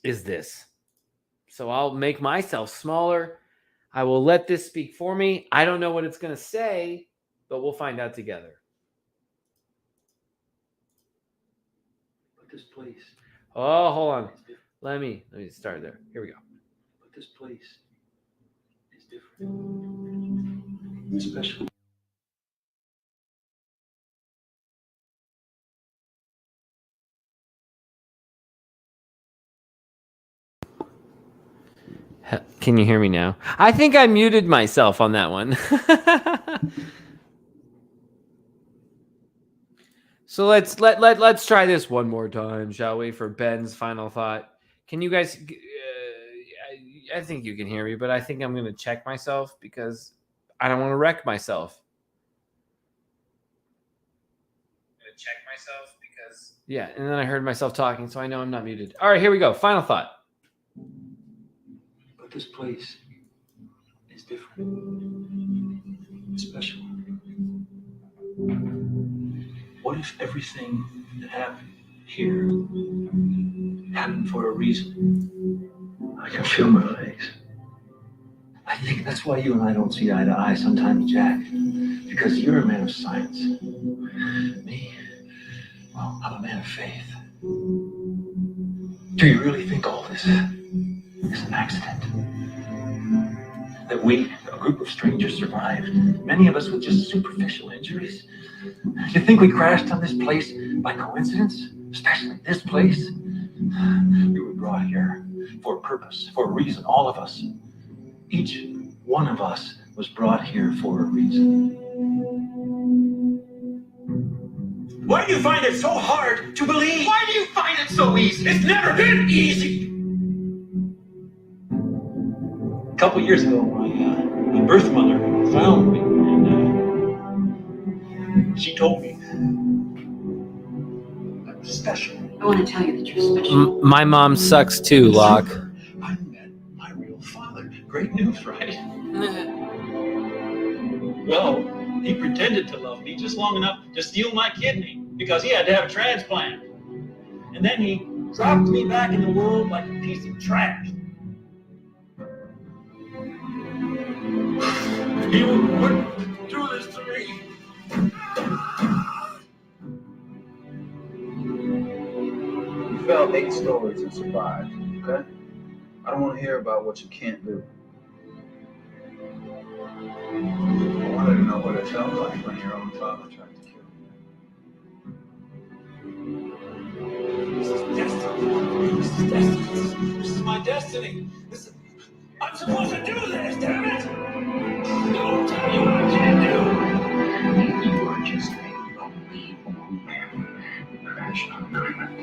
is this. So I'll make myself smaller. I will let this speak for me. I don't know what it's going to say, but we'll find out together. But this place. Oh, hold on. Let me start there. Here we go. But this place is different. It's special. Can you hear me now? I think I muted myself on that one. So let's try this one more time, shall we? For Ben's final thought. Can you guys? I think you can hear me, but I think I'm going to check myself because I don't want to wreck myself. I'm going to check myself because yeah, and then I heard myself talking, so I know I'm not muted. All right, here we go. Final thought. But this place is different. It's special. What if everything that happened here happened for a reason? I can feel my legs. I think that's why you and I don't see eye to eye sometimes, Jack. Because you're a man of science. Me, well, I'm a man of faith. Do you really think all this is an accident? That we, a group of strangers, survived, many of us with just superficial injuries? You think we crashed on this place by coincidence? Especially this place? We were brought here for a purpose, for a reason, all of us. Each one of us was brought here for a reason. Why do you find it so hard to believe? Why do you find it so easy? It's never been easy. A couple years ago, my birth mother found me, and she told me I was special. I want to tell you that you're special. My mom sucks too, Locke. I met my real father. Great news, right? Well, he pretended to love me just long enough to steal my kidney because he had to have a transplant. And then he dropped me back in the world like a piece of trash. He wouldn't do this to me. hate stories and survive, okay? I don't want to hear about what you can't do. I wanted to know what it felt like when your own father tried to kill you. This is destiny. This is destiny. This is my destiny. I'm supposed to do this, damn it! Don't tell me what I can't do! You are just a lonely old man who crashed on an island.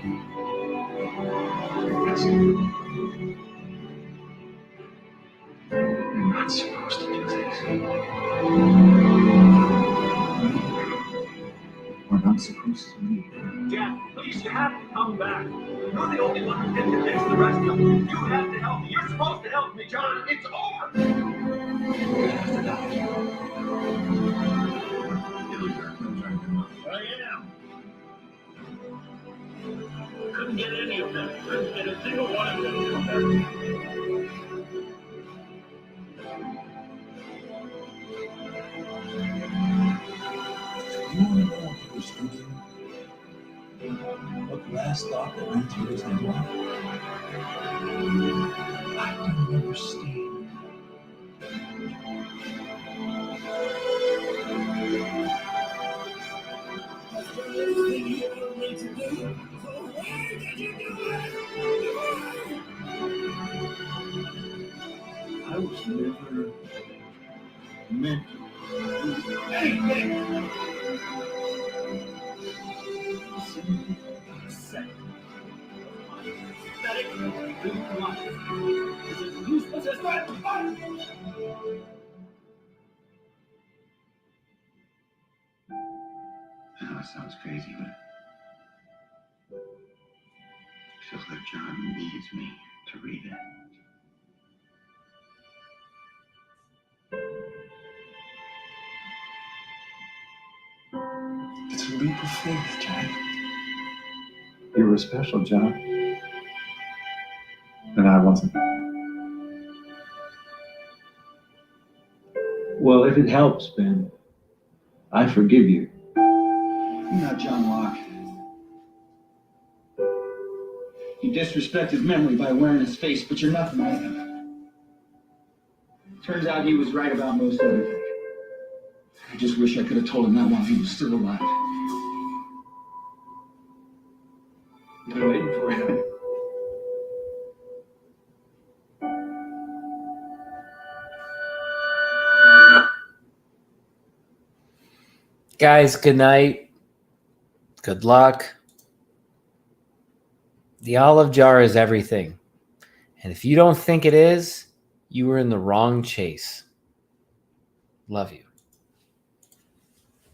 You're not supposed to do this. We're not supposed to leave. Jack, please, you have to come back. You're the only one who can convince the rest of them. You have to help me. You're supposed to help me, John. It's over. We're gonna have to die. I am. Couldn't get any of them. Couldn't get a single one of them to come back. You want to know what he was thinking? What the last thought that went through his head was? I don't understand. That's the last thing you ever meant to do. So why did you do it? I was never meant to do anything. Second of my pathetic new life is as useless as that. I know it sounds crazy, but it feels like John needs me to read it. It's a leap of faith, Jack. You were special, John. And I wasn't. Well, if it helps, Ben, I forgive you. You're not John Locke. You disrespect his memory by wearing his face, but you're nothing like him. Turns out he was right about most everything. I just wish I could have told him that while he was still alive. I've been waiting for you. Guys, good night. Good luck. The olive jar is everything. And if you don't think it is, you were in the wrong chase. Love you.